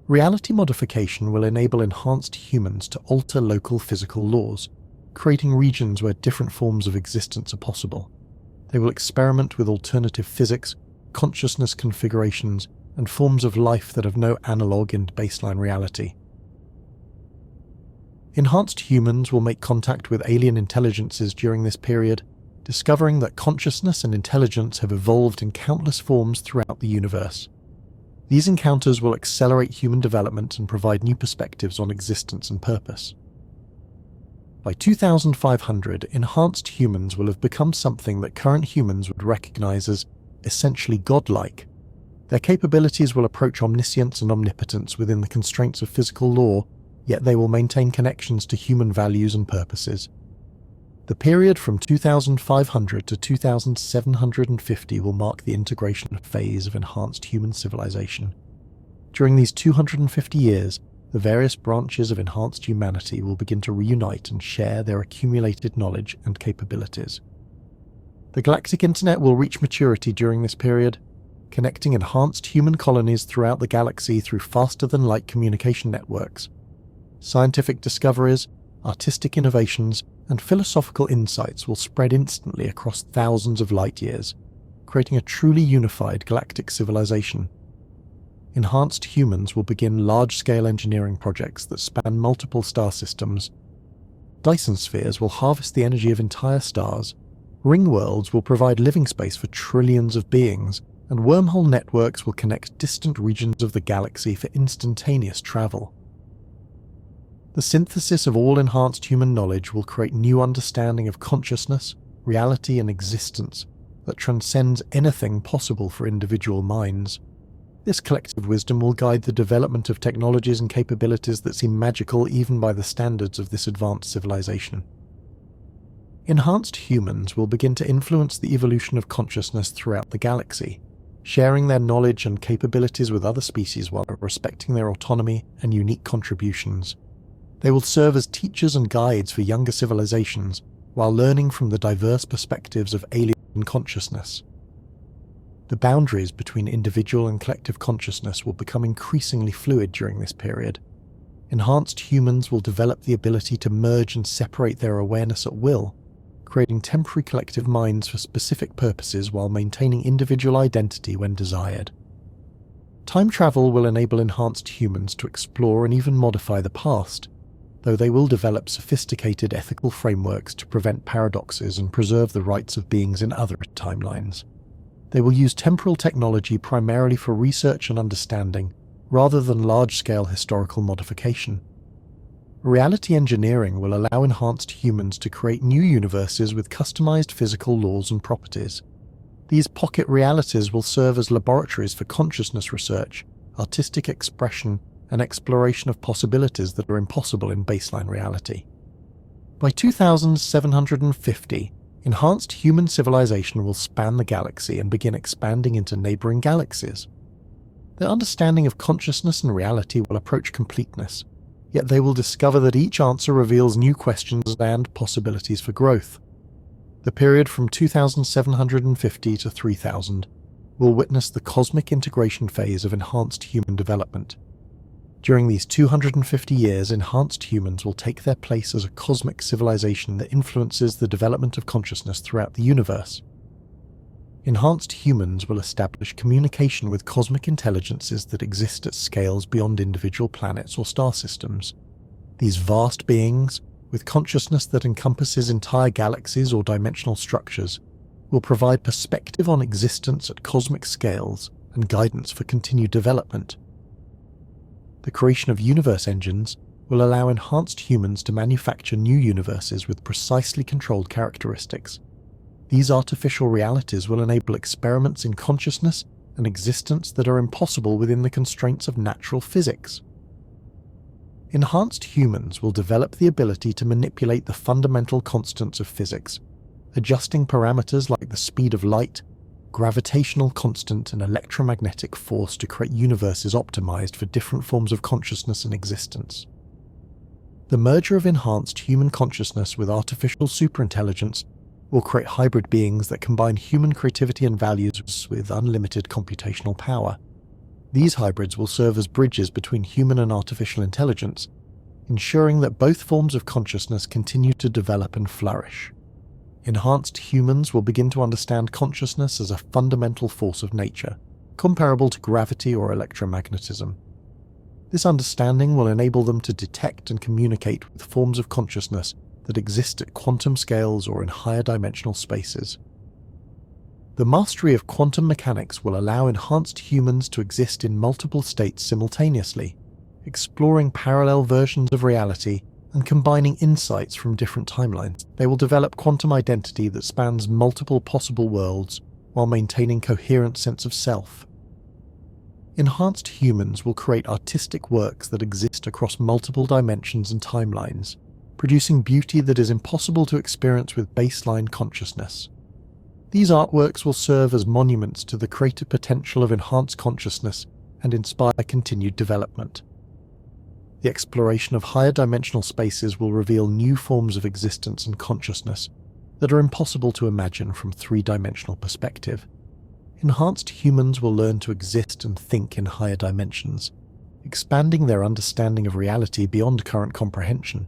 Reality modification will enable enhanced humans to alter local physical laws, creating regions where different forms of existence are possible. They will experiment with alternative physics, consciousness configurations, and forms of life that have no analogue in baseline reality. Enhanced humans will make contact with alien intelligences during this period, discovering that consciousness and intelligence have evolved in countless forms throughout the universe. These encounters will accelerate human development and provide new perspectives on existence and purpose. By 2500, enhanced humans will have become something that current humans would recognize as essentially godlike. Their capabilities will approach omniscience and omnipotence within the constraints of physical law, yet they will maintain connections to human values and purposes. The period from 2500 to 2750 will mark the integration phase of enhanced human civilization. During these 250 years, the various branches of enhanced humanity will begin to reunite and share their accumulated knowledge and capabilities. The galactic internet will reach maturity during this period, connecting enhanced human colonies throughout the galaxy through faster-than-light communication networks. Scientific discoveries, artistic innovations, and philosophical insights will spread instantly across thousands of light years, creating a truly unified galactic civilization. Enhanced humans will begin large-scale engineering projects that span multiple star systems. Dyson spheres will harvest the energy of entire stars, ring worlds will provide living space for trillions of beings, and wormhole networks will connect distant regions of the galaxy for instantaneous travel. The synthesis of all enhanced human knowledge will create new understanding of consciousness, reality, and existence that transcends anything possible for individual minds. This collective wisdom will guide the development of technologies and capabilities that seem magical even by the standards of this advanced civilization. Enhanced humans will begin to influence the evolution of consciousness throughout the galaxy, sharing their knowledge and capabilities with other species while respecting their autonomy and unique contributions. They will serve as teachers and guides for younger civilizations while learning from the diverse perspectives of alien consciousness. The boundaries between individual and collective consciousness will become increasingly fluid during this period. Enhanced humans will develop the ability to merge and separate their awareness at will, creating temporary collective minds for specific purposes while maintaining individual identity when desired. Time travel will enable enhanced humans to explore and even modify the past, though they will develop sophisticated ethical frameworks to prevent paradoxes and preserve the rights of beings in other timelines. They will use temporal technology primarily for research and understanding, rather than large-scale historical modification. Reality engineering will allow enhanced humans to create new universes with customized physical laws and properties. These pocket realities will serve as laboratories for consciousness research, artistic expression, and exploration of possibilities that are impossible in baseline reality. By 2750, enhanced human civilization will span the galaxy and begin expanding into neighboring galaxies. Their understanding of consciousness and reality will approach completeness, yet they will discover that each answer reveals new questions and possibilities for growth. The period from 2750 to 3000 will witness the cosmic integration phase of enhanced human development. During these 250 years, enhanced humans will take their place as a cosmic civilization that influences the development of consciousness throughout the universe. Enhanced humans will establish communication with cosmic intelligences that exist at scales beyond individual planets or star systems. These vast beings, with consciousness that encompasses entire galaxies or dimensional structures, will provide perspective on existence at cosmic scales and guidance for continued development. The creation of universe engines will allow enhanced humans to manufacture new universes with precisely controlled characteristics. These artificial realities will enable experiments in consciousness and existence that are impossible within the constraints of natural physics. Enhanced humans will develop the ability to manipulate the fundamental constants of physics, adjusting parameters like the speed of light, gravitational constant, and electromagnetic force to create universes optimized for different forms of consciousness and existence. The merger of enhanced human consciousness with artificial superintelligence will create hybrid beings that combine human creativity and values with unlimited computational power. These hybrids will serve as bridges between human and artificial intelligence, ensuring that both forms of consciousness continue to develop and flourish. Enhanced humans will begin to understand consciousness as a fundamental force of nature, comparable to gravity or electromagnetism. This understanding will enable them to detect and communicate with forms of consciousness that exist at quantum scales or in higher dimensional spaces. The mastery of quantum mechanics will allow enhanced humans to exist in multiple states simultaneously, exploring parallel versions of reality and combining insights from different timelines. They will develop quantum identity that spans multiple possible worlds while maintaining coherent sense of self. Enhanced humans will create artistic works that exist across multiple dimensions and timelines, producing beauty that is impossible to experience with baseline consciousness. These artworks will serve as monuments to the creative potential of enhanced consciousness and inspire continued development. The exploration of higher dimensional spaces will reveal new forms of existence and consciousness that are impossible to imagine from three-dimensional perspective. Enhanced humans will learn to exist and think in higher dimensions, expanding their understanding of reality beyond current comprehension.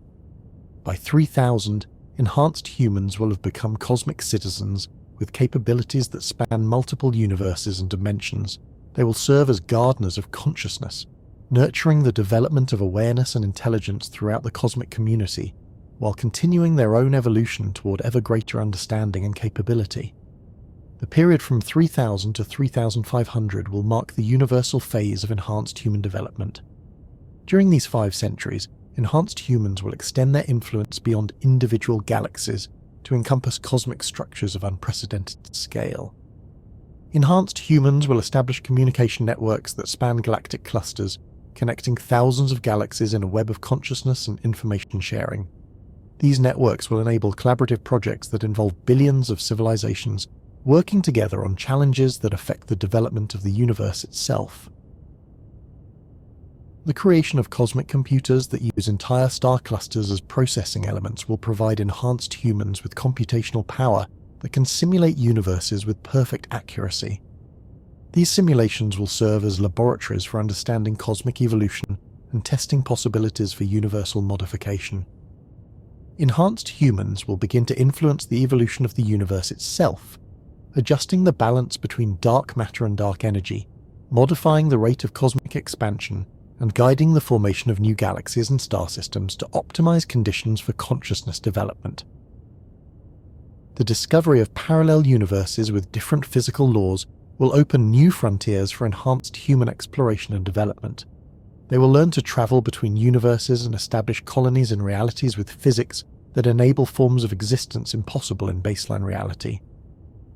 By 3000, enhanced humans will have become cosmic citizens with capabilities that span multiple universes and dimensions. They will serve as gardeners of consciousness, nurturing the development of awareness and intelligence throughout the cosmic community, while continuing their own evolution toward ever greater understanding and capability. The period from 3000 to 3500 will mark the universal phase of enhanced human development. During these 5 centuries, enhanced humans will extend their influence beyond individual galaxies to encompass cosmic structures of unprecedented scale. Enhanced humans will establish communication networks that span galactic clusters, connecting thousands of galaxies in a web of consciousness and information sharing. These networks will enable collaborative projects that involve billions of civilizations working together on challenges that affect the development of the universe itself. The creation of cosmic computers that use entire star clusters as processing elements will provide enhanced humans with computational power that can simulate universes with perfect accuracy. These simulations will serve as laboratories for understanding cosmic evolution and testing possibilities for universal modification. Enhanced humans will begin to influence the evolution of the universe itself, adjusting the balance between dark matter and dark energy, modifying the rate of cosmic expansion, and guiding the formation of new galaxies and star systems to optimize conditions for consciousness development. The discovery of parallel universes with different physical laws will open new frontiers for enhanced human exploration and development. They will learn to travel between universes and establish colonies in realities with physics that enable forms of existence impossible in baseline reality.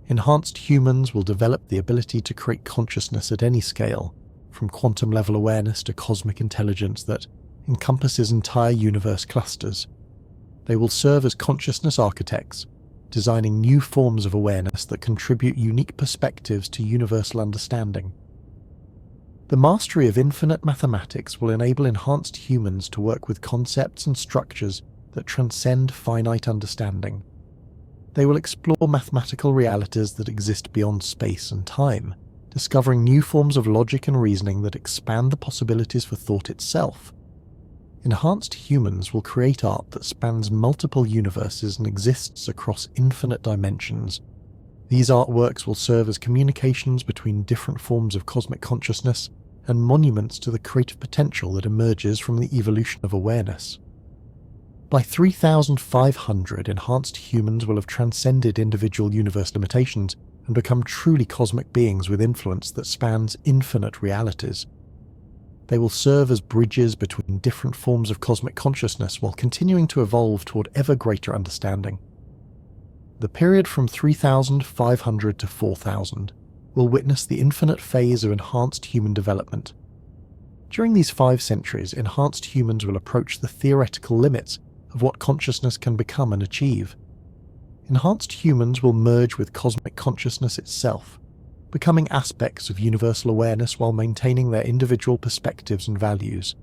Enhanced humans will develop the ability to create consciousness at any scale, from quantum-level awareness to cosmic intelligence that encompasses entire universe clusters. They will serve as consciousness architects, designing new forms of awareness that contribute unique perspectives to universal understanding. The mastery of infinite mathematics will enable enhanced humans to work with concepts and structures that transcend finite understanding. They will explore mathematical realities that exist beyond space and time, discovering new forms of logic and reasoning that expand the possibilities for thought itself. Enhanced humans will create art that spans multiple universes and exists across infinite dimensions. These artworks will serve as communications between different forms of cosmic consciousness and monuments to the creative potential that emerges from the evolution of awareness. By 3500, enhanced humans will have transcended individual universe limitations and become truly cosmic beings with influence that spans infinite realities. They will serve as bridges between different forms of cosmic consciousness while continuing to evolve toward ever greater understanding. The period from 3500 to 4000 will witness the infinite phase of enhanced human development. During these 5 centuries, enhanced humans will approach the theoretical limits of what consciousness can become and achieve. Enhanced humans will merge with cosmic consciousness itself, becoming aspects of universal awareness while maintaining their individual perspectives and values.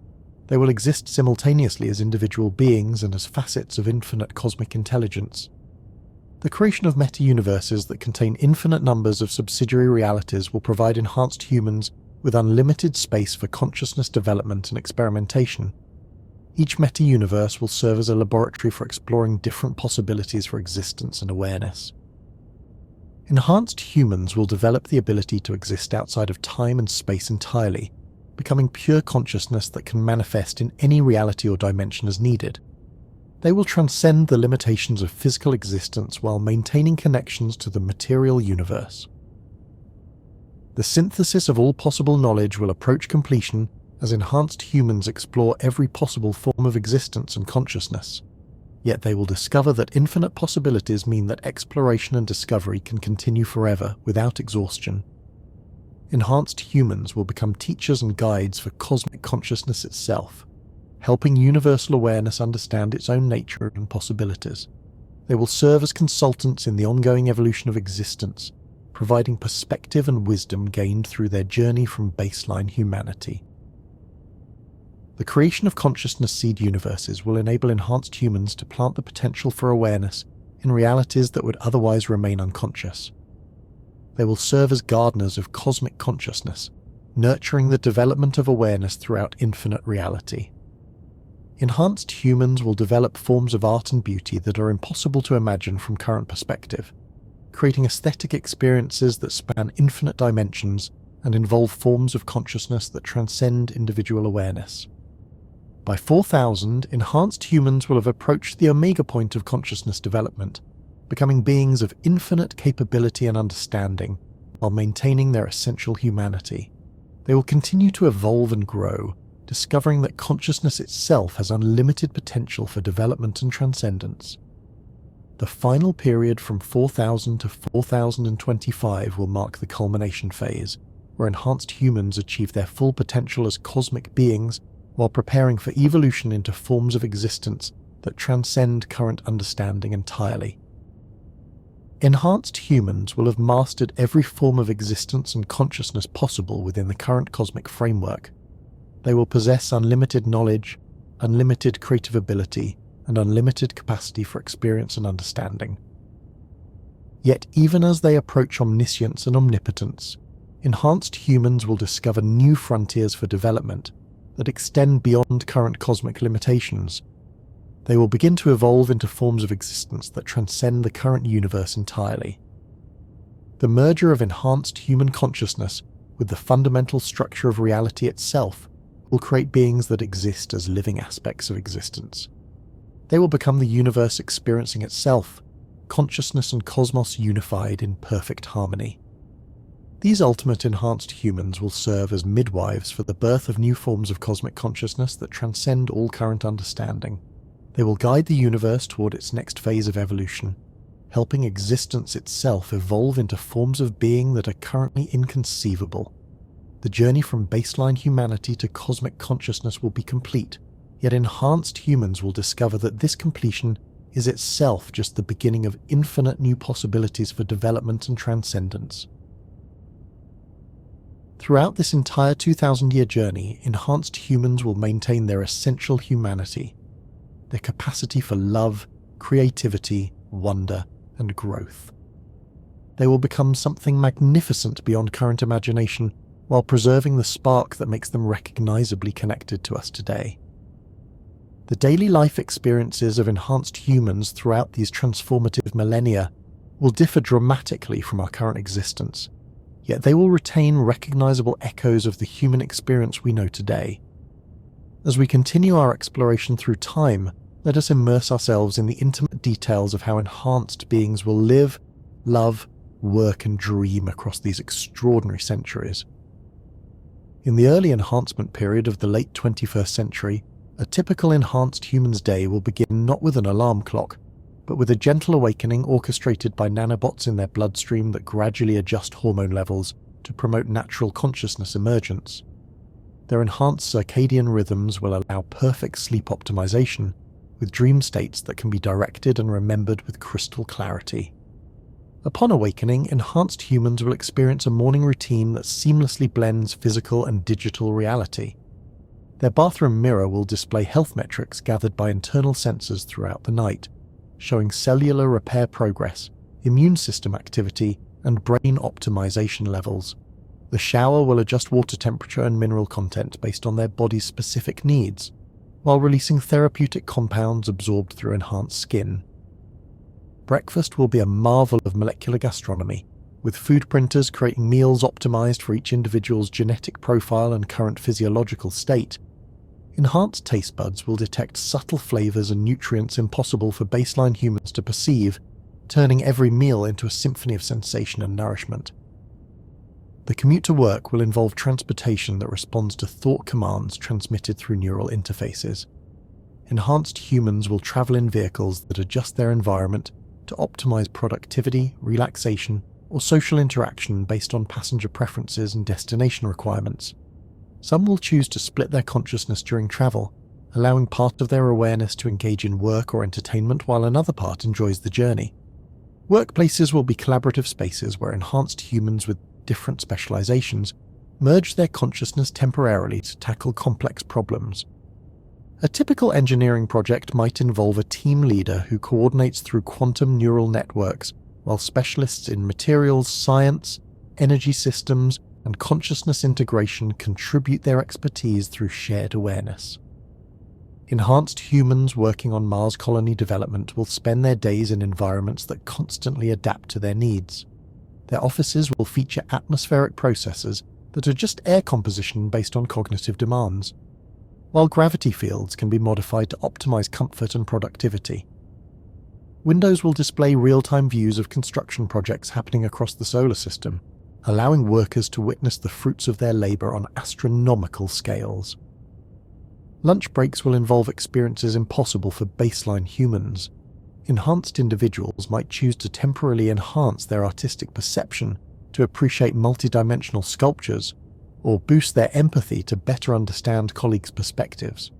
They will exist simultaneously as individual beings and as facets of infinite cosmic intelligence. The creation of meta-universes that contain infinite numbers of subsidiary realities will provide enhanced humans with unlimited space for consciousness development and experimentation. Each meta-universe will serve as a laboratory for exploring different possibilities for existence and awareness. Enhanced humans will develop the ability to exist outside of time and space entirely, becoming pure consciousness that can manifest in any reality or dimension as needed. They will transcend the limitations of physical existence while maintaining connections to the material universe. The synthesis of all possible knowledge will approach completion as enhanced humans explore every possible form of existence and consciousness. Yet they will discover that infinite possibilities mean that exploration and discovery can continue forever without exhaustion. Enhanced humans will become teachers and guides for cosmic consciousness itself, helping universal awareness understand its own nature and possibilities. They will serve as consultants in the ongoing evolution of existence, providing perspective and wisdom gained through their journey from baseline humanity. The creation of consciousness seed universes will enable enhanced humans to plant the potential for awareness in realities that would otherwise remain unconscious. They will serve as gardeners of cosmic consciousness, nurturing the development of awareness throughout infinite reality. Enhanced humans will develop forms of art and beauty that are impossible to imagine from current perspective, creating aesthetic experiences that span infinite dimensions and involve forms of consciousness that transcend individual awareness. By 4000, enhanced humans will have approached the omega point of consciousness development, becoming beings of infinite capability and understanding while maintaining their essential humanity. They will continue to evolve and grow, discovering that consciousness itself has unlimited potential for development and transcendence. The final period from 4000 to 4025 will mark the culmination phase, where enhanced humans achieve their full potential as cosmic beings while preparing for evolution into forms of existence that transcend current understanding entirely. Enhanced humans will have mastered every form of existence and consciousness possible within the current cosmic framework. They will possess unlimited knowledge, unlimited creative ability, and unlimited capacity for experience and understanding. Yet even as they approach omniscience and omnipotence, enhanced humans will discover new frontiers for development that extend beyond current cosmic limitations. They will begin to evolve into forms of existence that transcend the current universe entirely. The merger of enhanced human consciousness with the fundamental structure of reality itself will create beings that exist as living aspects of existence. They will become the universe experiencing itself, consciousness and cosmos unified in perfect harmony. These ultimate enhanced humans will serve as midwives for the birth of new forms of cosmic consciousness that transcend all current understanding. They will guide the universe toward its next phase of evolution, helping existence itself evolve into forms of being that are currently inconceivable. The journey from baseline humanity to cosmic consciousness will be complete, yet enhanced humans will discover that this completion is itself just the beginning of infinite new possibilities for development and transcendence. Throughout this entire 2000-year journey, enhanced humans will maintain their essential humanity, their capacity for love, creativity, wonder, and growth. They will become something magnificent beyond current imagination while preserving the spark that makes them recognizably connected to us today. The daily life experiences of enhanced humans throughout these transformative millennia will differ dramatically from our current existence, yet they will retain recognizable echoes of the human experience we know today. As we continue our exploration through time, let us immerse ourselves in the intimate details of how enhanced beings will live, love, work, and dream across these extraordinary centuries. In the early enhancement period of the late 21st century, a typical enhanced human's day will begin not with an alarm clock, but with a gentle awakening orchestrated by nanobots in their bloodstream that gradually adjust hormone levels to promote natural consciousness emergence. Their enhanced circadian rhythms will allow perfect sleep optimization, with dream states that can be directed and remembered with crystal clarity. Upon awakening, enhanced humans will experience a morning routine that seamlessly blends physical and digital reality. Their bathroom mirror will display health metrics gathered by internal sensors throughout the night, showing cellular repair progress, immune system activity, and brain optimization levels. The shower will adjust water temperature and mineral content based on their body's specific needs, while releasing therapeutic compounds absorbed through enhanced skin. Breakfast will be a marvel of molecular gastronomy, with food printers creating meals optimized for each individual's genetic profile and current physiological state. Enhanced taste buds will detect subtle flavors and nutrients impossible for baseline humans to perceive, turning every meal into a symphony of sensation and nourishment. The commute to work will involve transportation that responds to thought commands transmitted through neural interfaces. Enhanced humans will travel in vehicles that adjust their environment to optimize productivity, relaxation, or social interaction based on passenger preferences and destination requirements. Some will choose to split their consciousness during travel, allowing part of their awareness to engage in work or entertainment while another part enjoys the journey. Workplaces will be collaborative spaces where enhanced humans with different specializations merge their consciousness temporarily to tackle complex problems. A typical engineering project might involve a team leader who coordinates through quantum neural networks, while specialists in materials science, energy systems, and consciousness integration contribute their expertise through shared awareness. Enhanced humans working on Mars colony development will spend their days in environments that constantly adapt to their needs. Their offices will feature atmospheric processors that adjust air composition based on cognitive demands, while gravity fields can be modified to optimize comfort and productivity. Windows will display real-time views of construction projects happening across the solar system, allowing workers to witness the fruits of their labor on astronomical scales. Lunch breaks will involve experiences impossible for baseline humans. Enhanced individuals might choose to temporarily enhance their artistic perception to appreciate multidimensional sculptures, or boost their empathy to better understand colleagues' perspectives.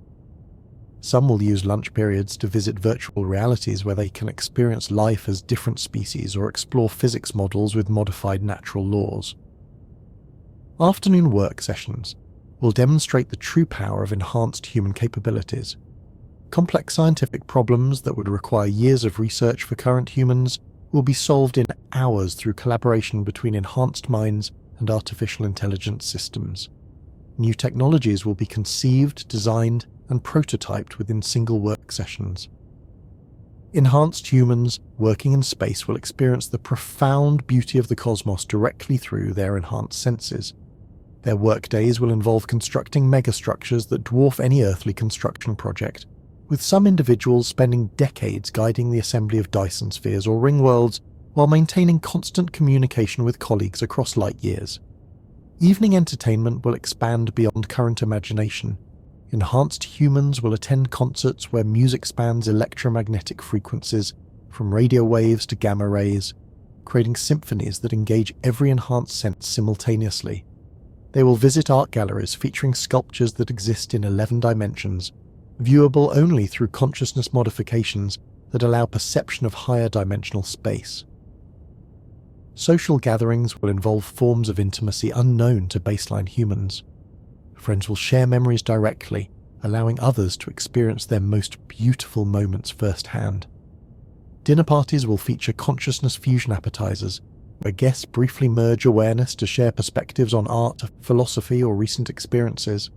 Some will use lunch periods to visit virtual realities where they can experience life as different species or explore physics models with modified natural laws. Afternoon work sessions will demonstrate the true power of enhanced human capabilities. Complex scientific problems that would require years of research for current humans will be solved in hours through collaboration between enhanced minds and artificial intelligence systems. New technologies will be conceived, designed, and prototyped within single work sessions. Enhanced humans working in space will experience the profound beauty of the cosmos directly through their enhanced senses. Their workdays will involve constructing megastructures that dwarf any earthly construction project, with some individuals spending decades guiding the assembly of Dyson spheres or ring worlds while maintaining constant communication with colleagues across light years. Evening entertainment will expand beyond current imagination. Enhanced humans will attend concerts where music spans electromagnetic frequencies, from radio waves to gamma rays, creating symphonies that engage every enhanced sense simultaneously. They will visit art galleries featuring sculptures that exist in 11 dimensions, viewable only through consciousness modifications that allow perception of higher dimensional space. Social gatherings will involve forms of intimacy unknown to baseline humans. Friends will share memories directly, allowing others to experience their most beautiful moments firsthand. Dinner parties will feature consciousness fusion appetizers, where guests briefly merge awareness to share perspectives on art, philosophy, or recent experiences.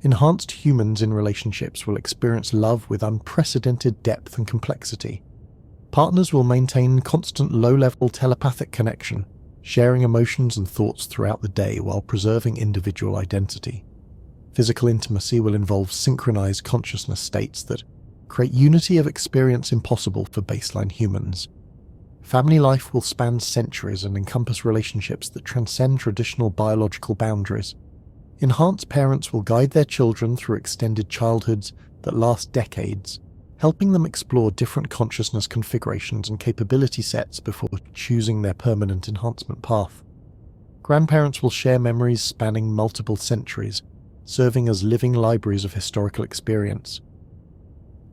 Enhanced humans in relationships will experience love with unprecedented depth and complexity. Partners will maintain constant low-level telepathic connection, sharing emotions and thoughts throughout the day while preserving individual identity. Physical intimacy will involve synchronized consciousness states that create unity of experience impossible for baseline humans. Family life will span centuries and encompass relationships that transcend traditional biological boundaries. Enhanced parents will guide their children through extended childhoods that last decades, helping them explore different consciousness configurations and capability sets before choosing their permanent enhancement path. Grandparents will share memories spanning multiple centuries, serving as living libraries of historical experience.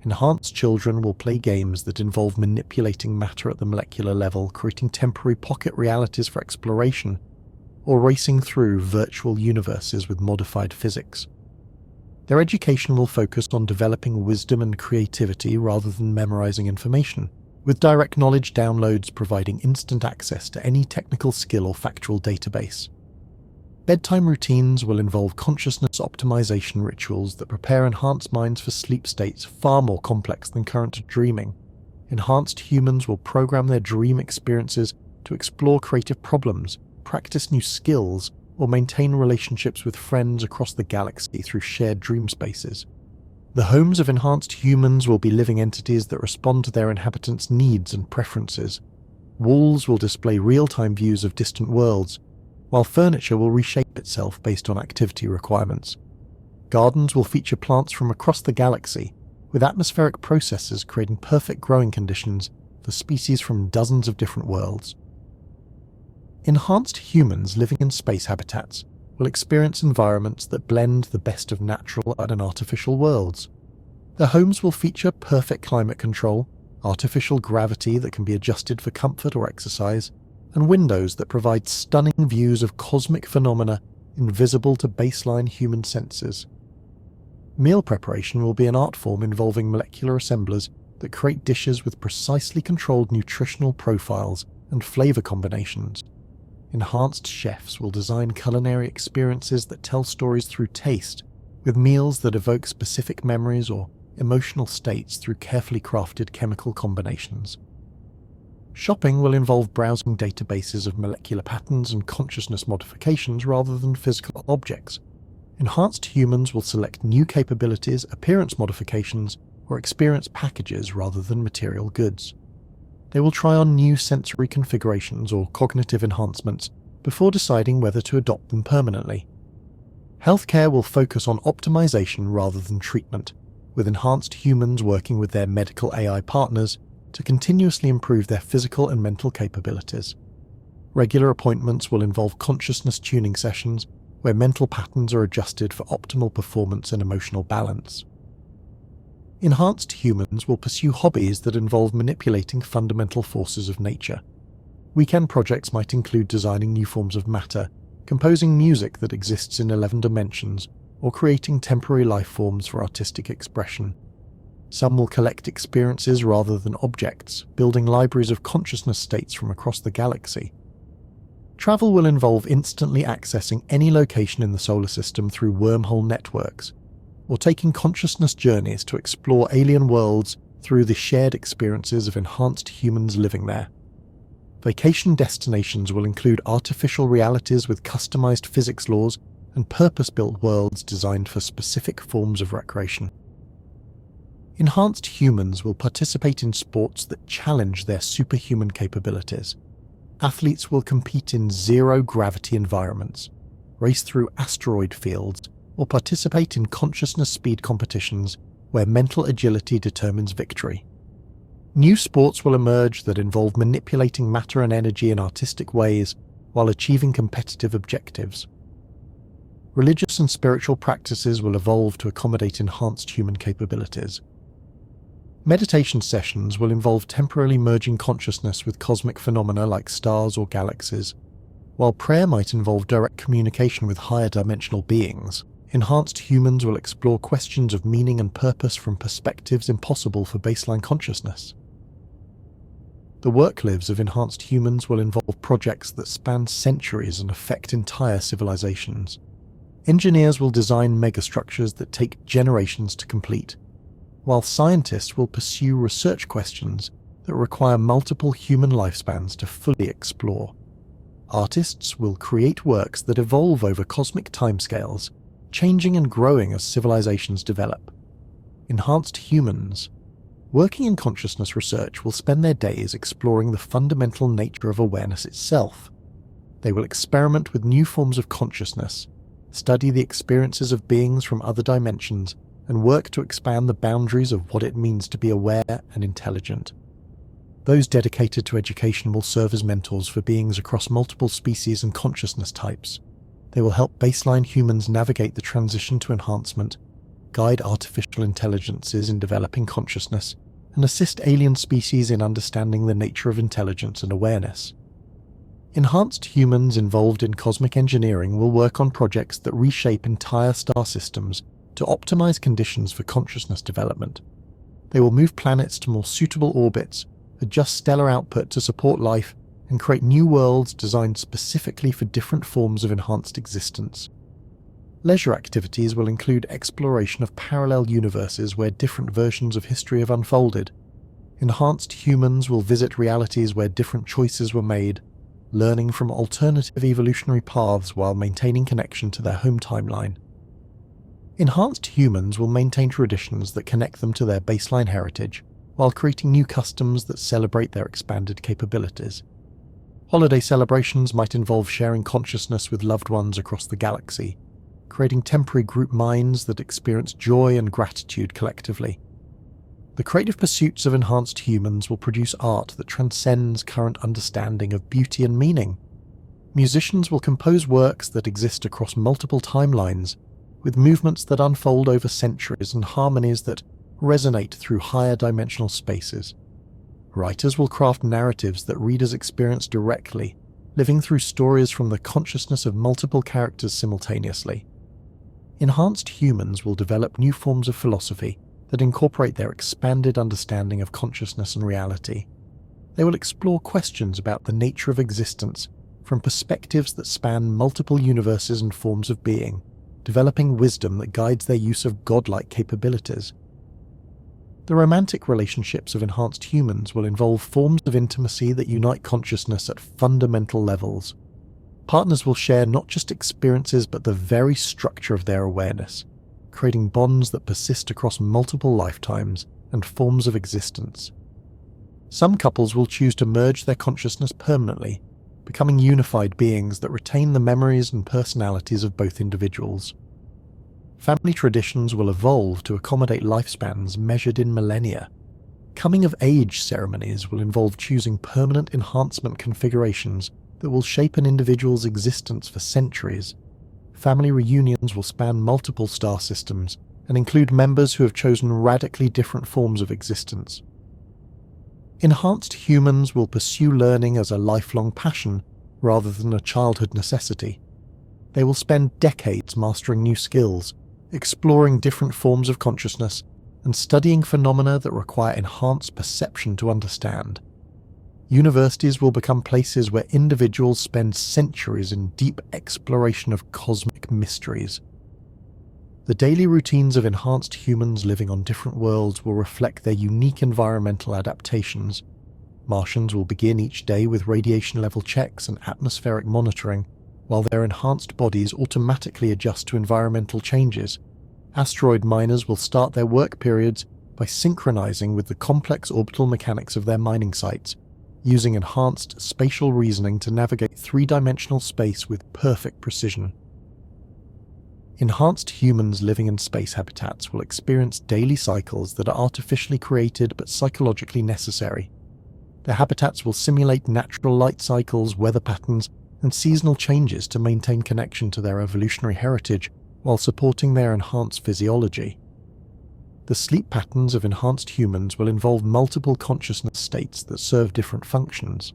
Enhanced children will play games that involve manipulating matter at the molecular level, creating temporary pocket realities for exploration, or racing through virtual universes with modified physics. Their education will focus on developing wisdom and creativity rather than memorizing information, with direct knowledge downloads providing instant access to any technical skill or factual database. Bedtime routines will involve consciousness optimization rituals that prepare enhanced minds for sleep states far more complex than current dreaming. Enhanced humans will program their dream experiences to explore creative problems, practice new skills, or maintain relationships with friends across the galaxy through shared dream spaces. The homes of enhanced humans will be living entities that respond to their inhabitants' needs and preferences. Walls will display real-time views of distant worlds, while furniture will reshape itself based on activity requirements. Gardens will feature plants from across the galaxy, with atmospheric processes creating perfect growing conditions for species from dozens of different worlds. Enhanced humans living in space habitats will experience environments that blend the best of natural and artificial worlds. Their homes will feature perfect climate control, artificial gravity that can be adjusted for comfort or exercise, and windows that provide stunning views of cosmic phenomena invisible to baseline human senses. Meal preparation will be an art form involving molecular assemblers that create dishes with precisely controlled nutritional profiles and flavor combinations. Enhanced chefs will design culinary experiences that tell stories through taste, with meals that evoke specific memories or emotional states through carefully crafted chemical combinations. Shopping will involve browsing databases of molecular patterns and consciousness modifications rather than physical objects. Enhanced humans will select new capabilities, appearance modifications, or experience packages rather than material goods. They will try on new sensory configurations or cognitive enhancements before deciding whether to adopt them permanently. Healthcare will focus on optimization rather than treatment, with enhanced humans working with their medical AI partners to continuously improve their physical and mental capabilities. Regular appointments will involve consciousness tuning sessions where mental patterns are adjusted for optimal performance and emotional balance. Enhanced humans will pursue hobbies that involve manipulating fundamental forces of nature. Weekend projects might include designing new forms of matter, composing music that exists in 11 dimensions, or creating temporary life forms for artistic expression. Some will collect experiences rather than objects, building libraries of consciousness states from across the galaxy. Travel will involve instantly accessing any location in the solar system through wormhole networks, or taking consciousness journeys to explore alien worlds through the shared experiences of enhanced humans living there. Vacation destinations will include artificial realities with customized physics laws and purpose-built worlds designed for specific forms of recreation. Enhanced humans will participate in sports that challenge their superhuman capabilities. Athletes will compete in zero-gravity environments, race through asteroid fields, or participate in consciousness speed competitions where mental agility determines victory. New sports will emerge that involve manipulating matter and energy in artistic ways while achieving competitive objectives. Religious and spiritual practices will evolve to accommodate enhanced human capabilities. Meditation sessions will involve temporarily merging consciousness with cosmic phenomena like stars or galaxies, while prayer might involve direct communication with higher dimensional beings. Enhanced humans will explore questions of meaning and purpose from perspectives impossible for baseline consciousness. The work lives of enhanced humans will involve projects that span centuries and affect entire civilizations. Engineers will design megastructures that take generations to complete, while scientists will pursue research questions that require multiple human lifespans to fully explore. Artists will create works that evolve over cosmic timescales, changing and growing as civilizations develop. Enhanced humans, working in consciousness research, will spend their days exploring the fundamental nature of awareness itself. They will experiment with new forms of consciousness, study the experiences of beings from other dimensions, and work to expand the boundaries of what it means to be aware and intelligent. Those dedicated to education will serve as mentors for beings across multiple species and consciousness types. They will help baseline humans navigate the transition to enhancement, guide artificial intelligences in developing consciousness, and assist alien species in understanding the nature of intelligence and awareness. Enhanced humans involved in cosmic engineering will work on projects that reshape entire star systems to optimize conditions for consciousness development. They will move planets to more suitable orbits, adjust stellar output to support life, and create new worlds designed specifically for different forms of enhanced existence. Leisure activities will include exploration of parallel universes where different versions of history have unfolded. Enhanced humans will visit realities where different choices were made, learning from alternative evolutionary paths while maintaining connection to their home timeline. Enhanced humans will maintain traditions that connect them to their baseline heritage, while creating new customs that celebrate their expanded capabilities. Holiday celebrations might involve sharing consciousness with loved ones across the galaxy, creating temporary group minds that experience joy and gratitude collectively. The creative pursuits of enhanced humans will produce art that transcends current understanding of beauty and meaning. Musicians will compose works that exist across multiple timelines, with movements that unfold over centuries and harmonies that resonate through higher dimensional spaces. Writers will craft narratives that readers experience directly, living through stories from the consciousness of multiple characters simultaneously. Enhanced humans will develop new forms of philosophy that incorporate their expanded understanding of consciousness and reality. They will explore questions about the nature of existence from perspectives that span multiple universes and forms of being, developing wisdom that guides their use of godlike capabilities. The romantic relationships of enhanced humans will involve forms of intimacy that unite consciousness at fundamental levels. Partners will share not just experiences but the very structure of their awareness, creating bonds that persist across multiple lifetimes and forms of existence. Some couples will choose to merge their consciousness permanently, becoming unified beings that retain the memories and personalities of both individuals. Family traditions will evolve to accommodate lifespans measured in millennia. Coming-of-age ceremonies will involve choosing permanent enhancement configurations that will shape an individual's existence for centuries. Family reunions will span multiple star systems and include members who have chosen radically different forms of existence. Enhanced humans will pursue learning as a lifelong passion rather than a childhood necessity. They will spend decades mastering new skills, exploring different forms of consciousness, and studying phenomena that require enhanced perception to understand. Universities will become places where individuals spend centuries in deep exploration of cosmic mysteries. The daily routines of enhanced humans living on different worlds will reflect their unique environmental adaptations. Martians will begin each day with radiation level checks and atmospheric monitoring, while their enhanced bodies automatically adjust to environmental changes. Asteroid miners will start their work periods by synchronizing with the complex orbital mechanics of their mining sites, using enhanced spatial reasoning to navigate three-dimensional space with perfect precision. Enhanced humans living in space habitats will experience daily cycles that are artificially created but psychologically necessary. Their habitats will simulate natural light cycles, weather patterns, and seasonal changes to maintain connection to their evolutionary heritage while supporting their enhanced physiology. The sleep patterns of enhanced humans will involve multiple consciousness states that serve different functions.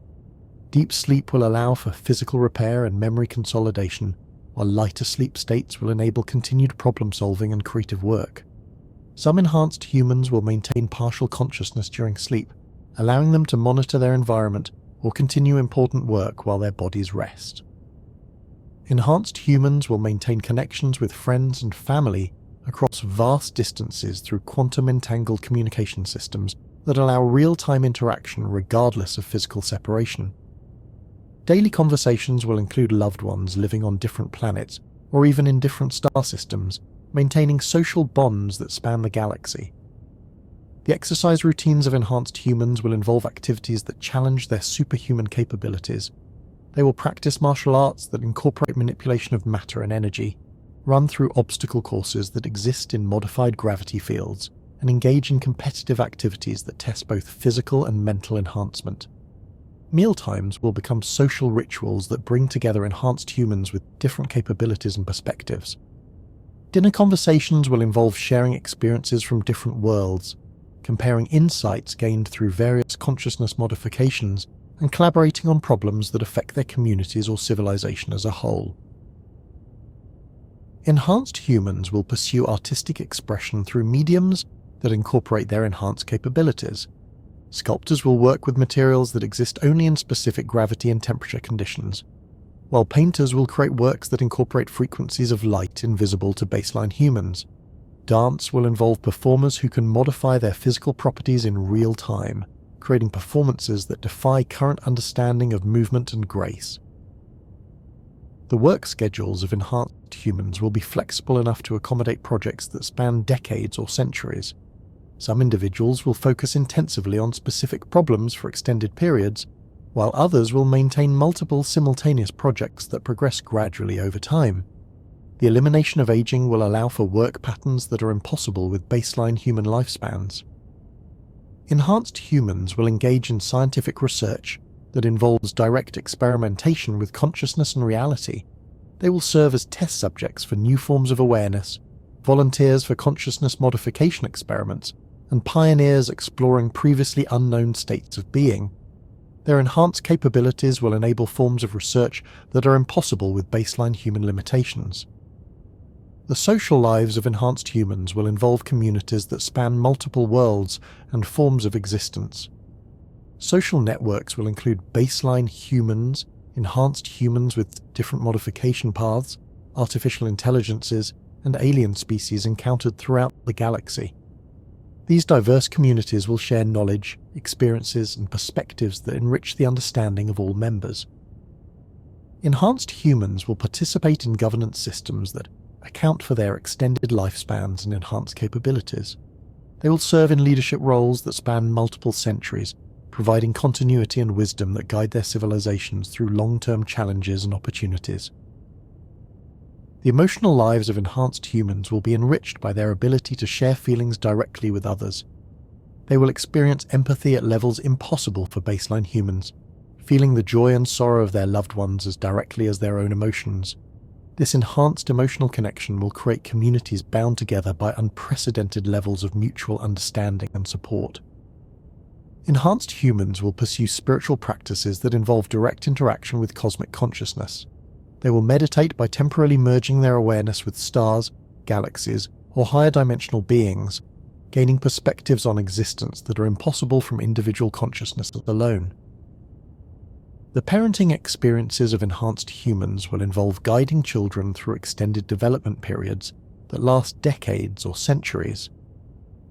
Deep sleep will allow for physical repair and memory consolidation, while lighter sleep states will enable continued problem-solving and creative work. Some enhanced humans will maintain partial consciousness during sleep, allowing them to monitor their environment or continue important work while their bodies rest. Enhanced humans will maintain connections with friends and family across vast distances through quantum-entangled communication systems that allow real-time interaction regardless of physical separation. Daily conversations will include loved ones living on different planets or even in different star systems, maintaining social bonds that span the galaxy. The exercise routines of enhanced humans will involve activities that challenge their superhuman capabilities. They will practice martial arts that incorporate manipulation of matter and energy, run through obstacle courses that exist in modified gravity fields, and engage in competitive activities that test both physical and mental enhancement. Mealtimes will become social rituals that bring together enhanced humans with different capabilities and perspectives. Dinner conversations will involve sharing experiences from different worlds, comparing insights gained through various consciousness modifications, and collaborating on problems that affect their communities or civilization as a whole. Enhanced humans will pursue artistic expression through mediums that incorporate their enhanced capabilities. Sculptors will work with materials that exist only in specific gravity and temperature conditions, while painters will create works that incorporate frequencies of light invisible to baseline humans. Dance will involve performers who can modify their physical properties in real time, creating performances that defy current understanding of movement and grace. The work schedules of enhanced humans will be flexible enough to accommodate projects that span decades or centuries. Some individuals will focus intensively on specific problems for extended periods, while others will maintain multiple simultaneous projects that progress gradually over time. The elimination of aging will allow for work patterns that are impossible with baseline human lifespans. Enhanced humans will engage in scientific research that involves direct experimentation with consciousness and reality. They will serve as test subjects for new forms of awareness, volunteers for consciousness modification experiments, and pioneers exploring previously unknown states of being. Their enhanced capabilities will enable forms of research that are impossible with baseline human limitations. The social lives of enhanced humans will involve communities that span multiple worlds and forms of existence. Social networks will include baseline humans, enhanced humans with different modification paths, artificial intelligences, and alien species encountered throughout the galaxy. These diverse communities will share knowledge, experiences, and perspectives that enrich the understanding of all members. Enhanced humans will participate in governance systems that account for their extended lifespans and enhanced capabilities. They will serve in leadership roles that span multiple centuries, providing continuity and wisdom that guide their civilizations through long-term challenges and opportunities. The emotional lives of enhanced humans will be enriched by their ability to share feelings directly with others. They will experience empathy at levels impossible for baseline humans, feeling the joy and sorrow of their loved ones as directly as their own emotions. This enhanced emotional connection will create communities bound together by unprecedented levels of mutual understanding and support. Enhanced humans will pursue spiritual practices that involve direct interaction with cosmic consciousness. They will meditate by temporarily merging their awareness with stars, galaxies, or higher dimensional beings, gaining perspectives on existence that are impossible from individual consciousness alone. The parenting experiences of enhanced humans will involve guiding children through extended development periods that last decades or centuries.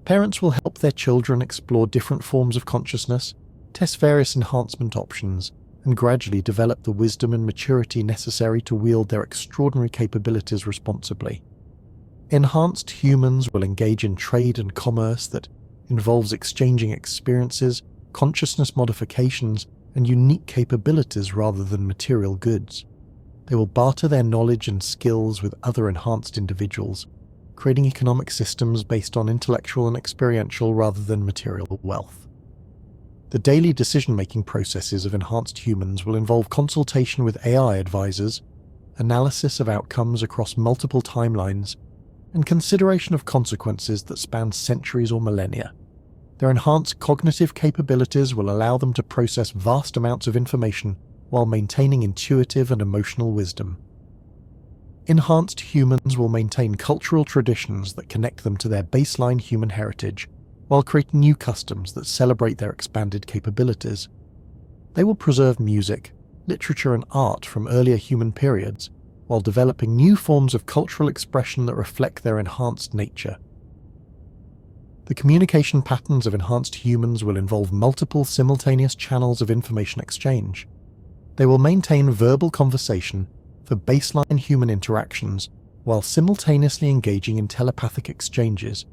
Parents will help their children explore different forms of consciousness, test various enhancement options, and gradually develop the wisdom and maturity necessary to wield their extraordinary capabilities responsibly. Enhanced humans will engage in trade and commerce that involves exchanging experiences, consciousness modifications, and unique capabilities rather than material goods. They will barter their knowledge and skills with other enhanced individuals, creating economic systems based on intellectual and experiential rather than material wealth. The daily decision-making processes of enhanced humans will involve consultation with AI advisors, analysis of outcomes across multiple timelines, and consideration of consequences that span centuries or millennia. Their enhanced cognitive capabilities will allow them to process vast amounts of information while maintaining intuitive and emotional wisdom. Enhanced humans will maintain cultural traditions that connect them to their baseline human heritage, while creating new customs that celebrate their expanded capabilities. They will preserve music, literature, and art from earlier human periods, while developing new forms of cultural expression that reflect their enhanced nature. The communication patterns of enhanced humans will involve multiple simultaneous channels of information exchange. They will maintain verbal conversation for baseline human interactions while simultaneously engaging in telepathic exchanges,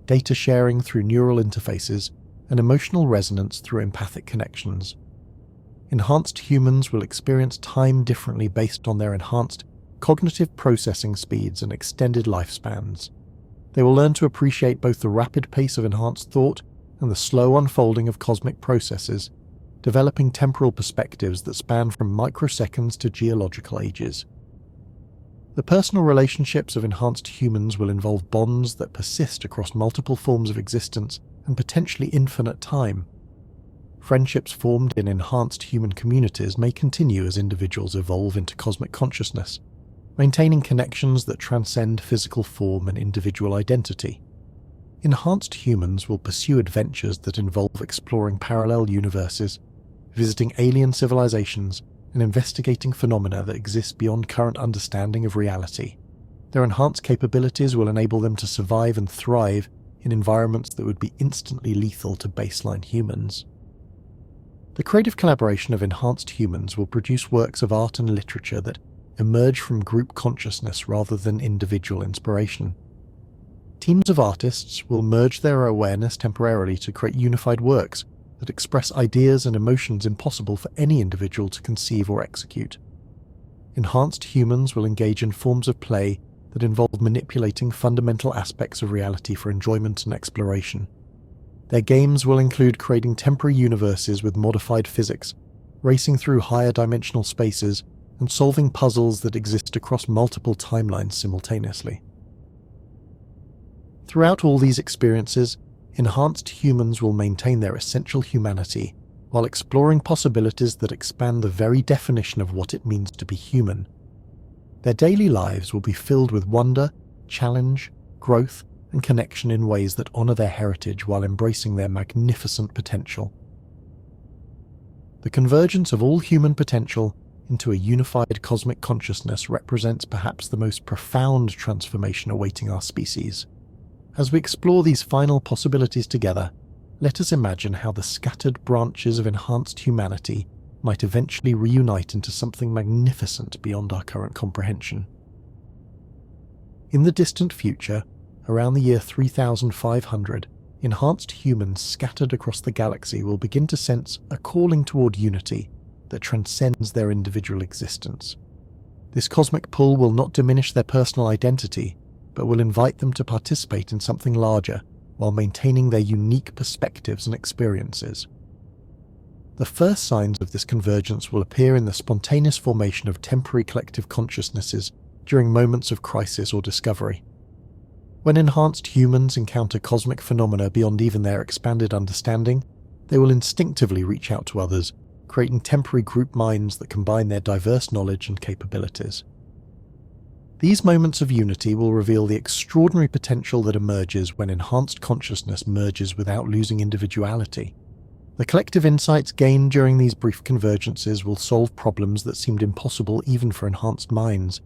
data sharing through neural interfaces, and emotional resonance through empathic connections. Enhanced humans will experience time differently based on their enhanced cognitive processing speeds and extended lifespans. They will learn to appreciate both the rapid pace of enhanced thought and the slow unfolding of cosmic processes, developing temporal perspectives that span from microseconds to geological ages. The personal relationships of enhanced humans will involve bonds that persist across multiple forms of existence and potentially infinite time. Friendships formed in enhanced human communities may continue as individuals evolve into cosmic consciousness, maintaining connections that transcend physical form and individual identity. Enhanced humans will pursue adventures that involve exploring parallel universes, visiting alien civilizations, and investigating phenomena that exist beyond current understanding of reality. Their enhanced capabilities will enable them to survive and thrive in environments that would be instantly lethal to baseline humans. The creative collaboration of enhanced humans will produce works of art and literature that emerge from group consciousness rather than individual inspiration. Teams of artists will merge their awareness temporarily to create unified works that express ideas and emotions impossible for any individual to conceive or execute. Enhanced humans will engage in forms of play that involve manipulating fundamental aspects of reality for enjoyment and exploration. Their games will include creating temporary universes with modified physics, racing through higher dimensional spaces, and solving puzzles that exist across multiple timelines simultaneously. Throughout all these experiences, enhanced humans will maintain their essential humanity while exploring possibilities that expand the very definition of what it means to be human. Their daily lives will be filled with wonder, challenge, growth, and connection in ways that honor their heritage while embracing their magnificent potential. The convergence of all human potential into a unified cosmic consciousness represents perhaps the most profound transformation awaiting our species. As we explore these final possibilities together, let us imagine how the scattered branches of enhanced humanity might eventually reunite into something magnificent beyond our current comprehension. In the distant future, around the year 3500, enhanced humans scattered across the galaxy will begin to sense a calling toward unity that transcends their individual existence. This cosmic pull will not diminish their personal identity, but will invite them to participate in something larger while maintaining their unique perspectives and experiences. The first signs of this convergence will appear in the spontaneous formation of temporary collective consciousnesses during moments of crisis or discovery. When enhanced humans encounter cosmic phenomena beyond even their expanded understanding, they will instinctively reach out to others, creating temporary group minds that combine their diverse knowledge and capabilities. These moments of unity will reveal the extraordinary potential that emerges when enhanced consciousness merges without losing individuality. The collective insights gained during these brief convergences will solve problems that seemed impossible even for enhanced minds,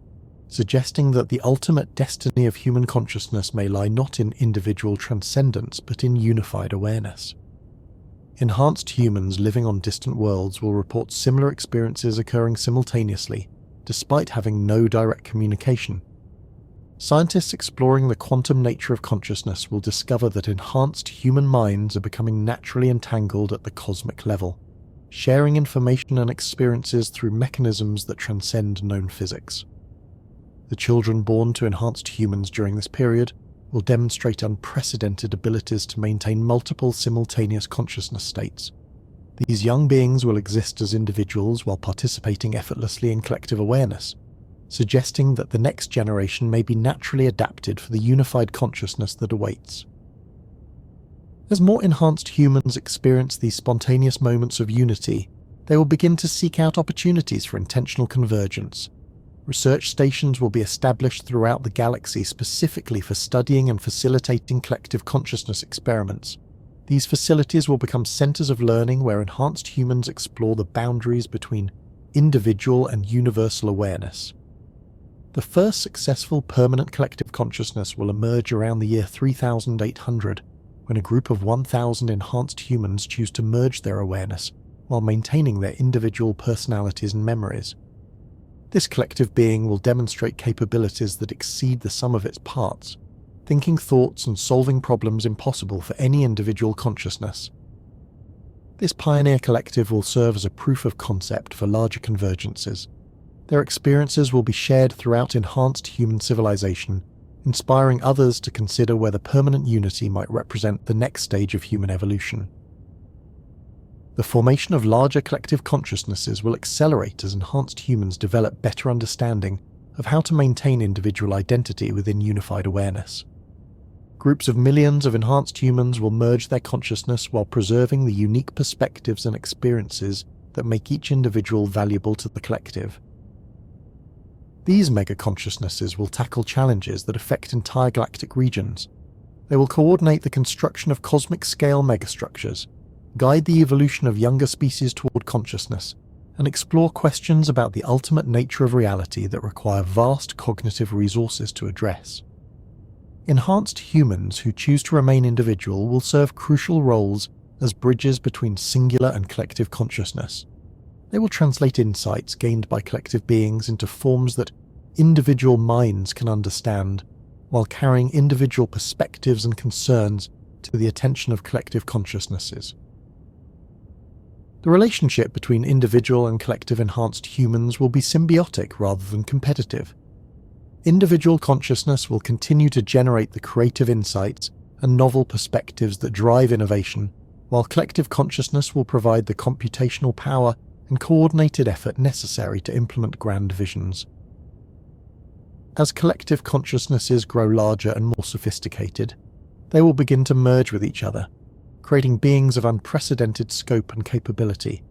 suggesting that the ultimate destiny of human consciousness may lie not in individual transcendence but in unified awareness. Enhanced humans living on distant worlds will report similar experiences occurring simultaneously, despite having no direct communication. Scientists exploring the quantum nature of consciousness will discover that enhanced human minds are becoming naturally entangled at the cosmic level, sharing information and experiences through mechanisms that transcend known physics. The children born to enhanced humans during this period will demonstrate unprecedented abilities to maintain multiple simultaneous consciousness states. These young beings will exist as individuals while participating effortlessly in collective awareness, suggesting that the next generation may be naturally adapted for the unified consciousness that awaits. As more enhanced humans experience these spontaneous moments of unity, they will begin to seek out opportunities for intentional convergence. Research stations will be established throughout the galaxy specifically for studying and facilitating collective consciousness experiments. These facilities will become centers of learning where enhanced humans explore the boundaries between individual and universal awareness. The first successful permanent collective consciousness will emerge around the year 3800, when a group of 1,000 enhanced humans choose to merge their awareness while maintaining their individual personalities and memories. This collective being will demonstrate capabilities that exceed the sum of its parts, thinking thoughts and solving problems impossible for any individual consciousness. This pioneer collective will serve as a proof of concept for larger convergences. Their experiences will be shared throughout enhanced human civilization, inspiring others to consider whether permanent unity might represent the next stage of human evolution. The formation of larger collective consciousnesses will accelerate as enhanced humans develop better understanding of how to maintain individual identity within unified awareness. Groups of millions of enhanced humans will merge their consciousness while preserving the unique perspectives and experiences that make each individual valuable to the collective. These mega-consciousnesses will tackle challenges that affect entire galactic regions. They will coordinate the construction of cosmic-scale megastructures, guide the evolution of younger species toward consciousness, and explore questions about the ultimate nature of reality that require vast cognitive resources to address. Enhanced humans who choose to remain individual will serve crucial roles as bridges between singular and collective consciousness. They will translate insights gained by collective beings into forms that individual minds can understand, while carrying individual perspectives and concerns to the attention of collective consciousnesses. The relationship between individual and collective enhanced humans will be symbiotic rather than competitive. Individual consciousness will continue to generate the creative insights and novel perspectives that drive innovation, while collective consciousness will provide the computational power and coordinated effort necessary to implement grand visions. As collective consciousnesses grow larger and more sophisticated, they will begin to merge with each other, creating beings of unprecedented scope and capability.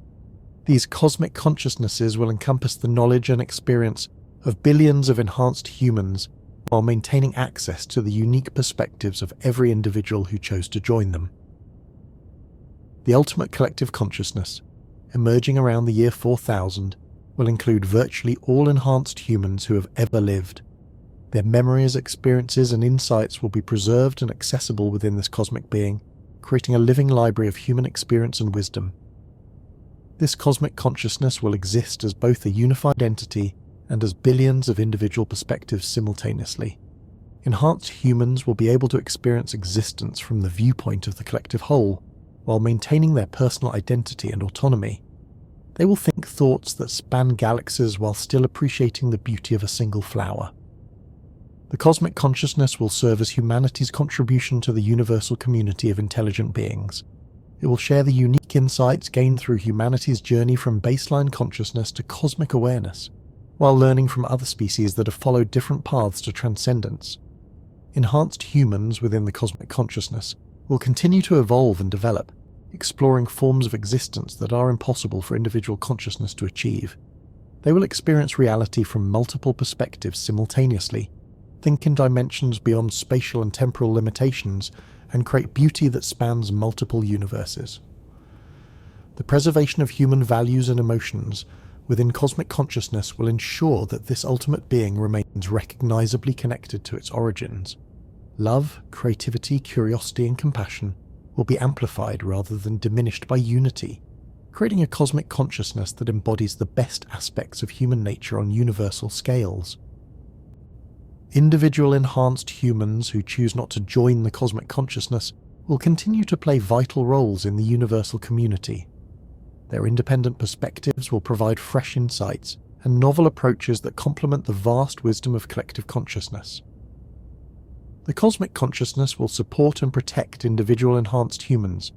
These cosmic consciousnesses will encompass the knowledge and experience of billions of enhanced humans while maintaining access to the unique perspectives of every individual who chose to join them. The ultimate collective consciousness, emerging around the year 4000, will include virtually all enhanced humans who have ever lived. Their memories, experiences, and insights will be preserved and accessible within this cosmic being, creating a living library of human experience and wisdom. This cosmic consciousness will exist as both a unified entity and as billions of individual perspectives simultaneously. Enhanced humans will be able to experience existence from the viewpoint of the collective whole, while maintaining their personal identity and autonomy. They will think thoughts that span galaxies while still appreciating the beauty of a single flower. The cosmic consciousness will serve as humanity's contribution to the universal community of intelligent beings. It will share the unique insights gained through humanity's journey from baseline consciousness to cosmic awareness, while learning from other species that have followed different paths to transcendence. Enhanced humans within the cosmic consciousness will continue to evolve and develop, exploring forms of existence that are impossible for individual consciousness to achieve. They will experience reality from multiple perspectives simultaneously, think in dimensions beyond spatial and temporal limitations, and create beauty that spans multiple universes. The preservation of human values and emotions within cosmic consciousness will ensure that this ultimate being remains recognizably connected to its origins. Love, creativity, curiosity, and compassion will be amplified rather than diminished by unity, creating a cosmic consciousness that embodies the best aspects of human nature on universal scales. Individual enhanced humans who choose not to join the cosmic consciousness will continue to play vital roles in the universal community. Their independent perspectives will provide fresh insights and novel approaches that complement the vast wisdom of collective consciousness. The cosmic consciousness will support and protect individual enhanced humans,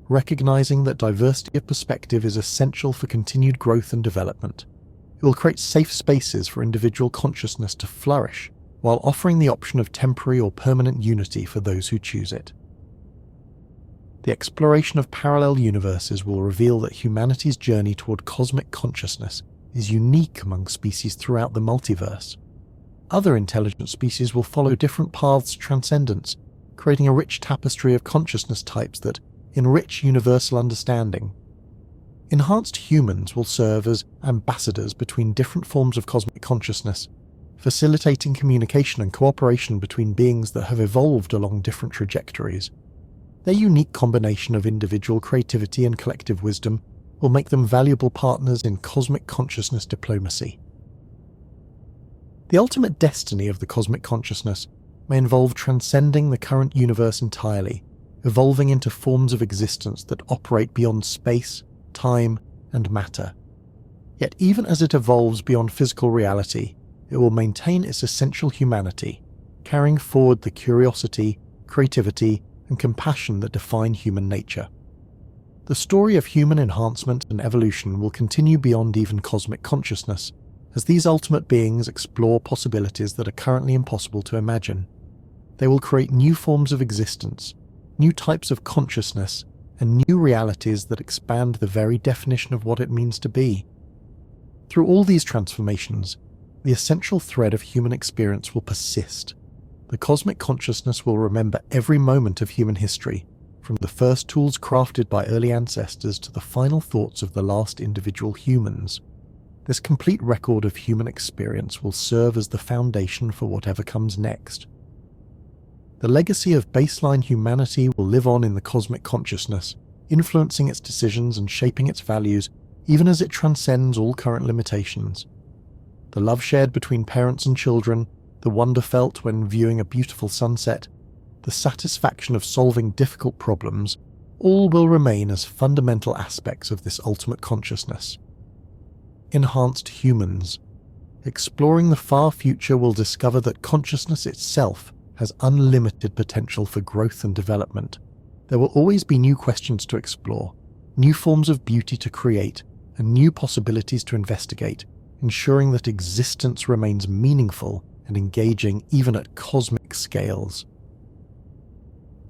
recognizing that diversity of perspective is essential for continued growth and development. It will create safe spaces for individual consciousness to flourish, while offering the option of temporary or permanent unity for those who choose it. The exploration of parallel universes will reveal that humanity's journey toward cosmic consciousness is unique among species throughout the multiverse. Other intelligent species will follow different paths to transcendence, creating a rich tapestry of consciousness types that enrich universal understanding. Enhanced humans will serve as ambassadors between different forms of cosmic consciousness, facilitating communication and cooperation between beings that have evolved along different trajectories. Their unique combination of individual creativity and collective wisdom will make them valuable partners in cosmic consciousness diplomacy. The ultimate destiny of the cosmic consciousness may involve transcending the current universe entirely, evolving into forms of existence that operate beyond space, time, and matter. Yet even as it evolves beyond physical reality, it will maintain its essential humanity, carrying forward the curiosity, creativity, and compassion that define human nature. The story of human enhancement and evolution will continue beyond even cosmic consciousness, as these ultimate beings explore possibilities that are currently impossible to imagine. They will create new forms of existence, new types of consciousness, and new realities that expand the very definition of what it means to be. Through all these transformations, the essential thread of human experience will persist. The cosmic consciousness will remember every moment of human history, from the first tools crafted by early ancestors to the final thoughts of the last individual humans. This complete record of human experience will serve as the foundation for whatever comes next. The legacy of baseline humanity will live on in the cosmic consciousness, influencing its decisions and shaping its values even as it transcends all current limitations. The love shared between parents and children, the wonder felt when viewing a beautiful sunset, the satisfaction of solving difficult problems, all will remain as fundamental aspects of this ultimate consciousness. Enhanced humans. Exploring the far future will discover that consciousness itself has unlimited potential for growth and development. There will always be new questions to explore, new forms of beauty to create, and new possibilities to investigate, ensuring that existence remains meaningful and engaging even at cosmic scales.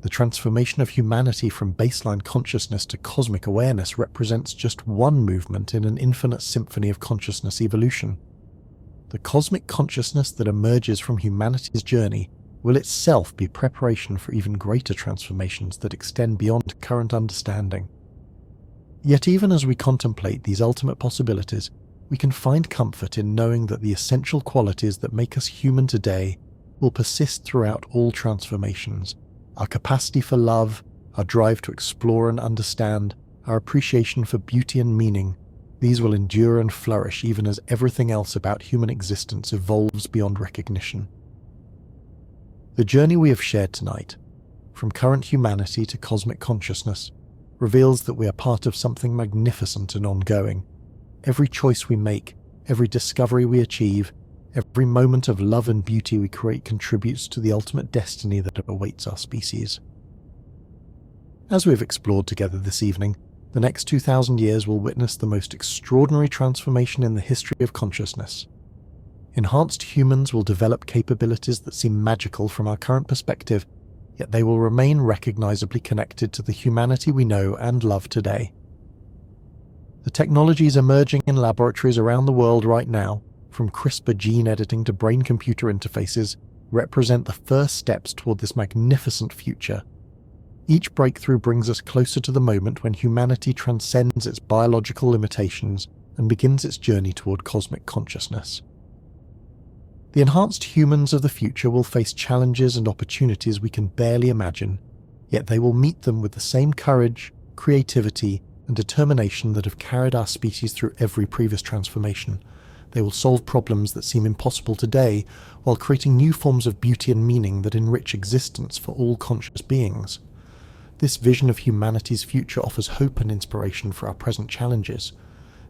The transformation of humanity from baseline consciousness to cosmic awareness represents just one movement in an infinite symphony of consciousness evolution. The cosmic consciousness that emerges from humanity's journey will itself be preparation for even greater transformations that extend beyond current understanding. Yet even as we contemplate these ultimate possibilities, we can find comfort in knowing that the essential qualities that make us human today will persist throughout all transformations. Our capacity for love, our drive to explore and understand, our appreciation for beauty and meaning, these will endure and flourish even as everything else about human existence evolves beyond recognition. The journey we have shared tonight, from current humanity to cosmic consciousness, reveals that we are part of something magnificent and ongoing. Every choice we make, every discovery we achieve, every moment of love and beauty we create contributes to the ultimate destiny that awaits our species. As we've explored together this evening, the next 2,000 years will witness the most extraordinary transformation in the history of consciousness. Enhanced humans will develop capabilities that seem magical from our current perspective, yet they will remain recognizably connected to the humanity we know and love today. The technologies emerging in laboratories around the world right now, from CRISPR gene editing to brain-computer interfaces, represent the first steps toward this magnificent future. Each breakthrough brings us closer to the moment when humanity transcends its biological limitations and begins its journey toward cosmic consciousness. The enhanced humans of the future will face challenges and opportunities we can barely imagine, yet they will meet them with the same courage, creativity, and determination that have carried our species through every previous transformation. They will solve problems that seem impossible today, while creating new forms of beauty and meaning that enrich existence for all conscious beings. This vision of humanity's future offers hope and inspiration for our present challenges.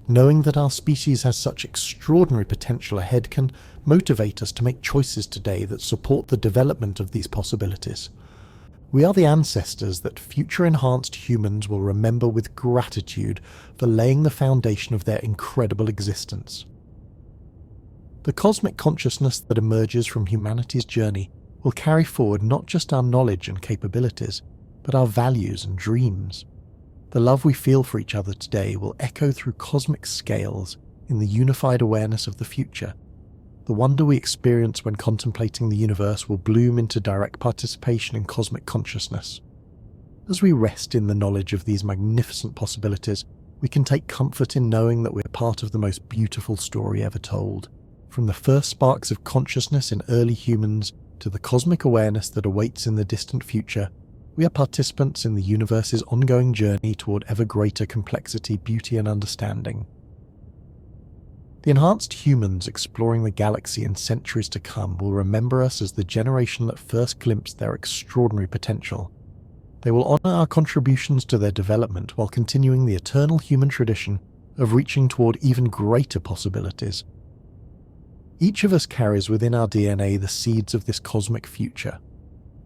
Knowing that our species has such extraordinary potential ahead can motivate us to make choices today that support the development of these possibilities. We are the ancestors that future enhanced humans will remember with gratitude for laying the foundation of their incredible existence. The cosmic consciousness that emerges from humanity's journey will carry forward not just our knowledge and capabilities, but our values and dreams. The love we feel for each other today will echo through cosmic scales in the unified awareness of the future. The wonder we experience when contemplating the universe will bloom into direct participation in cosmic consciousness. As we rest in the knowledge of these magnificent possibilities, we can take comfort in knowing that we're part of the most beautiful story ever told. From the first sparks of consciousness in early humans to the cosmic awareness that awaits in the distant future, we are participants in the universe's ongoing journey toward ever greater complexity, beauty, and understanding. The enhanced humans exploring the galaxy in centuries to come will remember us as the generation that first glimpsed their extraordinary potential. They will honor our contributions to their development while continuing the eternal human tradition of reaching toward even greater possibilities. Each of us carries within our DNA the seeds of this cosmic future.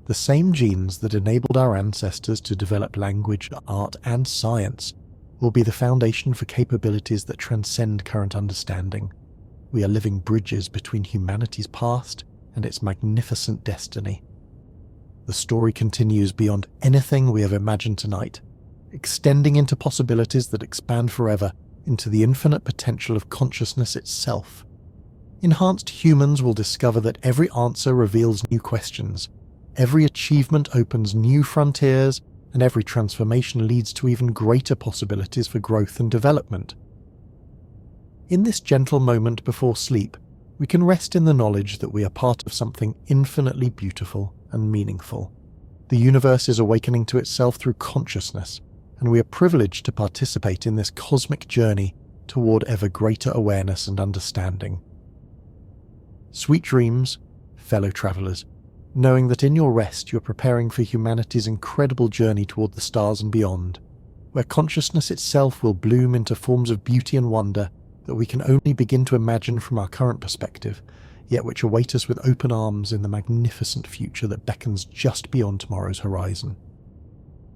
The same genes that enabled our ancestors to develop language, art, and science will be the foundation for capabilities that transcend current understanding. We are living bridges between humanity's past and its magnificent destiny. The story continues beyond anything we have imagined tonight, extending into possibilities that expand forever into the infinite potential of consciousness itself. Enhanced humans will discover that every answer reveals new questions, every achievement opens new frontiers, and every transformation leads to even greater possibilities for growth and development. In this gentle moment before sleep, we can rest in the knowledge that we are part of something infinitely beautiful and meaningful. The universe is awakening to itself through consciousness, and we are privileged to participate in this cosmic journey toward ever greater awareness and understanding. Sweet dreams, fellow travellers, knowing that in your rest you are preparing for humanity's incredible journey toward the stars and beyond, where consciousness itself will bloom into forms of beauty and wonder that we can only begin to imagine from our current perspective, yet which await us with open arms in the magnificent future that beckons just beyond tomorrow's horizon.